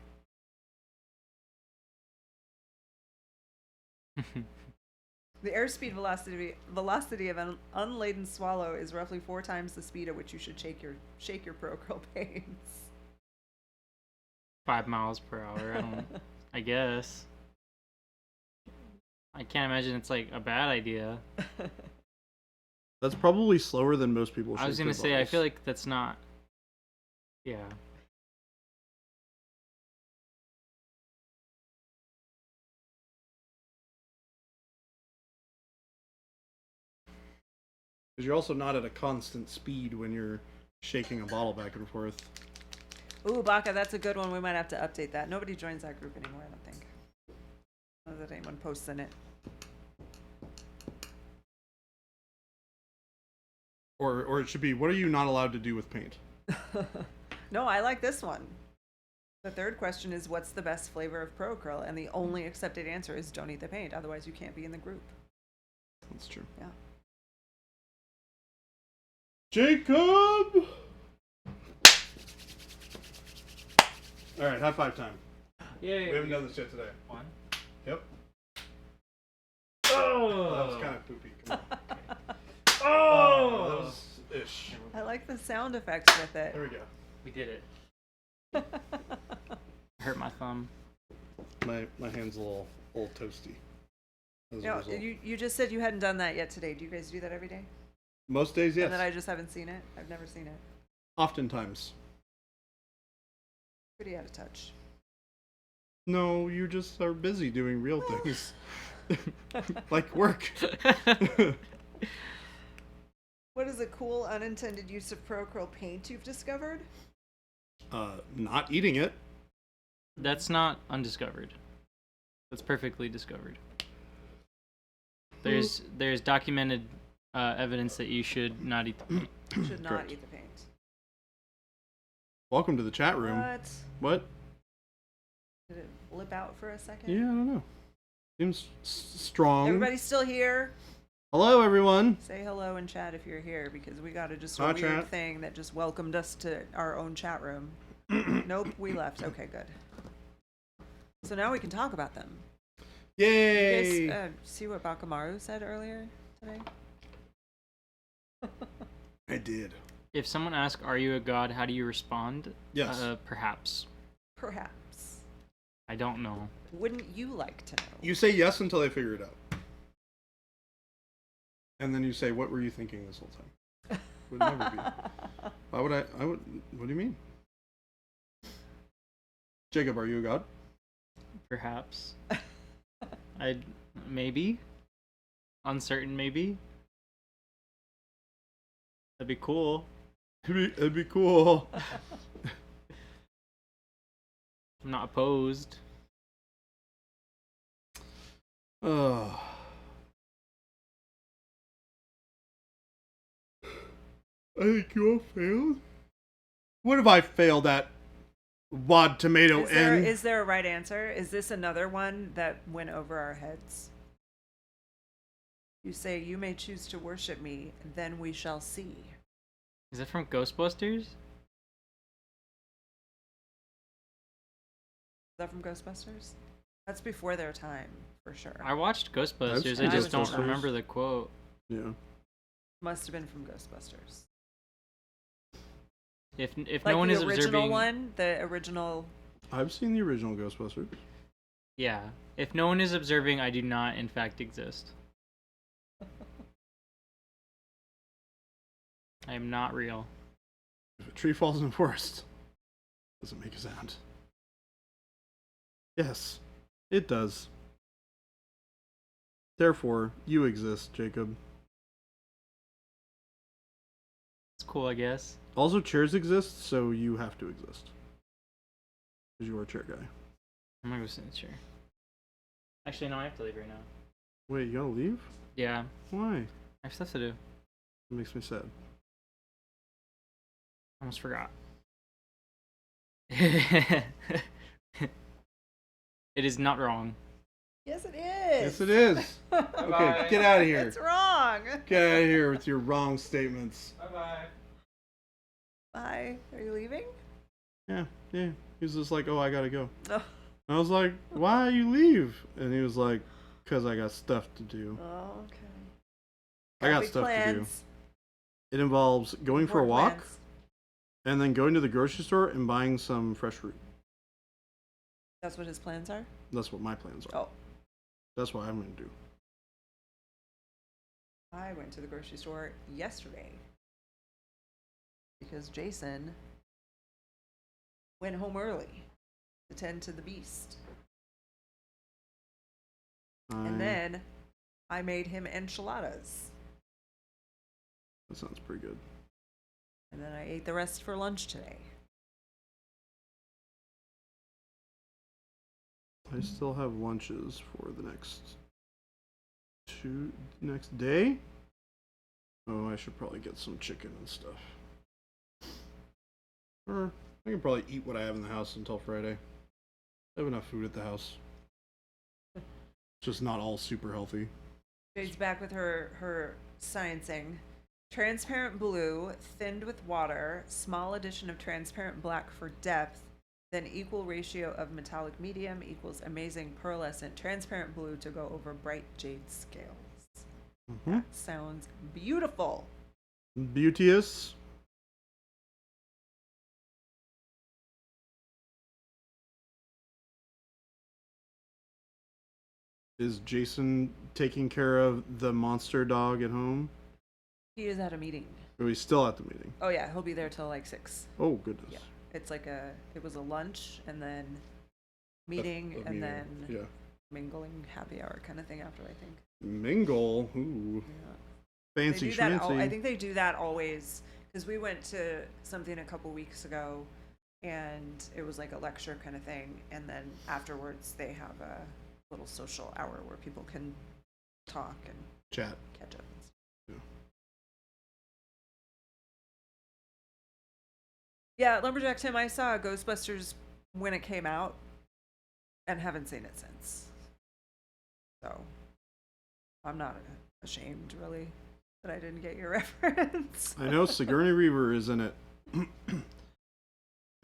S2: The airspeed velocity of an unladen swallow is roughly 4 times the speed at which you should shake your parochial pains.
S4: 5 miles per hour. I guess. I can't imagine it's like a bad idea.
S1: That's probably slower than most people should.
S4: I was gonna say, I feel like that's not. Yeah.
S1: Because you're also not at a constant speed when you're shaking a bottle back and forth.
S2: Ooh, Baka, that's a good one. We might have to update that. Nobody joins that group anymore, I don't think. Not that anyone posts in it.
S1: Or it should be, what are you not allowed to do with paint?
S2: No, I like this one. The third question is, what's the best flavor of Pro Acryl? And the only accepted answer is don't eat the paint. Otherwise, you can't be in the group.
S1: That's true.
S2: Yeah.
S1: Jacob! All right, high five time.
S4: Yay.
S1: We haven't done this yet today.
S4: One.
S1: Yep.
S4: Oh!
S1: That was kind of poopy. Come on.
S4: Oh!
S1: That was ish.
S2: I like the sound effects with it.
S1: There we go.
S4: We did it. Hurt my thumb.
S1: My hand's a little toasty. As a
S2: No,
S1: result.
S2: you just said you hadn't done that yet today. Do you guys do that every day?
S1: Most days, yes.
S2: And that I just haven't seen it? I've never seen it.
S1: Oftentimes.
S2: Pretty out of touch.
S1: No, you just are busy doing real things. Like work.
S2: What is a cool unintended use of Pro Acryl paint you've discovered?
S1: Not eating it.
S4: That's not undiscovered. That's perfectly discovered. There's documented evidence that you should not eat the paint.
S2: Should not
S1: Correct.
S2: eat the paint.
S1: Welcome to the chat room. What?
S2: Did it blip out for a second?
S1: Yeah, I don't know. Seems strong.
S2: Everybody's still here?
S1: Hello, everyone.
S2: Say hello in chat if you're here, because we got just a
S1: Hi,
S2: weird
S1: chat.
S2: thing that just welcomed us to our own chat room. Nope, we left. Okay, good. So now we can talk about them.
S1: Yay!
S2: You guys see what Bakamaru said earlier today?
S1: I did.
S4: If someone asks, "Are you a god?" how do you respond?
S1: Yes.
S4: Perhaps.
S2: Perhaps.
S4: I don't know.
S2: Wouldn't you like to know?
S1: You say yes until they figure it out. And then you say, what were you thinking this whole time? Would never be. Why would I would, what do you mean? Jacob, are you a god?
S4: Perhaps. Maybe. Uncertain, maybe. That'd be cool.
S1: It'd be cool.
S4: I'm not opposed.
S1: I think you all failed. What have I failed at? Wad tomato N.
S2: Is there a right answer? Is this another one that went over our heads? You say, you may choose to worship me, then we shall see.
S4: Is that from Ghostbusters?
S2: Is that from Ghostbusters? That's before their time, for sure.
S4: I watched Ghostbusters.
S1: I've
S4: I just
S2: seen
S4: don't
S1: Ghostbusters.
S4: remember the quote.
S1: Yeah.
S2: Must have been from Ghostbusters.
S4: If
S2: Like
S4: no one
S2: the
S4: is
S2: original
S4: observing,
S2: one, the original.
S1: I've seen the original Ghostbusters.
S4: yeah. If no one is observing, I do not, in fact, exist. I am not real.
S1: If a tree falls in the forest, does it make a sound? Yes, it does. Therefore, you exist, Jacob.
S4: It's cool, I guess.
S1: Also, chairs exist, so you have to exist. Because you are a chair guy.
S4: I'm gonna go sit in the chair. Actually, no, I have to leave right now.
S1: Wait, you gotta leave?
S4: Yeah,
S1: Why?
S4: I have stuff to do.
S1: It makes me sad.
S4: Almost forgot. It is not wrong.
S2: Yes, it is.
S1: Yes, it is. Okay,
S4: Bye.
S1: get out of here.
S2: It's wrong.
S1: Get out of here with your wrong statements.
S4: Bye-bye.
S2: Bye. Are you leaving?
S1: Yeah. He's just like, oh, I gotta go.
S2: Oh,
S1: I was like, why you leave? And he was like, because I got stuff to do.
S2: okay.
S1: I got
S2: Big
S1: stuff to do.
S2: plans.
S1: It involves going for a
S2: Important
S1: walk
S2: plans.
S1: and then going to the grocery store and buying some fresh fruit.
S2: That's what his plans are?
S1: That's what my plans are.
S2: Oh.
S1: That's what I'm going to do.
S2: I went to the grocery store yesterday because Jason went home early to tend to the beast. And then I made him enchiladas.
S1: That sounds pretty good.
S2: And then I ate the rest for lunch today.
S1: I still have lunches for the next day. Oh, I should probably get some chicken and stuff. Or I can probably eat what I have in the house until Friday. I have enough food at the house. Just not all super healthy.
S2: Jade's back with her sciencing. Transparent blue, thinned with water, small addition of transparent black for depth, then equal ratio of metallic medium equals amazing pearlescent transparent blue to go over bright jade scales. That sounds beautiful.
S1: Beauteous. Is Jason taking care of the monster dog at home?
S2: He is at a meeting.
S1: Or he's still at the meeting?
S2: Oh yeah, he'll be there till like 6.
S1: Oh goodness.
S2: Yeah. It's like it was a lunch and then meeting and then mingling happy hour kind of thing after, I think.
S1: Mingle? Ooh.
S2: Yeah.
S1: Fancy
S2: I think they do that always, because we went to something a couple weeks ago and it was like a lecture kind of thing, and then afterwards they have a little social hour where people can talk and
S1: chat,
S2: catch up. Yeah, Lumberjack Tim, I saw Ghostbusters when it came out and haven't seen it since. So I'm not ashamed, really, that I didn't get your reference.
S1: I know Sigourney Weaver is in it.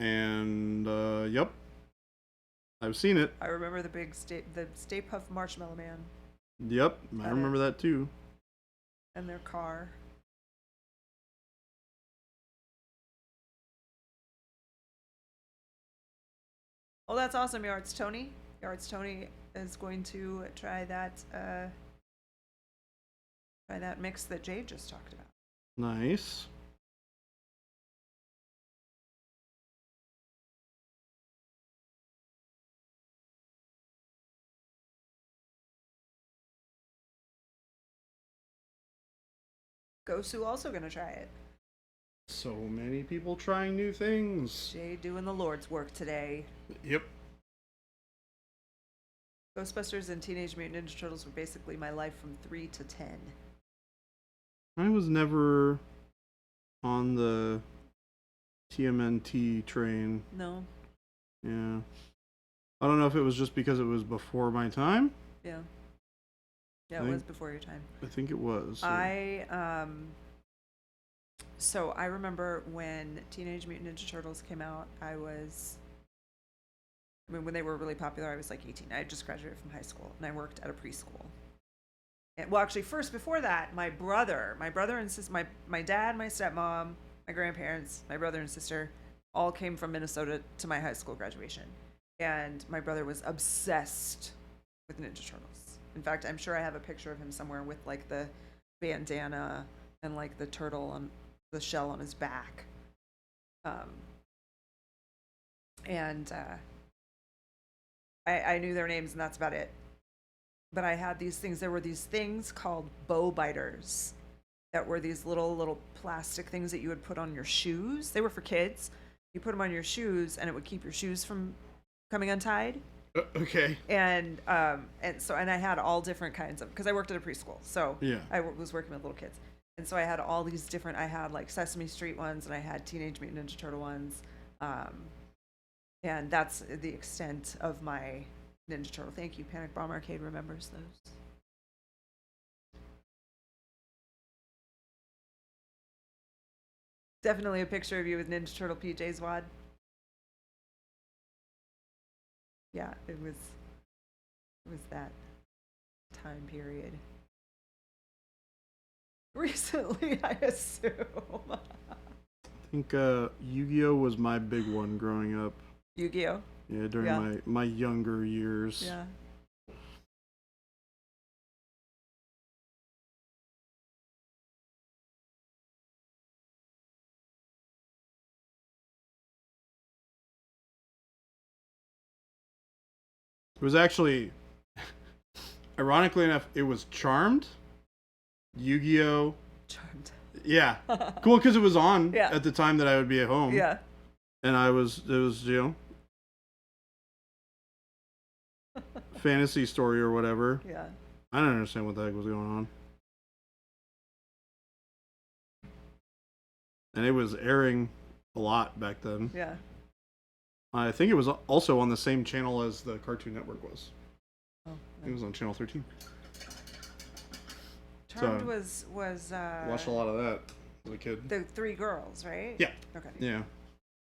S1: And, yep. I've seen it.
S2: I remember the Stay Puft Marshmallow Man.
S1: Yep, I remember that too.
S2: And their car. Oh, that's awesome, Yards Tony. Yards Tony is going to try that mix that Jade just talked about.
S1: Nice.
S2: Gosu also gonna try it.
S1: So many people trying new things.
S2: Jade doing the Lord's work today.
S1: Yep.
S2: Ghostbusters and Teenage Mutant Ninja Turtles were basically my life from 3 to 10.
S1: I was never on the TMNT train.
S2: No.
S1: Yeah. I don't know if it was just because it was before my time.
S2: Yeah. Yeah, it was before your time.
S1: I think it was.
S2: Yeah. So I remember when Teenage Mutant Ninja Turtles came out, when they were really popular, I was like 18. I had just graduated from high school, and I worked at a preschool. And, well, actually, first, before that, my brother and sister, my dad, my stepmom, my grandparents, my brother and sister, all came from Minnesota to my high school graduation. And my brother was obsessed with Ninja Turtles. In fact, I'm sure I have a picture of him somewhere with, like, the bandana and, like, the turtle on the shell on his back. I knew their names, and that's about it. But I had these things. There were these things called bow biters that were these little plastic things that you would put on your shoes. They were for kids. You put them on your shoes, and it would keep your shoes from coming untied.
S1: Okay.
S2: And I had all different kinds of, because I worked at a preschool, so
S1: yeah.
S2: I was working with little kids, and so I had all these different. I had like Sesame Street ones, and I had Teenage Mutant Ninja Turtle ones. And that's the extent of my Ninja Turtle. Thank you. Panic Bomb Arcade remembers those. Definitely a picture of you with Ninja Turtle PJs, Wad. Yeah, it was that time period. Recently, I assume.
S1: I think Yu-Gi-Oh was my big one growing up.
S2: Yu-Gi-Oh?
S1: Yeah, during my younger years.
S2: Yeah.
S1: It was actually, ironically enough, it was Charmed, Yu-Gi-Oh.
S2: Charmed.
S1: Yeah. Cool, because it was on
S2: Yeah.
S1: at the time that I would be at home.
S2: Yeah.
S1: And it was, fantasy story or whatever.
S2: Yeah.
S1: I don't understand what the heck was going on. and it was airing a lot back then.
S2: Yeah.
S1: I think it was also on the same channel as the Cartoon Network was.
S2: Oh,
S1: It was on channel 13.
S2: Charmed
S1: So,
S2: was
S1: watched a lot of that as a kid.
S2: the three girls, right?
S1: Yeah.
S2: Okay.
S1: Yeah.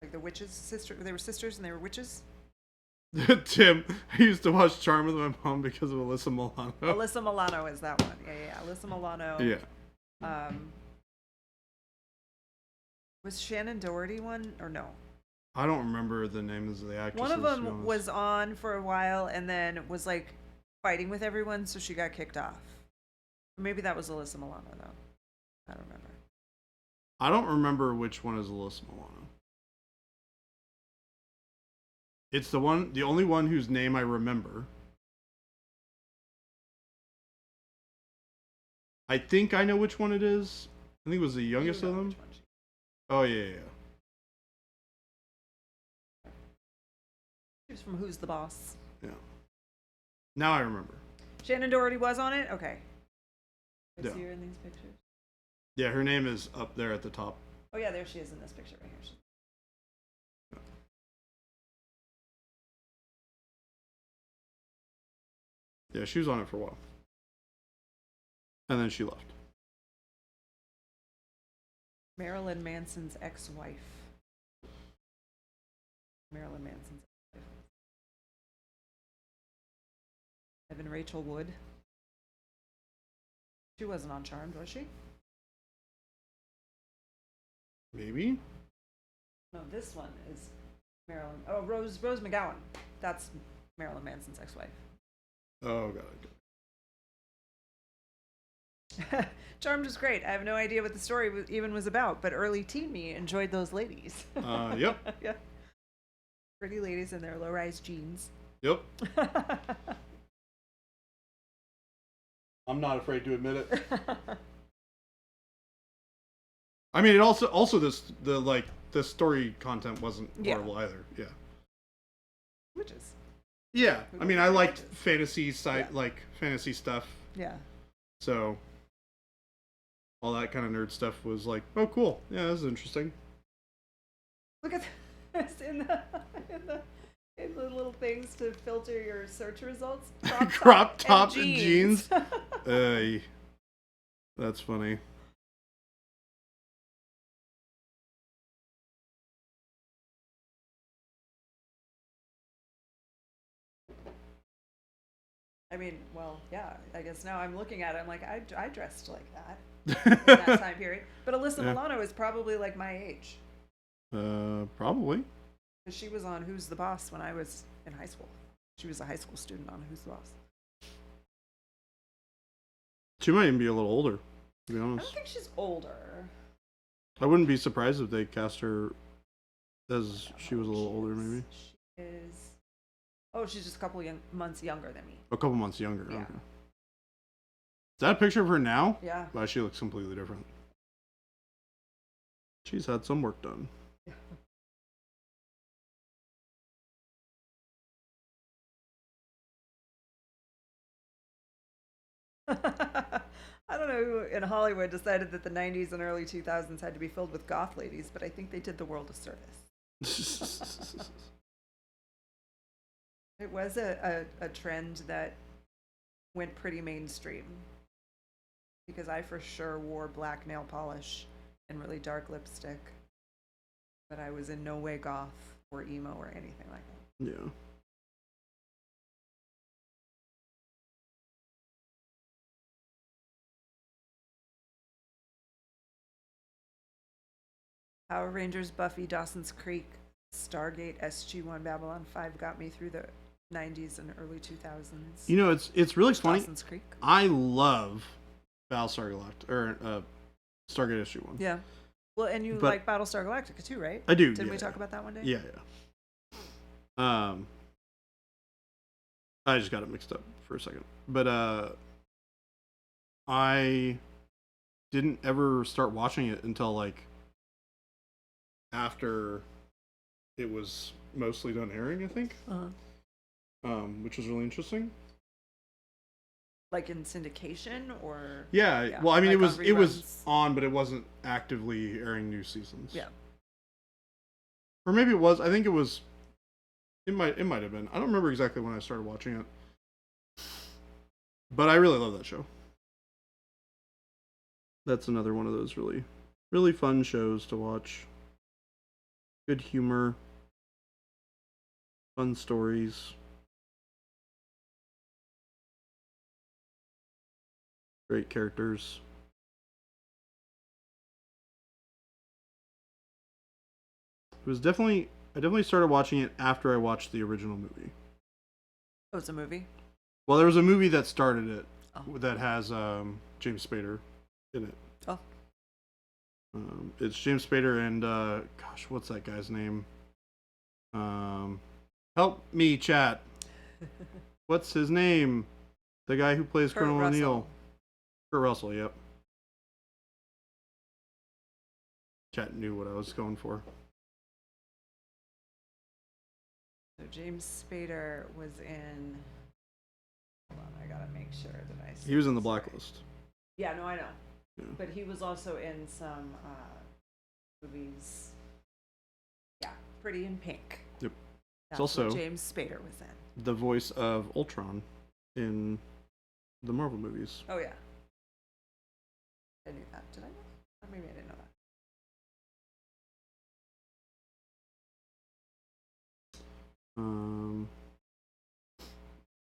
S2: Like the witches, they were sisters and they were witches.
S1: Tim, I used to watch Charmed with my mom because of Alyssa Milano.
S2: Alyssa Milano is that one. Yeah. Alyssa Milano.
S1: Yeah.
S2: Was Shannon Doherty one or no?
S1: I don't remember the names of the actresses.
S2: One of them was on for a while and then was like fighting with everyone, so she got kicked off. Maybe that was Alyssa Milano though. I don't remember.
S1: I don't remember which one is Alyssa Milano. It's the only one whose name I remember. I think I know which one it is. I think it was the youngest of them. Oh yeah.
S2: She was from Who's the Boss?
S1: Yeah. Now I remember.
S2: Shannon Doherty was on it? Okay. I
S1: Yeah.
S2: see her in these pictures.
S1: Yeah, her name is up there at the top.
S2: Oh yeah, there she is in this picture right here.
S1: Yeah, she was on it for a while. And then she left.
S2: Marilyn Manson's ex-wife. Marilyn Manson's ex-wife. Evan Rachel Wood. She wasn't on Charmed, was she?
S1: Maybe?
S2: No, this one is Marilyn. Oh, Rose McGowan. That's Marilyn Manson's ex-wife.
S1: Oh, got it.
S2: Charmed was great. I have no idea what the story even was about, but early teen me enjoyed those ladies.
S1: Yep.
S2: Yeah. Pretty ladies in their low-rise jeans.
S1: Yep. I'm not afraid to admit it. I mean, it also the story content wasn't horrible either. Yeah.
S2: Witches.
S1: Yeah. I mean, I liked
S2: witches.
S1: fantasy stuff.
S2: Yeah.
S1: So all that kind of nerd stuff was like, oh, cool. Yeah, this is interesting.
S2: Look at this in the little things to filter your search results.
S1: Crop top and jeans. That's funny.
S2: I mean, well, yeah, I guess now I'm looking at it, I'm like, I dressed like that in that time period. But Alyssa Milano is probably like my age.
S1: Probably.
S2: Because she was on Who's the Boss when I was in high school. She was a high school student on Who's the Boss.
S1: She might even be a little older, to be
S2: I
S1: honest.
S2: don't think she's older.
S1: I wouldn't be surprised if they cast her as she was a little older, maybe.
S2: She is. Oh, she's just a couple months younger than me.
S1: A couple months younger.
S2: Yeah.
S1: Okay. Is that a picture of her now?
S2: Yeah.
S1: Wow, she looks completely different. She's had some work done.
S2: I don't know who in Hollywood decided that the 90s and early 2000s had to be filled with goth ladies, but I think they did the world a service. It was a trend that went pretty mainstream because I for sure wore black nail polish and really dark lipstick, but I was in no way goth or emo or anything like that.
S1: Yeah.
S2: Power Rangers, Buffy, Dawson's Creek, Stargate, SG-1, Babylon 5 got me through the 90s and early 2000s.
S1: You know, it's really funny.
S2: Dawson's Creek.
S1: I love Battlestar Galactica, or Stargate SG-1.
S2: Yeah. Well, and you like Battlestar Galactica too, right?
S1: I do.
S2: Didn't we talk about that one day?
S1: Yeah. I just got it mixed up for a second. But I didn't ever start watching it until like after it was mostly done airing, I think.
S2: Uh-huh.
S1: Which was really interesting.
S2: Like in syndication or?
S1: Yeah. Well, I mean,
S2: like
S1: it was
S2: reruns?
S1: on, but it wasn't actively airing new seasons.
S2: Yeah.
S1: Or maybe it was. I think it was. It might have been. I don't remember exactly when I started watching it. But I really love that show. That's another one of those really, really fun shows to watch. Good humor. Fun stories. Great characters. It was definitely... I definitely started watching it after I watched the original movie.
S2: Oh, it's a movie?
S1: Well, there was a movie that started it
S2: Oh.
S1: that has James Spader in it.
S2: Oh.
S1: It's James Spader and gosh, what's that guy's name? Help me, chat. What's his name? The guy who plays
S2: Kurt
S1: Colonel
S2: Russell.
S1: O'Neill. Kurt Russell. Yep. Chat knew what I was going for.
S2: So James Spader was in. Hold on, I gotta make sure that I.
S1: He was in the
S2: this right.
S1: Blacklist.
S2: Yeah, no, I know.
S1: Yeah.
S2: But he was also in some movies. Yeah, Pretty in Pink.
S1: Yep.
S2: That's
S1: also
S2: what James Spader was in.
S1: The voice of Ultron in the Marvel movies.
S2: Oh yeah. I knew that. Did I know that? Or maybe I didn't know that.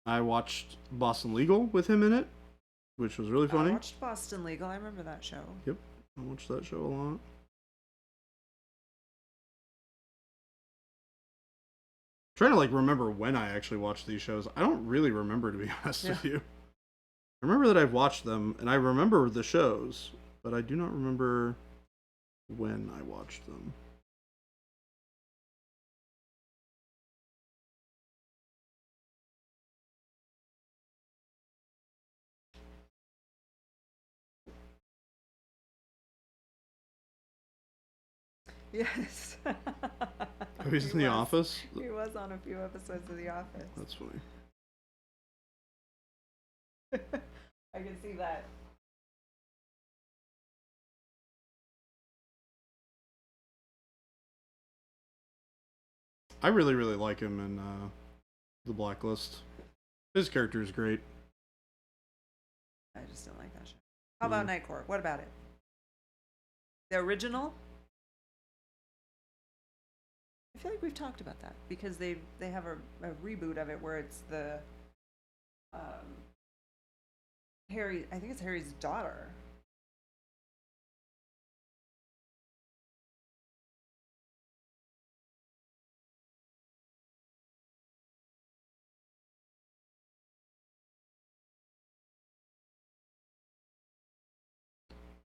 S1: I watched Boston Legal with him in it, which was really funny.
S2: I watched Boston Legal. I remember that show.
S1: Yep, I watched that show a lot. Trying to like remember when I actually watched these shows. I don't really remember, to be honest with you. I remember that I've watched them, and I remember the shows, but I do not remember when I watched them.
S2: Yes.
S1: Oh, he's in The Office?
S2: He was on a few episodes of The Office.
S1: That's funny.
S2: I can see that.
S1: I really, really like him in The Blacklist. His character is great.
S2: I just don't like that show. How about Night Court? What about it? The original? I feel like we've talked about that because they have a reboot of it where it's the Harry. I think it's Harry's daughter.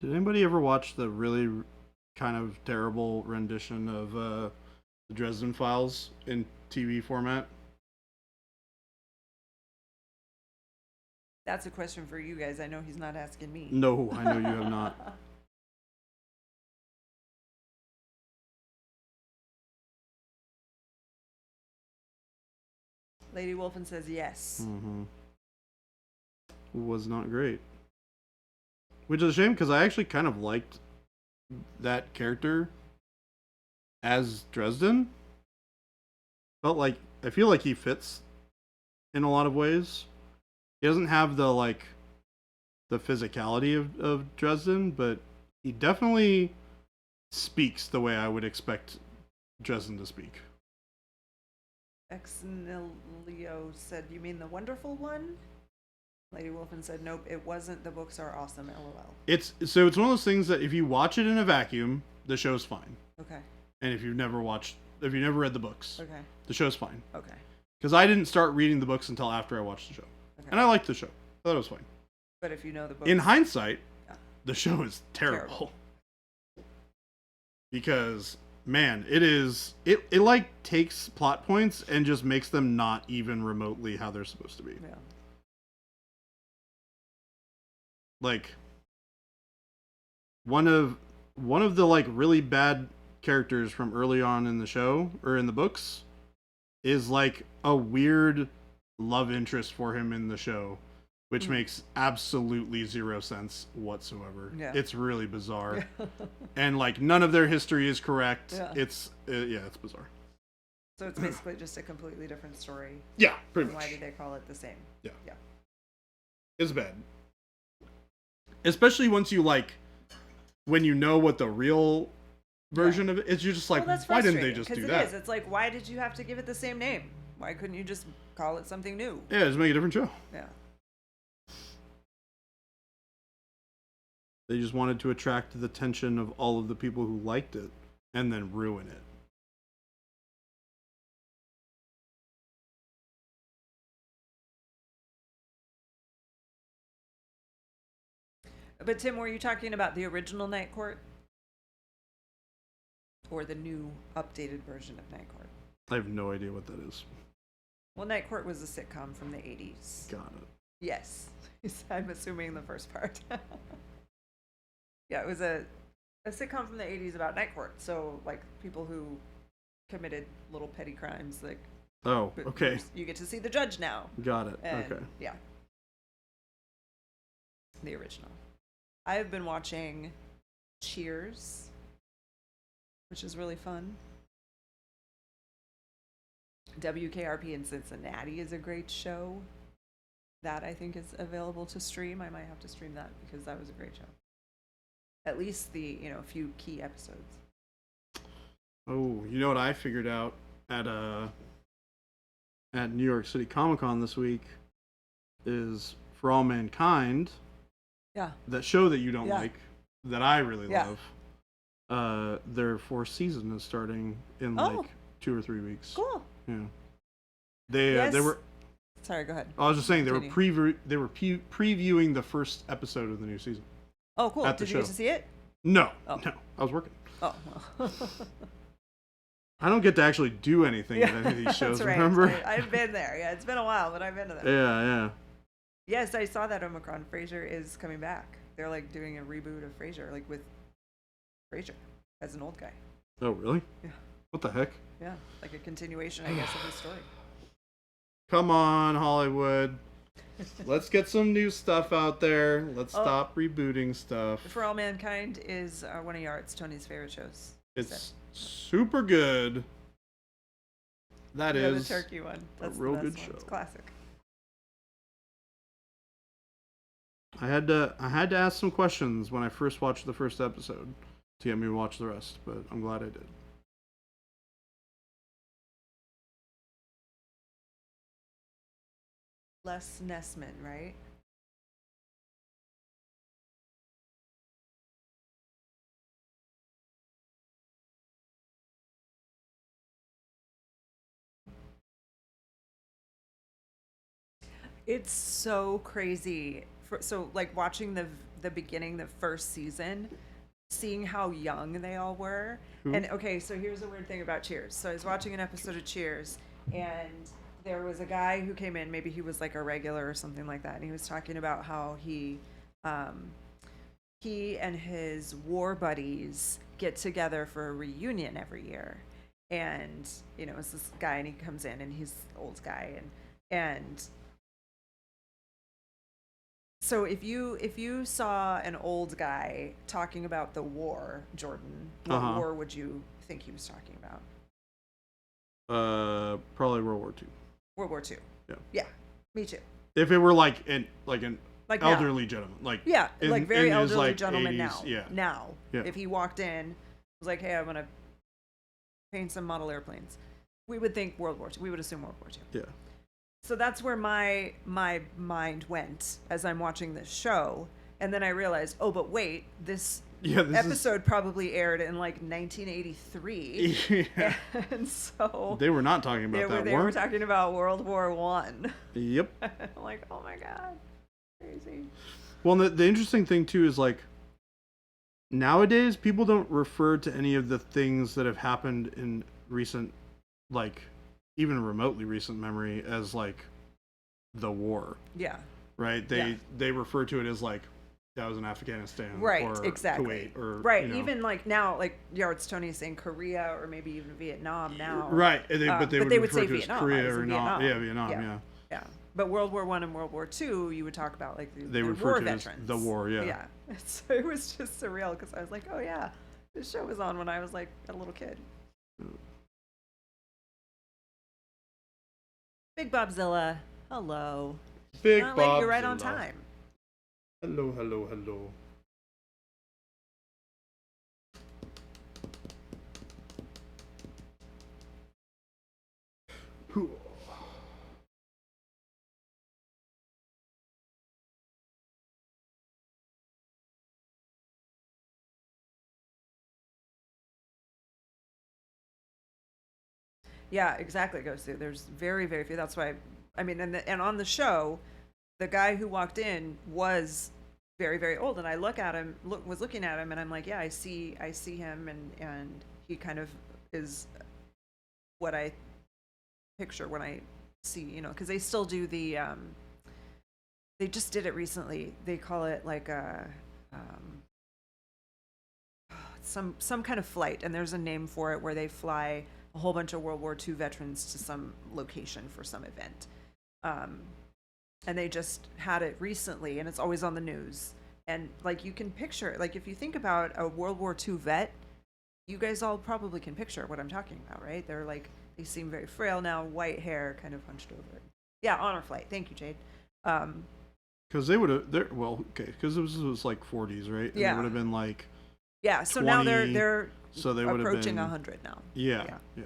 S1: Did anybody ever watch the really kind of terrible rendition of the Dresden Files in TV format?
S2: That's a question for you guys. I know he's not asking me.
S1: No, I know you have not.
S2: Lady Wolfen says yes.
S1: Mm-hmm. Was not great. Which is a shame because I actually kind of liked that character as Dresden. I feel like he fits in a lot of ways. He doesn't have the physicality of Dresden, but he definitely speaks the way I would expect Dresden to speak.
S2: Exnilio said, "You mean the wonderful one?" Lady Wolfen said, "Nope, it wasn't. The books are awesome. LOL."
S1: It's one of those things that if you watch it in a vacuum, the show's fine.
S2: Okay.
S1: And if you've never read the books,
S2: Okay.
S1: the show's fine.
S2: Okay.
S1: Because I didn't start reading the books until after I watched the show.
S2: Okay.
S1: And I liked the show. I thought it was fine.
S2: But if you know the book,
S1: In hindsight,
S2: yeah.
S1: the show is terrible. Because, man, it like takes plot points and just makes them not even remotely how they're supposed to be.
S2: Yeah.
S1: Like, one of the like really bad characters from early on in the show or in the books is like a weird love interest for him in the show which makes absolutely zero sense whatsoever.
S2: Yeah.
S1: It's really bizarre. And like none of their history is correct.
S2: Yeah.
S1: It's bizarre.
S2: So it's basically just a completely different story.
S1: Yeah, pretty
S2: And
S1: much.
S2: why do they call it the same?
S1: Yeah.
S2: Yeah.
S1: It's bad. Especially once you like, when you know what the real version of it is, you're just like,
S2: Well, that's
S1: why didn't they
S2: frustrating,
S1: just
S2: 'cause
S1: do
S2: it
S1: that?
S2: is. It's like, why did you have to give it the same name? Why couldn't you just call it something new?
S1: Yeah, just make a different show.
S2: Yeah.
S1: They just wanted to attract the attention of all of the people who liked it and then ruin it.
S2: But Tim, were you talking about the original Night Court? Or the new updated version of Night Court?
S1: I have no idea what that is.
S2: Well, Night Court was a sitcom from the 80s.
S1: Got it.
S2: Yes. I'm assuming the first part. Yeah, it was a sitcom from the 80s about Night Court. So, like, people who committed little petty crimes, like...
S1: Oh, okay.
S2: You get to see the judge now.
S1: Got it.
S2: And,
S1: Okay.
S2: Yeah. The original. I have been watching Cheers, which is really fun. WKRP in Cincinnati is a great show. That I think is available to stream. I might have to stream that because that was a great show. At least the, a few key episodes.
S1: Oh, you know what I figured out at New York City Comic Con this week is For All Mankind.
S2: Yeah.
S1: That show that you don't
S2: Yeah.
S1: like, that I really
S2: Yeah.
S1: love. Their fourth season is starting in like 2 or 3 weeks.
S2: Cool.
S1: Yeah. They
S2: Yes.
S1: were.
S2: Sorry, go ahead.
S1: I was just saying they were
S2: Continue.
S1: previewing the first episode of the new season.
S2: Oh, cool.
S1: At the
S2: Did you get
S1: show.
S2: to see it?
S1: No,
S2: Oh.
S1: no, I was working.
S2: Oh.
S1: I don't get to actually do anything at any of these shows.
S2: That's right.
S1: Remember?
S2: I've been there. Yeah, it's been a while, but I've been to that.
S1: Yeah.
S2: Yes, I saw that Omicron. Frasier is coming back. They're like doing a reboot of Frasier, like with Frasier as an old guy.
S1: Oh, really?
S2: Yeah.
S1: What the heck?
S2: Yeah, like a continuation, I guess, of his story.
S1: Come on, Hollywood. Let's get some new stuff out there. Let's stop rebooting stuff.
S2: For All Mankind is one of Yart's, Tony's favorite shows.
S1: It's super good. That is
S2: the turkey one. That's
S1: real
S2: the best
S1: good
S2: one.
S1: show.
S2: It's classic.
S1: I had to ask some questions when I first watched the first episode to get me to watch the rest, but I'm glad I did.
S2: Les Nessman, right? It's so crazy. So like watching the beginning, the first season, seeing how young they all were.
S1: Who?
S2: And okay, so here's a weird thing about Cheers. So I was watching an episode of Cheers, and there was a guy who came in, maybe he was like a regular or something like that, and he was talking about how he and his war buddies get together for a reunion every year. And, it's this guy, and he comes in, and he's an old guy, and so if you saw an old guy talking about the war, Jordan, what war would you think he was talking about?
S1: Probably World War II.
S2: World War II.
S1: Yeah.
S2: Yeah, me too.
S1: If it were like an
S2: Like
S1: elderly gentleman, like
S2: yeah, like very
S1: in his,
S2: elderly
S1: like,
S2: gentleman
S1: 80s,
S2: now.
S1: yeah.
S2: Now,
S1: Yeah.
S2: if he walked in, was like, "Hey, I want to paint some model airplanes," we would think World War II. We would assume World War II.
S1: Yeah.
S2: So that's where my mind went as I'm watching this show, and then I realized, oh, but wait, this episode probably aired in like 1983,
S1: Yeah.
S2: and so
S1: They were not talking about that
S2: they
S1: war.
S2: were talking about World War One.
S1: Yep.
S2: I'm like, oh my god, crazy.
S1: Well, the interesting thing too is like nowadays people don't refer to any of the things that have happened in recent, like even remotely recent memory as like the war,
S2: Yeah.
S1: right? They refer to it as like that was in Afghanistan,
S2: Right,
S1: or
S2: exactly.
S1: Kuwait, or
S2: right. Even like now, like Yards Tony is saying Korea or maybe even Vietnam now.
S1: right? But they would
S2: would
S1: refer
S2: say
S1: to it as
S2: Vietnam.
S1: Korea
S2: I was
S1: or
S2: in
S1: not?
S2: Vietnam.
S1: Yeah, Vietnam.
S2: Yeah.
S1: Yeah.
S2: Yeah. But World War I and World War II, you would talk about like
S1: They
S2: the
S1: refer
S2: war
S1: to it as
S2: veterans.
S1: the war, yeah.
S2: Yeah. So it was just surreal because I was like, oh yeah, this show was on when I was like a little kid. Big Bobzilla, hello.
S1: Big
S2: Not late, you're right
S1: Bobzilla.
S2: on time.
S1: Hello, hello, hello.
S2: Yeah, exactly. It goes through. There's very, very few. That's why, I mean, and on the show, the guy who walked in was very, very old, and I was looking at him, and I'm like, yeah, I see him, and he kind of is what I picture when I see, because they still do they just did it recently. They call it like a some kind of flight, and there's a name for it where they fly a whole bunch of World War II veterans to some location for some event. And they just had it recently, and it's always on the news. And like you can picture, like if you think about a World War II vet, you guys all probably can picture what I'm talking about, right? They're like, they seem very frail now, white hair, kind of hunched over. Yeah, honor flight. Thank you, Jade.
S1: Because they would have, because it was like 40s, right? And
S2: Yeah.
S1: They would have been like,
S2: Yeah, so
S1: 20,
S2: now they're
S1: so they would have
S2: approaching
S1: been
S2: 100 now.
S1: Yeah.
S2: Yeah.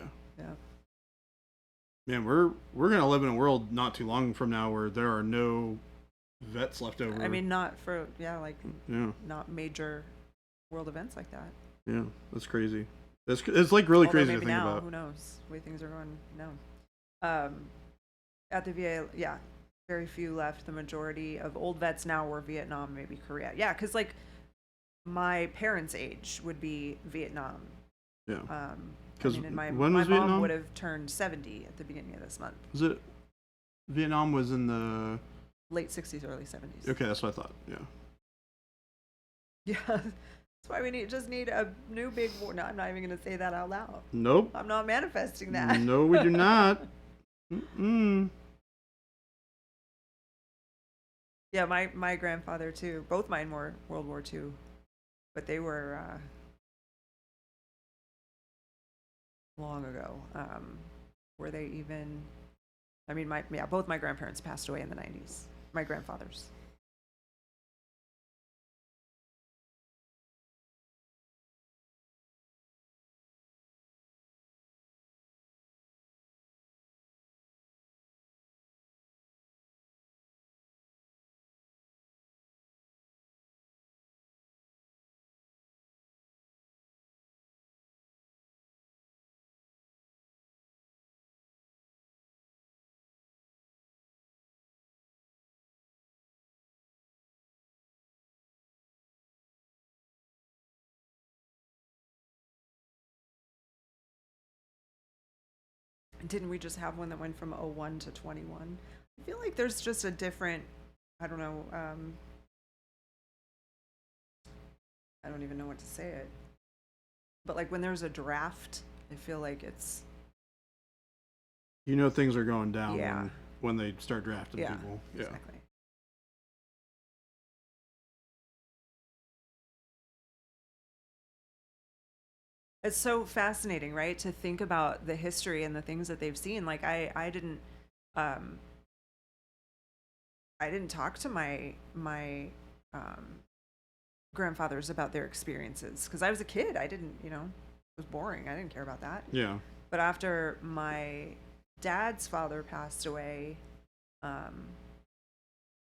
S1: Man, we're gonna live in a world not too long from now where there are no vets left over.
S2: I mean, not for like
S1: yeah,
S2: not major world events like that.
S1: yeah, that's crazy. It's like really
S2: Although
S1: crazy
S2: maybe
S1: to think
S2: now,
S1: about.
S2: who knows the way things are going now. At the VA, yeah, very few left. The majority of old vets now were Vietnam, maybe Korea. Yeah, because like my parents' age would be Vietnam.
S1: Yeah.
S2: Because my
S1: when was
S2: mom
S1: Vietnam?
S2: would have turned 70 at the beginning of this month.
S1: Was it Vietnam was in the
S2: Late 60s, early 70s.
S1: Okay, that's what I thought. Yeah.
S2: Yeah, that's why we just need a new big war. No, I'm not even going to say that out loud.
S1: Nope.
S2: I'm not manifesting that.
S1: No, we do not. Mm-mm.
S2: Yeah, my grandfather too. Both mine were World War II, but they were long ago. Were they even? I mean, both my grandparents passed away in the 90s. My grandfathers. Didn't we just have one that went from 01 to 21? I feel like there's just a different, I don't know, I don't even know what to say it. But like when there's a draft, I feel like it's
S1: Things are going down
S2: Yeah.
S1: when they start drafting people. Yeah.
S2: exactly. It's so fascinating, right? To think about the history and the things that they've seen. Like I didn't talk to my grandfathers about their experiences because I was a kid. I didn't, it was boring. I didn't care about that.
S1: Yeah.
S2: But after my dad's father passed away,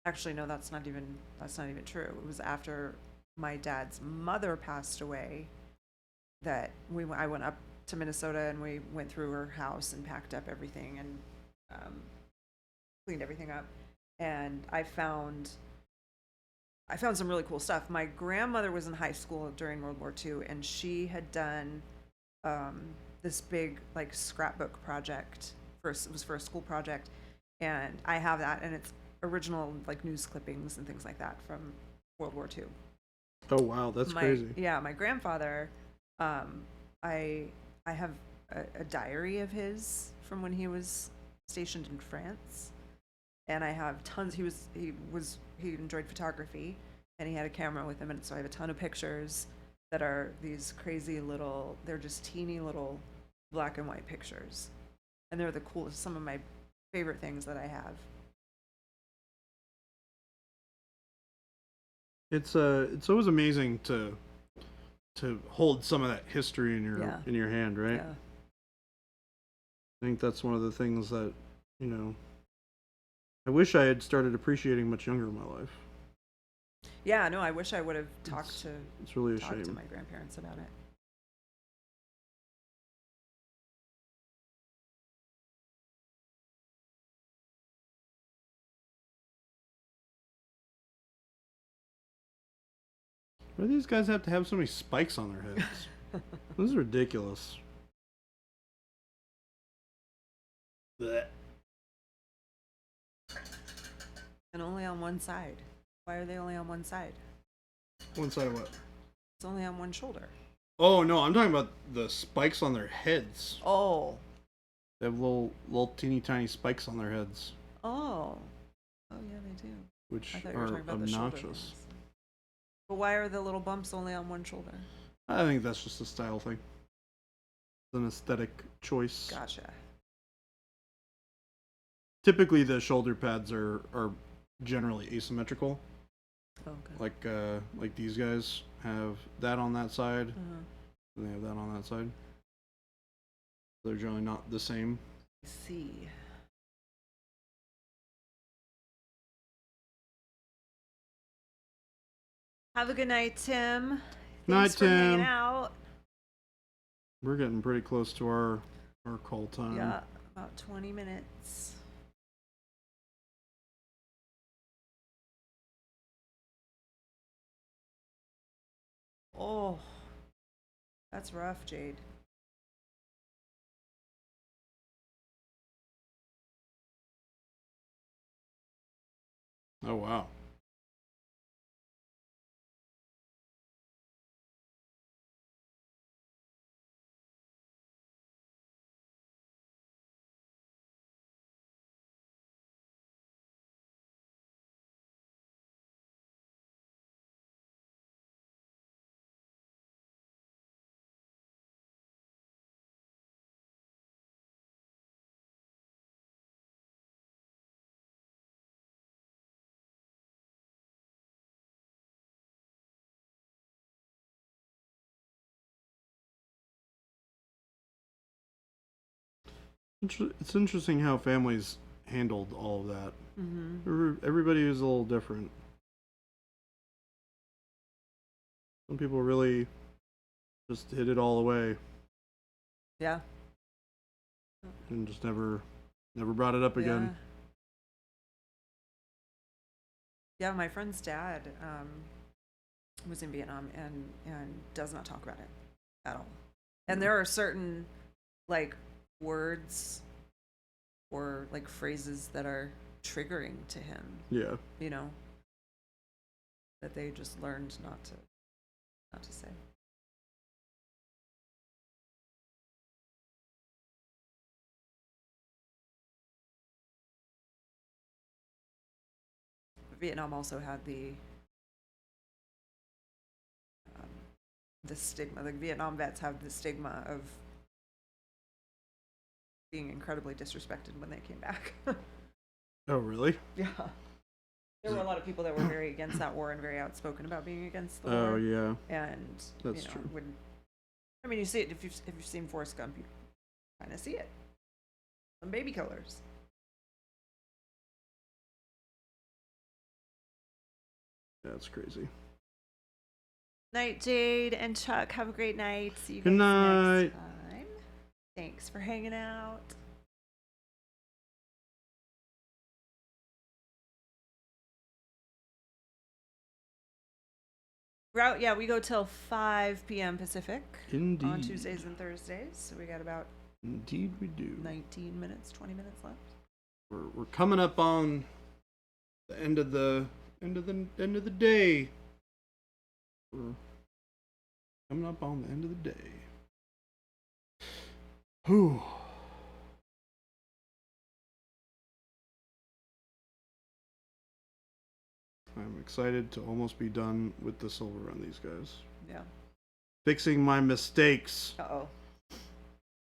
S2: actually no, that's not even true. It was after my dad's mother passed away that I went up to Minnesota and we went through her house and packed up everything and cleaned everything up. And I found some really cool stuff. My grandmother was in high school during World War II, and she had done this big like scrapbook project. It was for a school project, and I have that, and it's original like news clippings and things like that from World War II.
S1: Oh wow, that's crazy.
S2: Yeah, my grandfather. I have a diary of his from when he was stationed in France, and I have tons. He enjoyed photography, and he had a camera with him, and so I have a ton of pictures that are these crazy little. They're just teeny little black and white pictures, and they're the coolest. Some of my favorite things that I have.
S1: It's always amazing to hold some of that history in your hand, right?
S2: Yeah.
S1: I think that's one of the things that, you know, I wish I had started appreciating much younger in my life.
S2: Yeah, no, I wish I would have talked
S1: It's really a
S2: to
S1: shame.
S2: my grandparents about it.
S1: Why do these guys have to have so many spikes on their heads? This is ridiculous. Blech.
S2: And only on one side. Why are they only on one side?
S1: One side of what?
S2: It's only on one shoulder.
S1: Oh no, I'm talking about the spikes on their heads.
S2: Oh.
S1: They have little teeny tiny spikes on their heads,
S2: Oh. Oh yeah, they do.
S1: which
S2: I thought you were
S1: are
S2: talking about the shoulder
S1: obnoxious.
S2: things. But why are the little bumps only on one shoulder?
S1: I think that's just a style thing. It's an aesthetic choice.
S2: Gotcha.
S1: Typically, the shoulder pads are generally asymmetrical.
S2: Okay.
S1: Like these guys have that on that side,
S2: Uh-huh.
S1: and they have that on that side. They're generally not the same.
S2: I see. Have a good night, Tim.
S1: Night,
S2: Thanks for hanging
S1: Tim.
S2: out.
S1: We're getting pretty close to our call time.
S2: Yeah, about 20 minutes. Oh, that's rough, Jade.
S1: Oh wow. It's interesting how families handled all of that.
S2: Mm-hmm.
S1: Everybody is a little different. Some people really just hid it all away
S2: Yeah.
S1: and just never brought it up again.
S2: Yeah, my friend's dad was in Vietnam and does not talk about it at all. And there are certain like words or like phrases that are triggering to him,
S1: Yeah.
S2: you know, that they just learned not to say. Vietnam also had the stigma. Like Vietnam vets have the stigma of being incredibly disrespected when they came back.
S1: Oh really?
S2: Yeah. There were a lot of people that were very against that war and very outspoken about being against the war.
S1: Oh yeah.
S2: And
S1: That's
S2: you know,
S1: true.
S2: I mean, you see it if you've seen Forrest Gump, you kind of see it. Some baby killers.
S1: That's crazy.
S2: Night, Jade and Chuck. Have a great night. See you guys
S1: Good night.
S2: next time. Thanks for hanging out. Route, yeah, we go till 5 p.m. Pacific
S1: Indeed.
S2: on Tuesdays and Thursdays. So we got about
S1: Indeed we do.
S2: 19 minutes, 20 minutes left.
S1: We're coming up on the end of the day. We're coming up on the end of the day. Whew. excited to almost be done with the silver on these guys.
S2: Yeah.
S1: Fixing my mistakes.
S2: Uh-oh.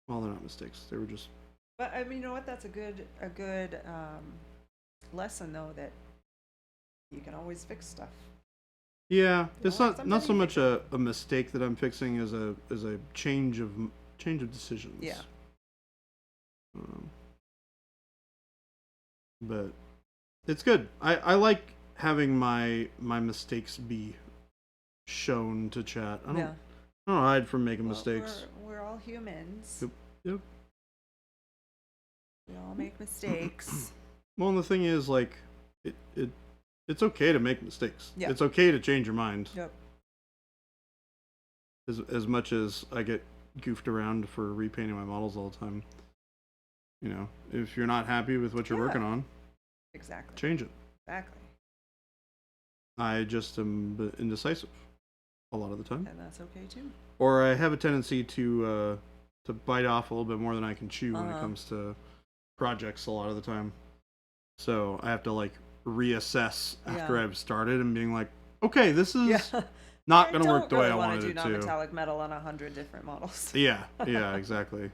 S1: Well, they're not mistakes. They were just...
S2: But I mean, you know what? That's a good lesson, though, that you can always fix stuff.
S1: Yeah, it's not
S2: sometimes
S1: so
S2: you
S1: much a mistake that I'm fixing as a change of decisions.
S2: Yeah.
S1: But it's good. I like having my mistakes be shown to chat. I don't hide from making mistakes.
S2: We're all humans.
S1: Yep.
S2: We all make mistakes.
S1: Well, and the thing is, like, it's okay to make mistakes.
S2: Yeah.
S1: It's okay to change your mind.
S2: Yep.
S1: As much as I get goofed around for repainting my models all the time. You know, if you're not happy with what you're working on,
S2: exactly.
S1: Change it.
S2: Exactly.
S1: I just am indecisive a lot of the time.
S2: And that's okay too.
S1: Or I have a tendency to bite off a little bit more than I can chew when it comes to projects a lot of the time. So I have to like reassess after I've started and being like, okay, this is not going to work the way I wanted it to.
S2: I don't really want to do non-metallic metal on 100 different models.
S1: Yeah, exactly.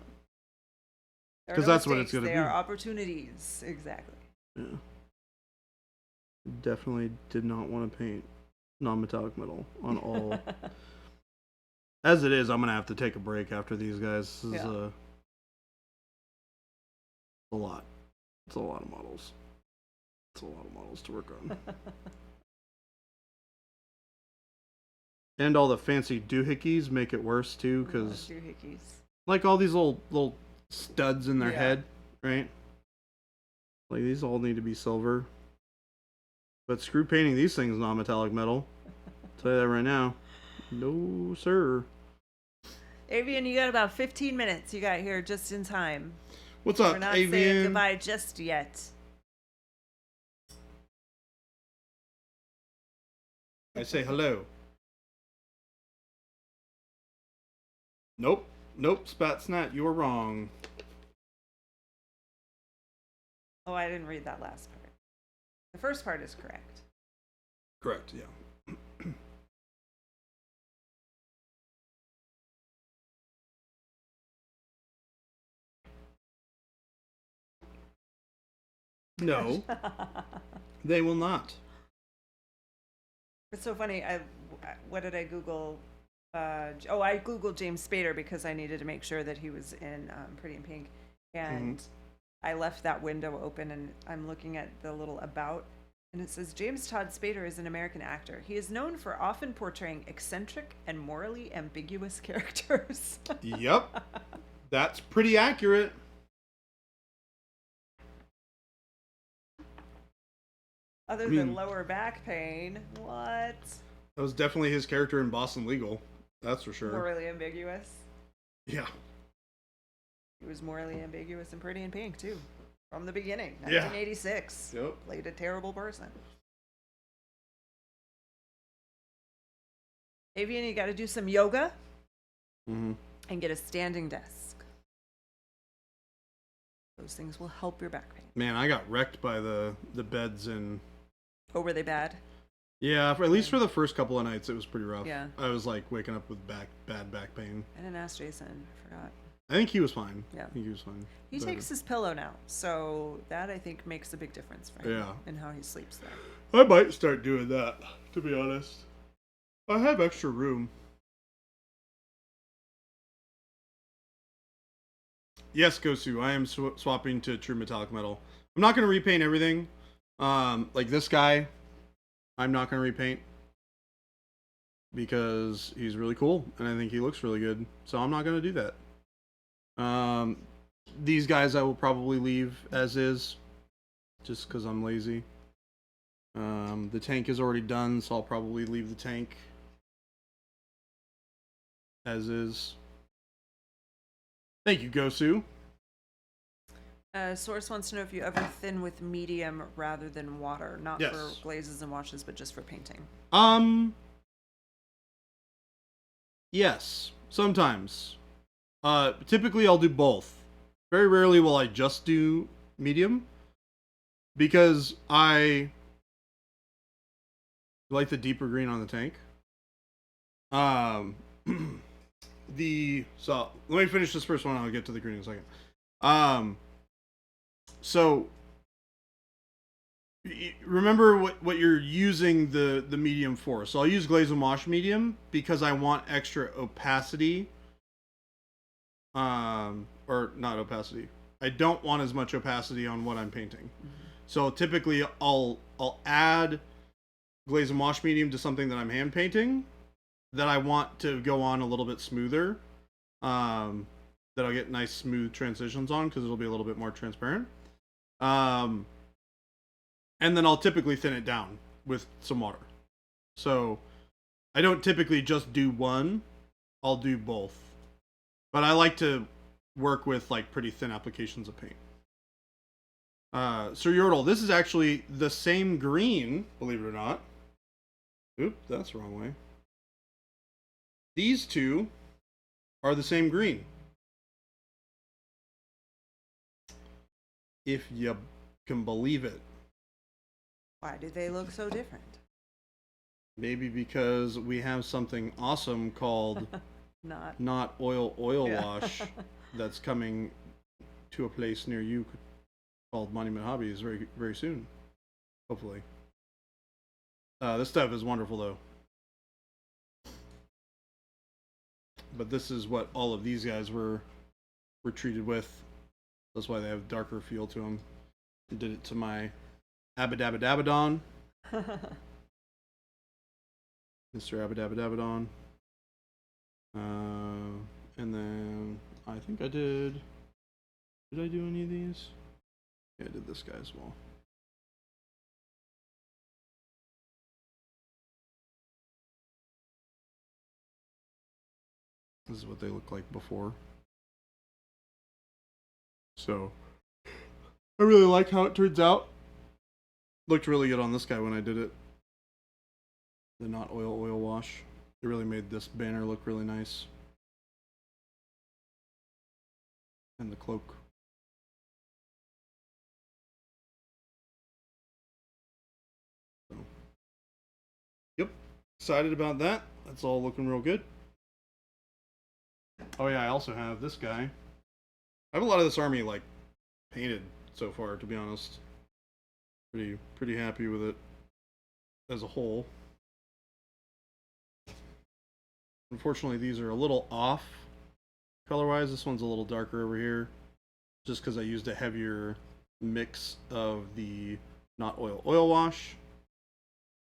S2: Because
S1: that's what it's going to be.
S2: They are opportunities. Exactly.
S1: Yeah. Definitely did not want to paint non-metallic metal on all. As it is, I'm going to have to take a break after these guys. This is a lot. It's a lot of models. It's a lot of models to work on. And all the fancy doohickeys make it worse too, because like all these little studs in their head, right? Like these all need to be silver. But screw painting these things non-metallic metal. I'll tell you that right now. No, sir.
S2: Avian, you got about 15 minutes. You got here just in time.
S1: What's up,
S2: We're not
S1: Avian?
S2: saying goodbye just yet.
S1: I say hello. Nope, Spatsnat, you're wrong.
S2: Oh, I didn't read that last part. The first part is correct.
S1: Correct, yeah. No, they will not.
S2: It's so funny. What did I Google? I Googled James Spader because I needed to make sure that he was in Pretty in Pink. And I left that window open and I'm looking at the little about. And it says, James Todd Spader is an American actor. He is known for often portraying eccentric and morally ambiguous characters.
S1: Yep. That's pretty accurate.
S2: Other than lower back pain, what?
S1: That was definitely his character in Boston Legal. That's for sure.
S2: Morally ambiguous.
S1: Yeah.
S2: He was morally ambiguous and Pretty in Pink, too. From the beginning. 1986.
S1: Yep.
S2: Played a terrible person. Avian, you got to do some yoga. And get a standing desk. Those things will help your back pain.
S1: Man, I got wrecked by the beds in...
S2: Oh, were they bad?
S1: Yeah, at least for the first couple of nights, it was pretty rough.
S2: Yeah.
S1: I was like waking up with bad back pain.
S2: I didn't ask Jason. I forgot.
S1: I think he was fine.
S2: Yeah.
S1: I think he was fine.
S2: He takes his pillow now, so that I think makes a big difference for him in how he sleeps there.
S1: I might start doing that, to be honest. I have extra room. Yes, Gosu, I am swapping to true metallic metal. I'm not going to repaint everything. Like this guy, I'm not going to repaint because he's really cool and I think he looks really good. So I'm not going to do that. These guys I will probably leave as is just because I'm lazy. The tank is already done, so I'll probably leave the tank as is. Thank you, Gosu.
S2: Source wants to know if you ever thin with medium rather than water, not for glazes and washes, but just for painting. Yes, sometimes. Typically I'll do both. Very rarely will I just do medium because I
S1: You like the deeper green on the tank? Um, so let me finish this first one. I'll get to the green in a second. So remember what you're using the medium for. So I'll use glaze and wash medium because I want extra opacity. Or not opacity. I don't want as much opacity on what I'm painting. So typically I'll add glaze and wash medium to something that I'm hand painting that I want to go on a little bit smoother. That I'll get nice smooth transitions on because it'll be a little bit more transparent. And then I'll typically thin it down with some water. So I don't typically just do one. I'll do both. But I like to work with like pretty thin applications of paint. Sir Yordle, this is actually the same green, believe it or not. Oop, that's the wrong way. These two are the same green. If you can believe it.
S2: Why do they look so different?
S1: Maybe because we have something awesome called not oil wash that's coming to a place near you called Monument Hobbies very, very soon. Hopefully. This stuff is wonderful though. But this is what all of these guys were treated with. That's why they have darker feel to them. I did it to my Abadabadabadon. Mr. Abadabadabadon. And then I think I did I do any of these? Yeah, I did this guy as well. This is what they look like before. So I really like how it turns out. Looked really good on this guy when I did it. The not oil wash. It really made this banner look really nice. And the cloak. So, yep. Excited about that. That's all looking real good. Oh yeah, I also have this guy. I have a lot of this army like painted so far, to be honest. Pretty happy with it as a whole. Unfortunately, these are a little off color-wise. This one's a little darker over here, just because I used a heavier mix of the not oil wash.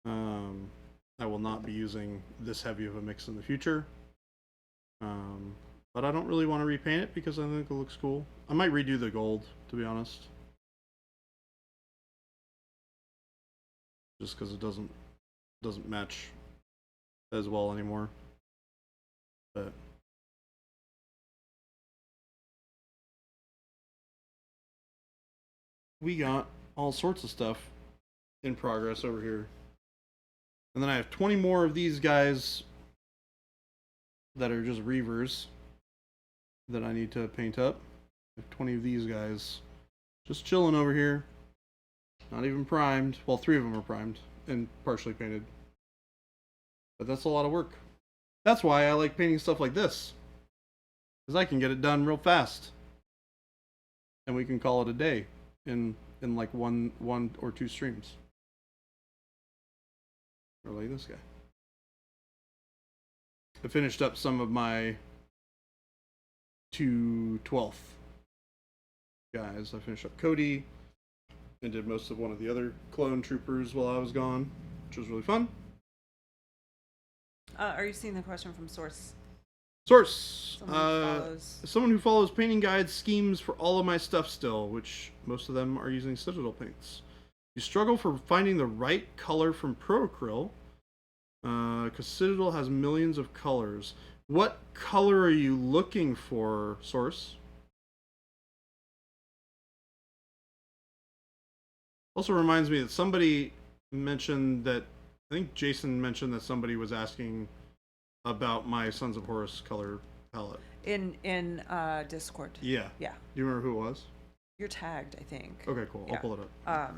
S1: I will not be using this heavy of a mix in the future. But I don't really want to repaint it because I think it looks cool. I might redo the gold, to be honest. Just because it doesn't match as well anymore. But we got all sorts of stuff in progress over here. And then I have 20 more of these guys that are just reavers that I need to paint up. I have 20 of these guys just chilling over here. Not even primed. Well, 3 of them are primed and partially painted. But that's a lot of work. That's why I like painting stuff like this. Because I can get it done real fast. And we can call it a day in like one or 2 streams. Or like this guy. I finished up some of my 2/12 guys. I finished up Cody and did most of one of the other clone troopers while I was gone, which was really fun.
S2: Are you seeing the question from Source?
S1: Source.
S2: Someone
S1: who follows painting guides schemes for all of my stuff still, which most of them are using Citadel paints. You struggle for finding the right color from Pro Acryl, because Citadel has millions of colors. What color are you looking for, Source? Also reminds me that somebody mentioned that, I think Jason mentioned that somebody was asking about my Sons of Horus color palette.
S2: in Discord.
S1: Yeah.
S2: Yeah.
S1: Do you remember who it was?
S2: You're tagged, I think.
S1: Okay, cool.
S2: Yeah.
S1: I'll pull it up.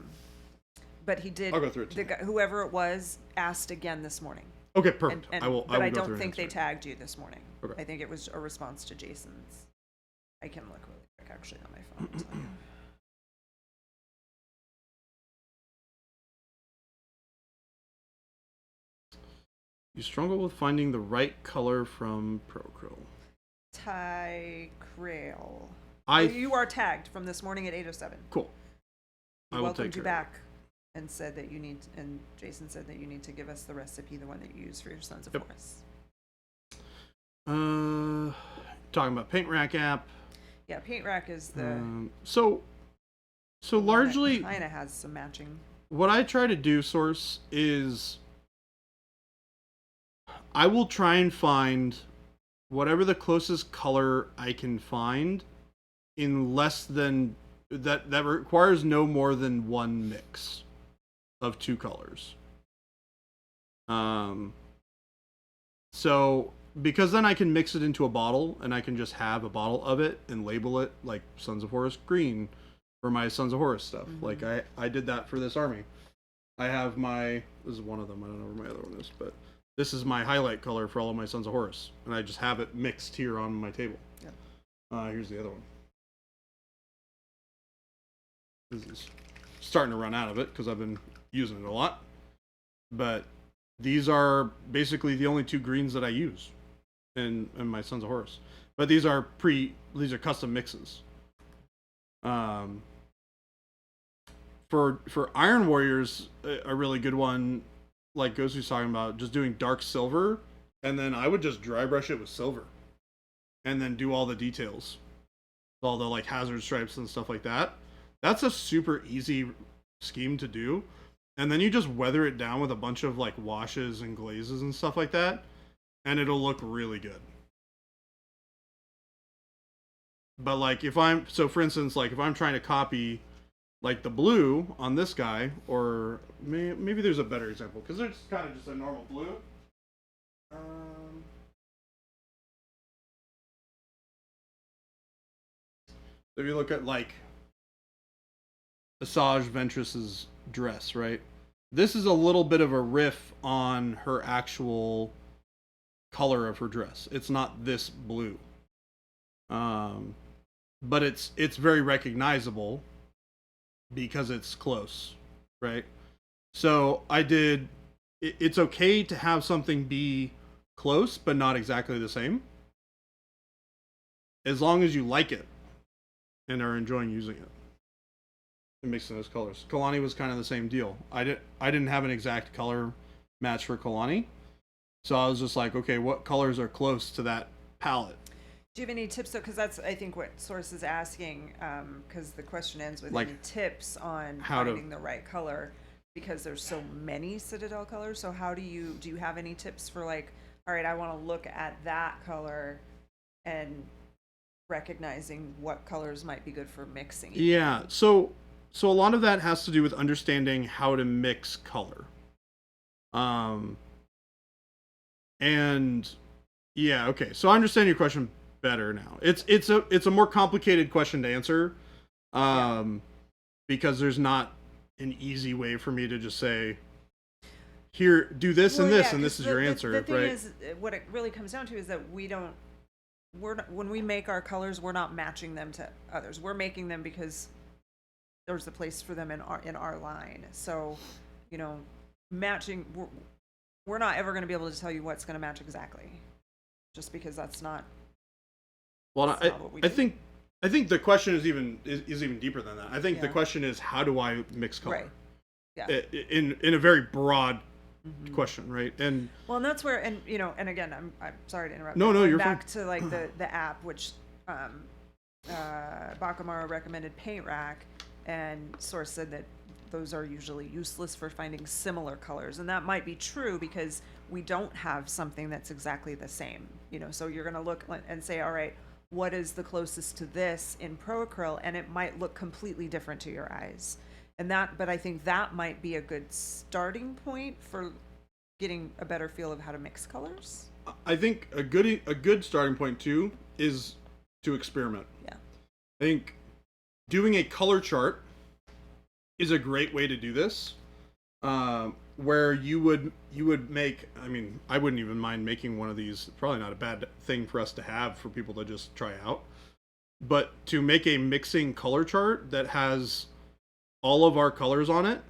S2: but he did.
S1: I'll go through it
S2: The
S1: tonight.
S2: guy, whoever it was, asked again this morning.
S1: Okay, perfect.
S2: And,
S1: I will.
S2: but I
S1: go
S2: don't
S1: through and
S2: think they
S1: answer it.
S2: tagged you this morning.
S1: Okay.
S2: I think it was a response to Jason's. I can look really quick actually on my phone. I'll tell you.
S1: You struggle with finding the right color from Acryl.
S2: Acryl.
S1: I
S2: You are tagged from this morning at 8:07.
S1: cool.
S2: He
S1: I will
S2: welcomed
S1: take
S2: you
S1: care of it.
S2: back and said that you need, and Jason said that you need to give us the recipe, the one that you use for your Sons of
S1: Yep.
S2: Horus.
S1: Talking about Paint Rack app.
S2: Yeah, Paint Rack is the
S1: So largely,
S2: kind of has some matching.
S1: what I try to do, Source, is I will try and find whatever the closest color I can find in less than that requires no more than one mix of two colors. So because then I can mix it into a bottle and I can just have a bottle of it and label it like Sons of Horus green for my Sons of Horus stuff.
S2: Mm-hmm.
S1: Like I did that for this army. I have this is one of them. I don't know where my other one is, but this is my highlight color for all of my Sons of Horus, and I just have it mixed here on my table.
S2: Yeah.
S1: Here's the other one. This is starting to run out of it because I've been using it a lot. But these are basically the only two greens that I use in my Sons of Horus. But these are custom mixes. For Iron Warriors, a really good one, like Gosu's talking about, just doing dark silver, and then I would just dry brush it with silver, and then do all the details, all the like hazard stripes and stuff like that. That's a super easy scheme to do, and then you just weather it down with a bunch of like washes and glazes and stuff like that, and it'll look really good. But like for instance, like if I'm trying to copy like the blue on this guy, or maybe there's a better example because there's kind of just a normal blue. If you look at like Asajj Ventress's dress, right? This is a little bit of a riff on her actual color of her dress. It's not this blue. But it's very recognizable because it's close, right? So it's okay to have something be close but not exactly the same, as long as you like it and are enjoying using it and mixing those colors. Kalani was kind of the same deal. I didn't have an exact color match for Kalani, so I was just like, okay, what colors are close to that palette?
S2: Do you have any tips though? Because that's, I think, what Source is asking. Because the question ends with
S1: Like,
S2: any tips on finding the right color, because there's so many Citadel colors. So how do you have any tips for like, all right, I want to look at that color and recognizing what colors might be good for mixing?
S1: Yeah. So a lot of that has to do with understanding how to mix color. And yeah, okay. So I understand your question better now. It's a more complicated question to answer, because there's not an easy way for me to just say, here, do this and this, and this is your answer.
S2: The thing
S1: right?
S2: is, what it really comes down to is that when we make our colors, we're not matching them to others. We're making them because there's a place for them in our line. So, matching, we're not ever going to be able to tell you what's going to match exactly, just because that's not.
S1: Well,
S2: I
S1: think the question is even deeper than that. I think the question is, how do I mix color?
S2: Right. Yeah.
S1: In a very broad question, right? And
S2: well, and that's where, and again, I'm sorry to interrupt.
S1: No, you're
S2: back
S1: fine.
S2: to like the app, which Bakamara recommended Paint Rack, and Source said that those are usually useless for finding similar colors, and that might be true because we don't have something that's exactly the same. So you're going to look and say, all right, what is the closest to this in Acryl, and it might look completely different to your eyes. But I think that might be a good starting point for getting a better feel of how to mix colors.
S1: I think a good starting point too is to experiment.
S2: Yeah.
S1: I think doing a color chart is a great way to do this. where you would make, I mean, I wouldn't even mind making one of these. Probably not a bad thing for us to have for people to just try out. But to make a mixing color chart that has all of our colors on it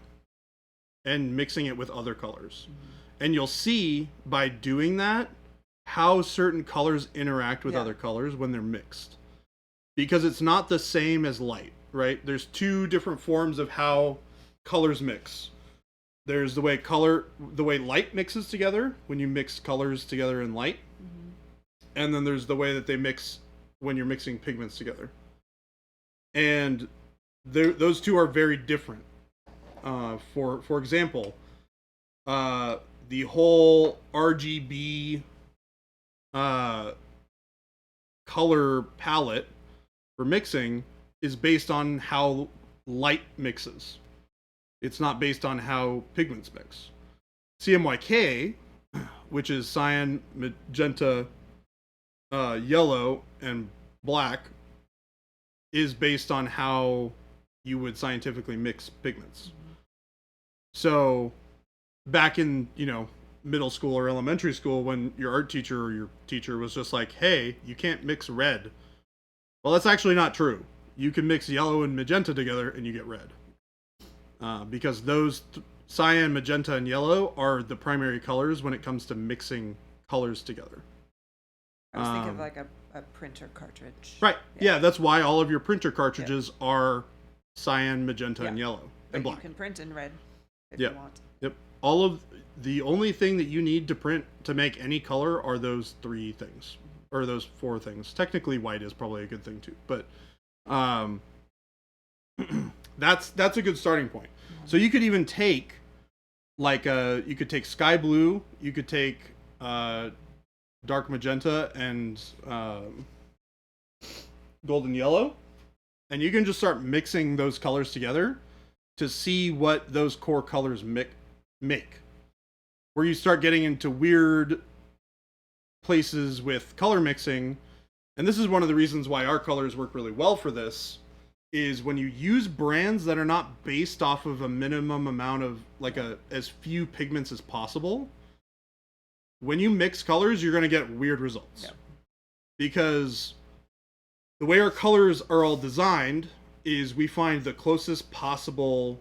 S1: and mixing it with other colors. And you'll see by doing that how certain colors interact with other colors when they're mixed. Because it's not the same as light, right? There's two different forms of how colors mix. There's the way light mixes together when you mix colors together in light. And then there's the way that they mix when you're mixing pigments together. And those two are very different. For example, the whole RGB color palette for mixing is based on how light mixes. It's not based on how pigments mix. CMYK, which is cyan, magenta, yellow, and black, is based on how you would scientifically mix pigments. So back in, middle school or elementary school, when your art teacher or your teacher was just like, hey, you can't mix red. Well, that's actually not true. You can mix yellow and magenta together and you get red. Because those cyan, magenta, and yellow are the primary colors when it comes to mixing colors together.
S2: I was thinking of like a printer cartridge.
S1: Right. Yeah, that's why all of your printer cartridges are cyan, magenta, and yellow,
S2: but
S1: and black.
S2: You can print in red if you want.
S1: Yep. The only thing that you need to print to make any color are those three things, or those four things. Technically, white is probably a good thing too, but that's a good starting point. So you could even take you could take sky blue, you could take dark magenta and golden yellow, and you can just start mixing those colors together to see what those core colors make. Where you start getting into weird places with color mixing, and this is one of the reasons why our colors work really well for this, is when you use brands that are not based off of a minimum amount of as few pigments as possible. When you mix colors, you're going to get weird results.
S2: Yep.
S1: Because the way our colors are all designed is we find the closest possible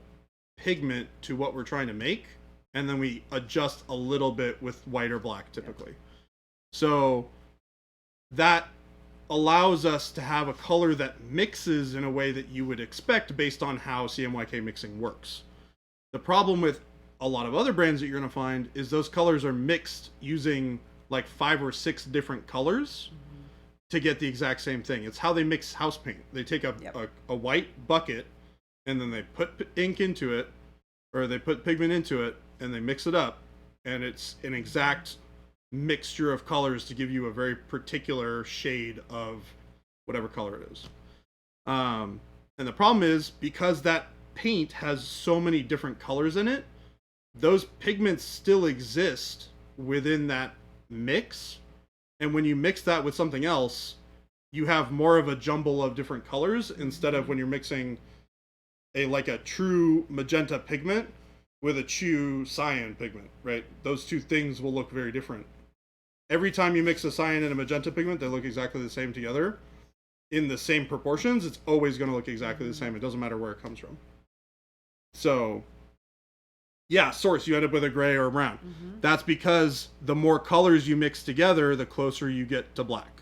S1: pigment to what we're trying to make, and then we adjust a little bit with white or black typically. Yep. So that allows us to have a color that mixes in a way that you would expect based on how CMYK mixing works. The problem with a lot of other brands that you're going to find is those colors are mixed using like 5 or 6 different colors to get the exact same thing. It's how they mix house paint. They take a white bucket and then they put ink into it, or they put pigment into it, and they mix it up, and it's an exact mixture of colors to give you a very particular shade of whatever color it is. And the problem is, because that paint has so many different colors in it, those pigments still exist within that mix, and when you mix that with something else, you have more of a jumble of different colors instead of when you're mixing a true magenta pigment with a true cyan pigment, right? Those two things will look very different. Every time you mix a cyan and a magenta pigment, they look exactly the same together in the same proportions. It's always going to look exactly the same. It doesn't matter where it comes from. So yeah, source, you end up with a gray or a brown. That's because the more colors you mix together, the closer you get to black.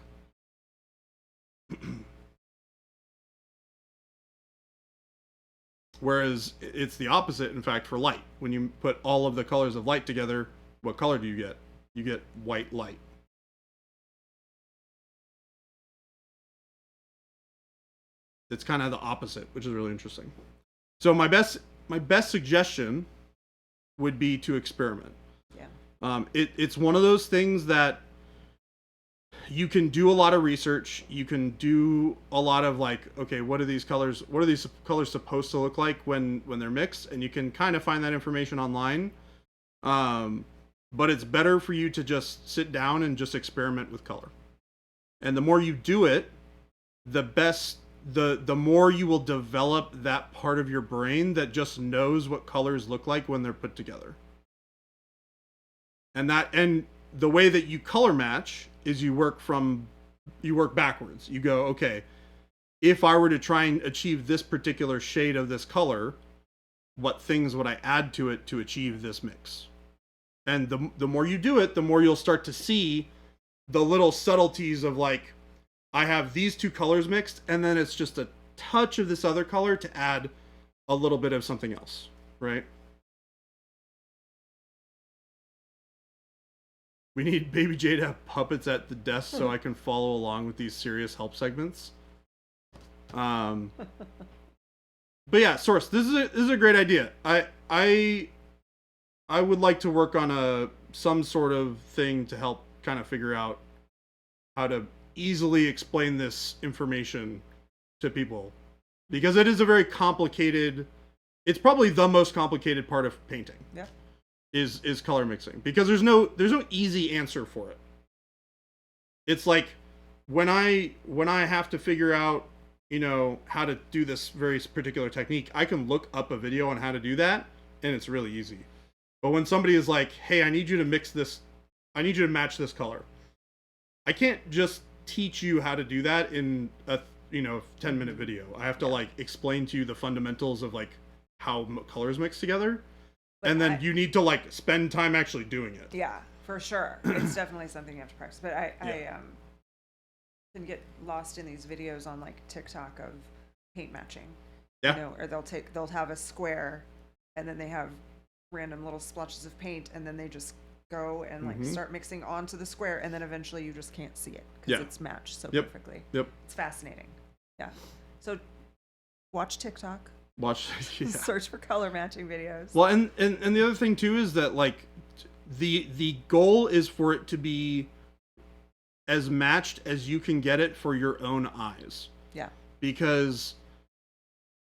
S1: Whereas it's the opposite, in fact, for light. When you put all of the colors of light together, what color do you get? You get white light. It's kind of the opposite, which is really interesting. So my best suggestion would be to experiment. Yeah. It's one of those things that you can do a lot of research. You can do a lot of okay, what are these colors supposed to look like when they're mixed? And you can kind of find that information online. But it's better for you to just sit down and just experiment with color. And the more you do it, the best the more you will develop that part of your brain that just knows what colors look like when they're put together. And the way that you color match is you work backwards. You go, okay, if I were to try and achieve this particular shade of this color, what things would I add to it to achieve this mix? And the more you do it, the more you'll start to see the little subtleties of like, I have these two colors mixed, and then it's just a touch of this other color to add a little bit of something else, right? We need BabyJ to have puppets at the desk so I can follow along with these serious help segments. But yeah, Source, this is a great idea. I would like to work on some sort of thing to help kind of figure out how to easily explain this information to people, because it is a very complicated. It's probably the most complicated part of painting.
S2: Yeah.
S1: Is color mixing, because there's no easy answer for it. It's like when I have to figure out, how to do this very particular technique, I can look up a video on how to do that, and it's really easy. But when somebody is like, hey, I need you to mix this, I need you to match this color, I can't just teach you how to do that in a 10-minute video. I have to like explain to you the fundamentals of like how colors mix together. And then you need to like spend time actually doing it.
S2: Yeah, for sure. It's definitely something you have to practice. But I can get lost in these videos on like TikTok of paint matching.
S1: Yeah.
S2: Or they'll have a square, and then they have random little splotches of paint, and then they just go and like start mixing onto the square, and then eventually you just can't see it because it's matched so perfectly.
S1: Yep.
S2: It's fascinating. Yeah. So watch TikTok. Search for color matching videos.
S1: Well, and the other thing too is that like the goal is for it to be as matched as you can get it for your own eyes.
S2: Yeah.
S1: Because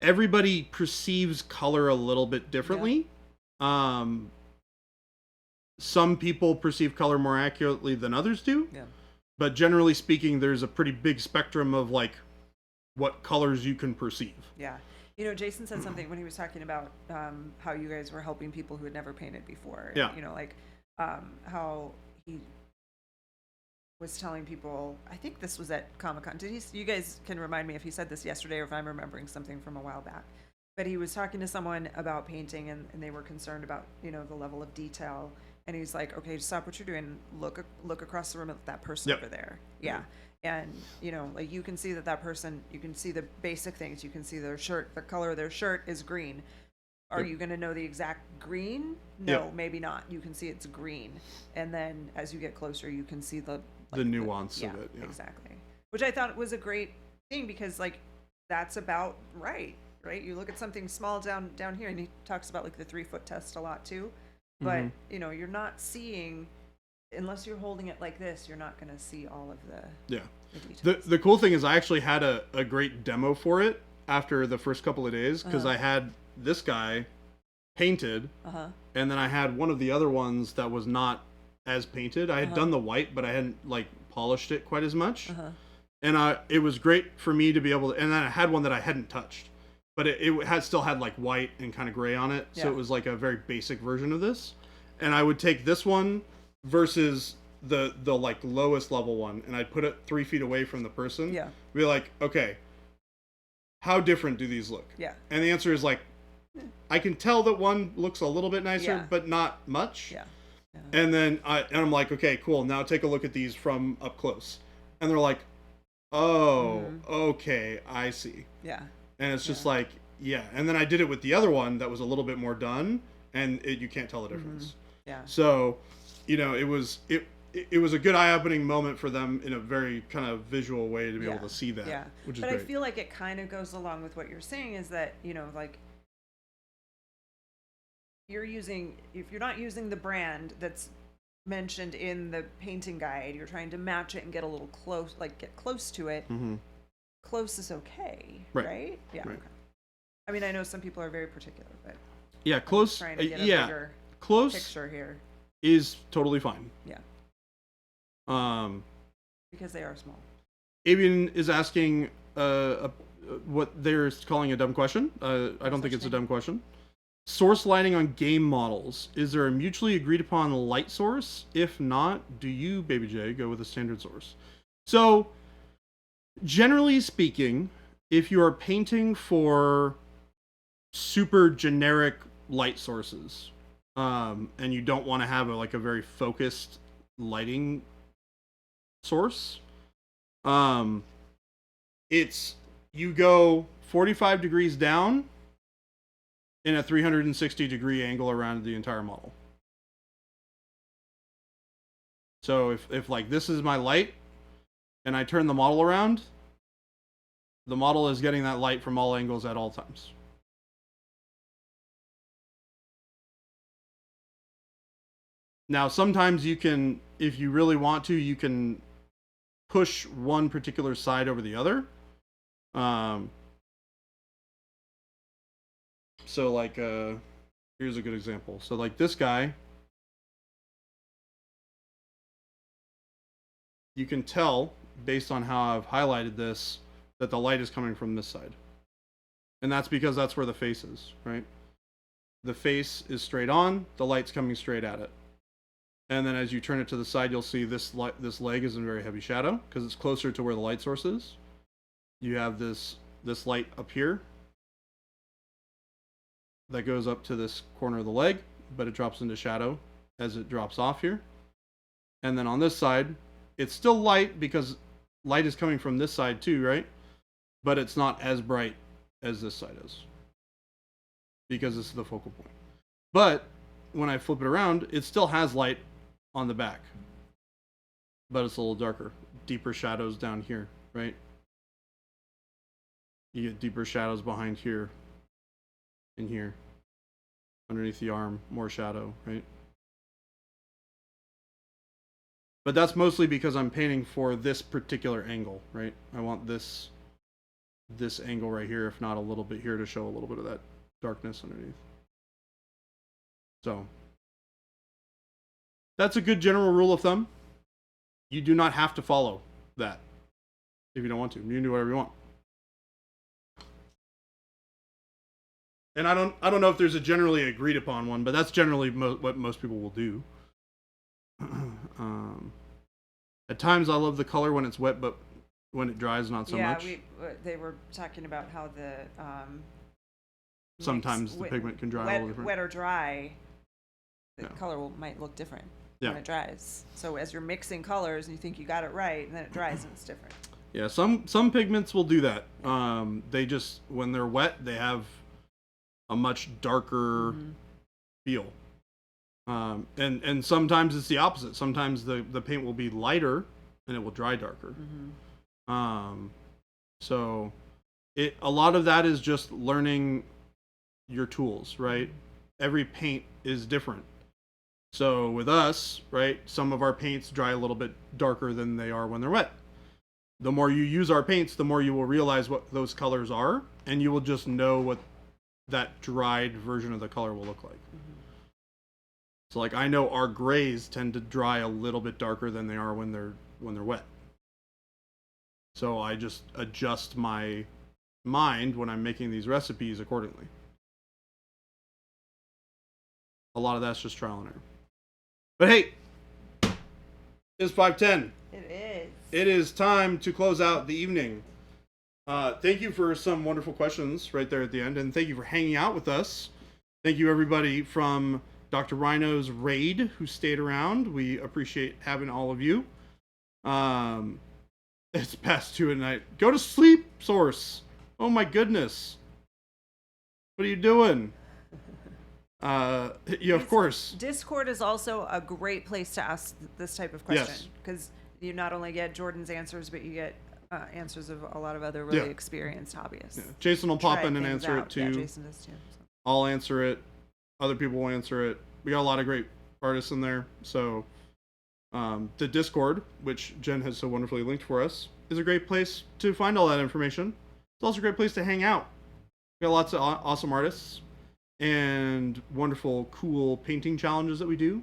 S1: everybody perceives color a little bit differently. Yeah. Some people perceive color more accurately than others do.
S2: Yeah. But
S1: generally speaking, there's a pretty big spectrum of like what colors you can perceive.
S2: Yeah. Jason said something when he was talking about how you guys were helping people who had never painted before.
S1: Yeah.
S2: How he was telling people, I think this was at Comic-Con. You guys can remind me if he said this yesterday or if I'm remembering something from a while back. But he was talking to someone about painting, and they were concerned about, the level of detail. And he's like, okay, stop what you're doing. Look across the room at that person over there. Yeah. And, like you can see that person, you can see the basic things. You can see their shirt, the color of their shirt is green. Are you going to know the exact green? No, maybe not. You can see it's green. And then as you get closer, you can see the
S1: nuance of it. Yeah,
S2: exactly. Which I thought was a great thing, because like that's about right? You look at something small down here, and he talks about like the 3-foot test a lot too. But, you're not seeing, unless you're holding it like this, you're not going to see all of the details.
S1: The cool thing is I actually had a great demo for it after the first couple of days, because I had this guy painted, and then I had one of the other ones that was not as painted. I had done the white, but I hadn't like polished it quite as much. And it was great for me to be able to, and then I had one that I hadn't touched. But it still had like white and kind of gray on it. So it was like a very basic version of this. And I would take this one versus the like lowest level one, and I'd put it 3 feet away from the person.
S2: Yeah.
S1: Be like, okay, how different do these look?
S2: Yeah.
S1: And the answer is like, I can tell that one looks a little bit nicer, but not much.
S2: Yeah.
S1: And then I'm like, okay, cool. Now take a look at these from up close. And they're like, oh, okay, I see.
S2: Yeah.
S1: And it's just like, and then I did it with the other one that was a little bit more done, and you can't tell the difference.
S2: Yeah.
S1: So, it was a good eye-opening moment for them in a very kind of visual way to be able to see that.
S2: Yeah.
S1: Which is
S2: great. I feel like it kind of goes along with what you're saying, is that, like if you're not using the brand that's mentioned in the painting guide, you're trying to match it and get a little close, like get close to it. Close is okay, right? Yeah.
S1: Right.
S2: Okay. I mean, I know some people are very particular, but
S1: close.
S2: Trying to get a bigger
S1: close
S2: picture here
S1: is totally fine.
S2: Yeah.
S1: Because
S2: they are small.
S1: Avian is asking, what they're calling a dumb question. I don't think it's a
S2: thing.
S1: dumb question. Source lighting on game models. Is there a mutually agreed upon light source? If not, do you, BabyJ, go with a standard source? So, generally speaking, if you are painting for super generic light sources, and you don't want to have a very focused lighting source, it's you go 45 degrees down in a 360-degree angle around the entire model. So if like this is my light and I turn the model around, the model is getting that light from all angles at all times. Now, sometimes you can, if you really want to, you can push one particular side over the other. So like, here's a good example. So like this guy, you can tell based on how I've highlighted this that the light is coming from this side. And that's because that's where the face is, right? The face is straight on, the light's coming straight at it. And then as you turn it to the side, you'll see this leg is in very heavy shadow because it's closer to where the light source is. You have this light up here that goes up to this corner of the leg, but it drops into shadow as it drops off here. And then on this side, it's still light because light is coming from this side too, right? But it's not as bright as this side is because this is the focal point. But when I flip it around, it still has light on the back, but it's a little darker. Deeper shadows down here, right? You get deeper shadows behind here and here. Underneath the arm, more shadow, right? But that's mostly because I'm painting for this particular angle, right? I want this angle right here, if not a little bit here, to show a little bit of that darkness underneath. So that's a good general rule of thumb. You do not have to follow that if you don't want to. You can do whatever you want. And I don't know if there's a generally agreed upon one, but that's generally what most people will do. At times I love the color when it's wet, but when it dries, not so much.
S2: Yeah, they were talking about how the
S1: sometimes the pigment can dry a little different.
S2: Wet or dry, the color might look different when it dries. So as you're mixing colors and you think you got it right, and then it dries and it's different.
S1: Yeah, some pigments will do that. They just, when they're wet, they have a much darker feel. And sometimes it's the opposite. Sometimes the paint will be lighter and it will dry darker. So a lot of that is just learning your tools, right? Every paint is different. So with us, right, some of our paints dry a little bit darker than they are when they're wet. The more you use our paints, the more you will realize what those colors are, and you will just know what that dried version of the color will look like. So like I know our grays tend to dry a little bit darker than they are when they're wet. So I just adjust my mind when I'm making these recipes accordingly. A lot of that's just trial and error. But hey, it's 5:10.
S2: It is.
S1: It is time to close out the evening. Thank you for some wonderful questions right there at the end, and thank you for hanging out with us. Thank you everybody from Dr. Rhino's raid who stayed around. We appreciate having all of you. It's past 2 at night. Go to sleep, Source. Oh my goodness. What are you doing? Of course.
S2: Discord is also a great place to ask this type of question because you not only get Jordan's answers, but you get answers of a lot of other really experienced hobbyists.
S1: Yeah. Jason will pop in and answer it too.
S2: Yeah, Jason does too. So.
S1: I'll answer it. Other people will answer it. We got a lot of great artists in there. So the Discord, which Jen has so wonderfully linked for us, is a great place to find all that information. It's also a great place to hang out. We got lots of awesome artists and wonderful, cool painting challenges that we do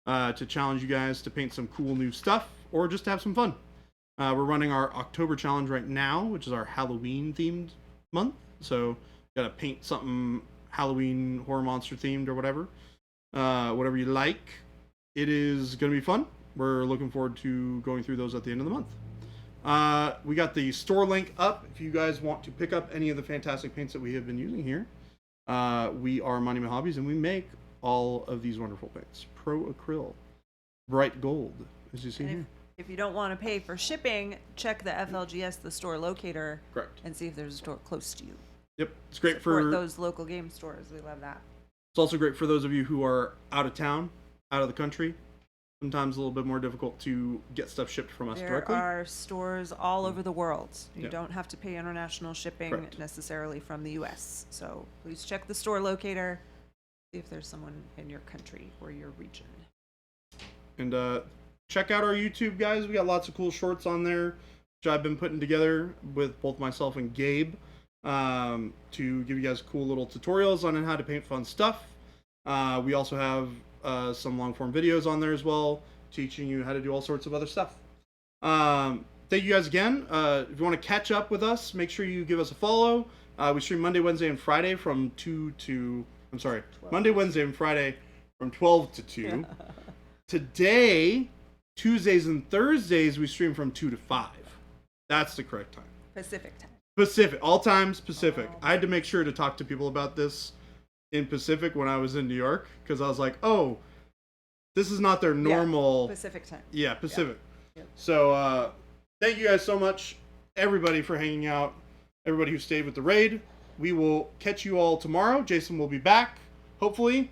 S1: to challenge you guys to paint some cool new stuff or just to have some fun. We're running our October challenge right now, which is our Halloween themed month. So gotta paint something Halloween horror monster themed or whatever. Whatever you like. It is gonna be fun. We're looking forward to going through those at the end of the month. We got the store link up if you guys want to pick up any of the fantastic paints that we have been using here. We are Monument Hobbies, and we make all of these wonderful paints. Pro Acryl, bright gold, as you see here.
S2: If you don't want to pay for shipping, check the FLGS, the store locator,
S1: Correct.
S2: and see if there's a store close to you.
S1: Yep, it's great
S2: Support
S1: for
S2: those local game stores. We love that.
S1: It's also great for those of you who are out of town, out of the country. Sometimes a little bit more difficult to get stuff shipped from us directly.
S2: There are stores all over the world. You
S1: Yeah.
S2: don't have to pay international shipping
S1: Correct.
S2: necessarily from the U.S. So please check the store locator, see if there's someone in your country or your region.
S1: And check out our YouTube, guys. We got lots of cool shorts on there, which I've been putting together with both myself and Gabe to give you guys cool little tutorials on how to paint fun stuff. We also have some long form videos on there as well, teaching you how to do all sorts of other stuff. Thank you guys again. If you want to catch up with us, make sure you give us a follow. We stream Monday, Wednesday, and Friday from 12. Monday, Wednesday, and Friday from 12 to 2. Today, Tuesdays and Thursdays, we stream from 2 to 5. That's the correct time.
S2: Pacific time.
S1: Pacific. All times Pacific. I had to make sure to talk to people about this in Pacific when I was in New York, because I was like, oh, this is not their normal...
S2: Pacific time.
S1: Yeah, Pacific.
S2: Yep.
S1: So, thank you guys so much, everybody, for hanging out. Everybody who stayed with the raid. We will catch you all tomorrow. Jason will be back, hopefully.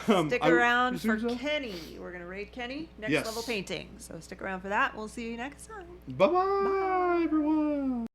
S2: Stick around for Kenny. We're going to raid Kenny, next
S1: Yes.
S2: level painting. So stick around for that. We'll see you next time.
S1: Bye-bye, everyone.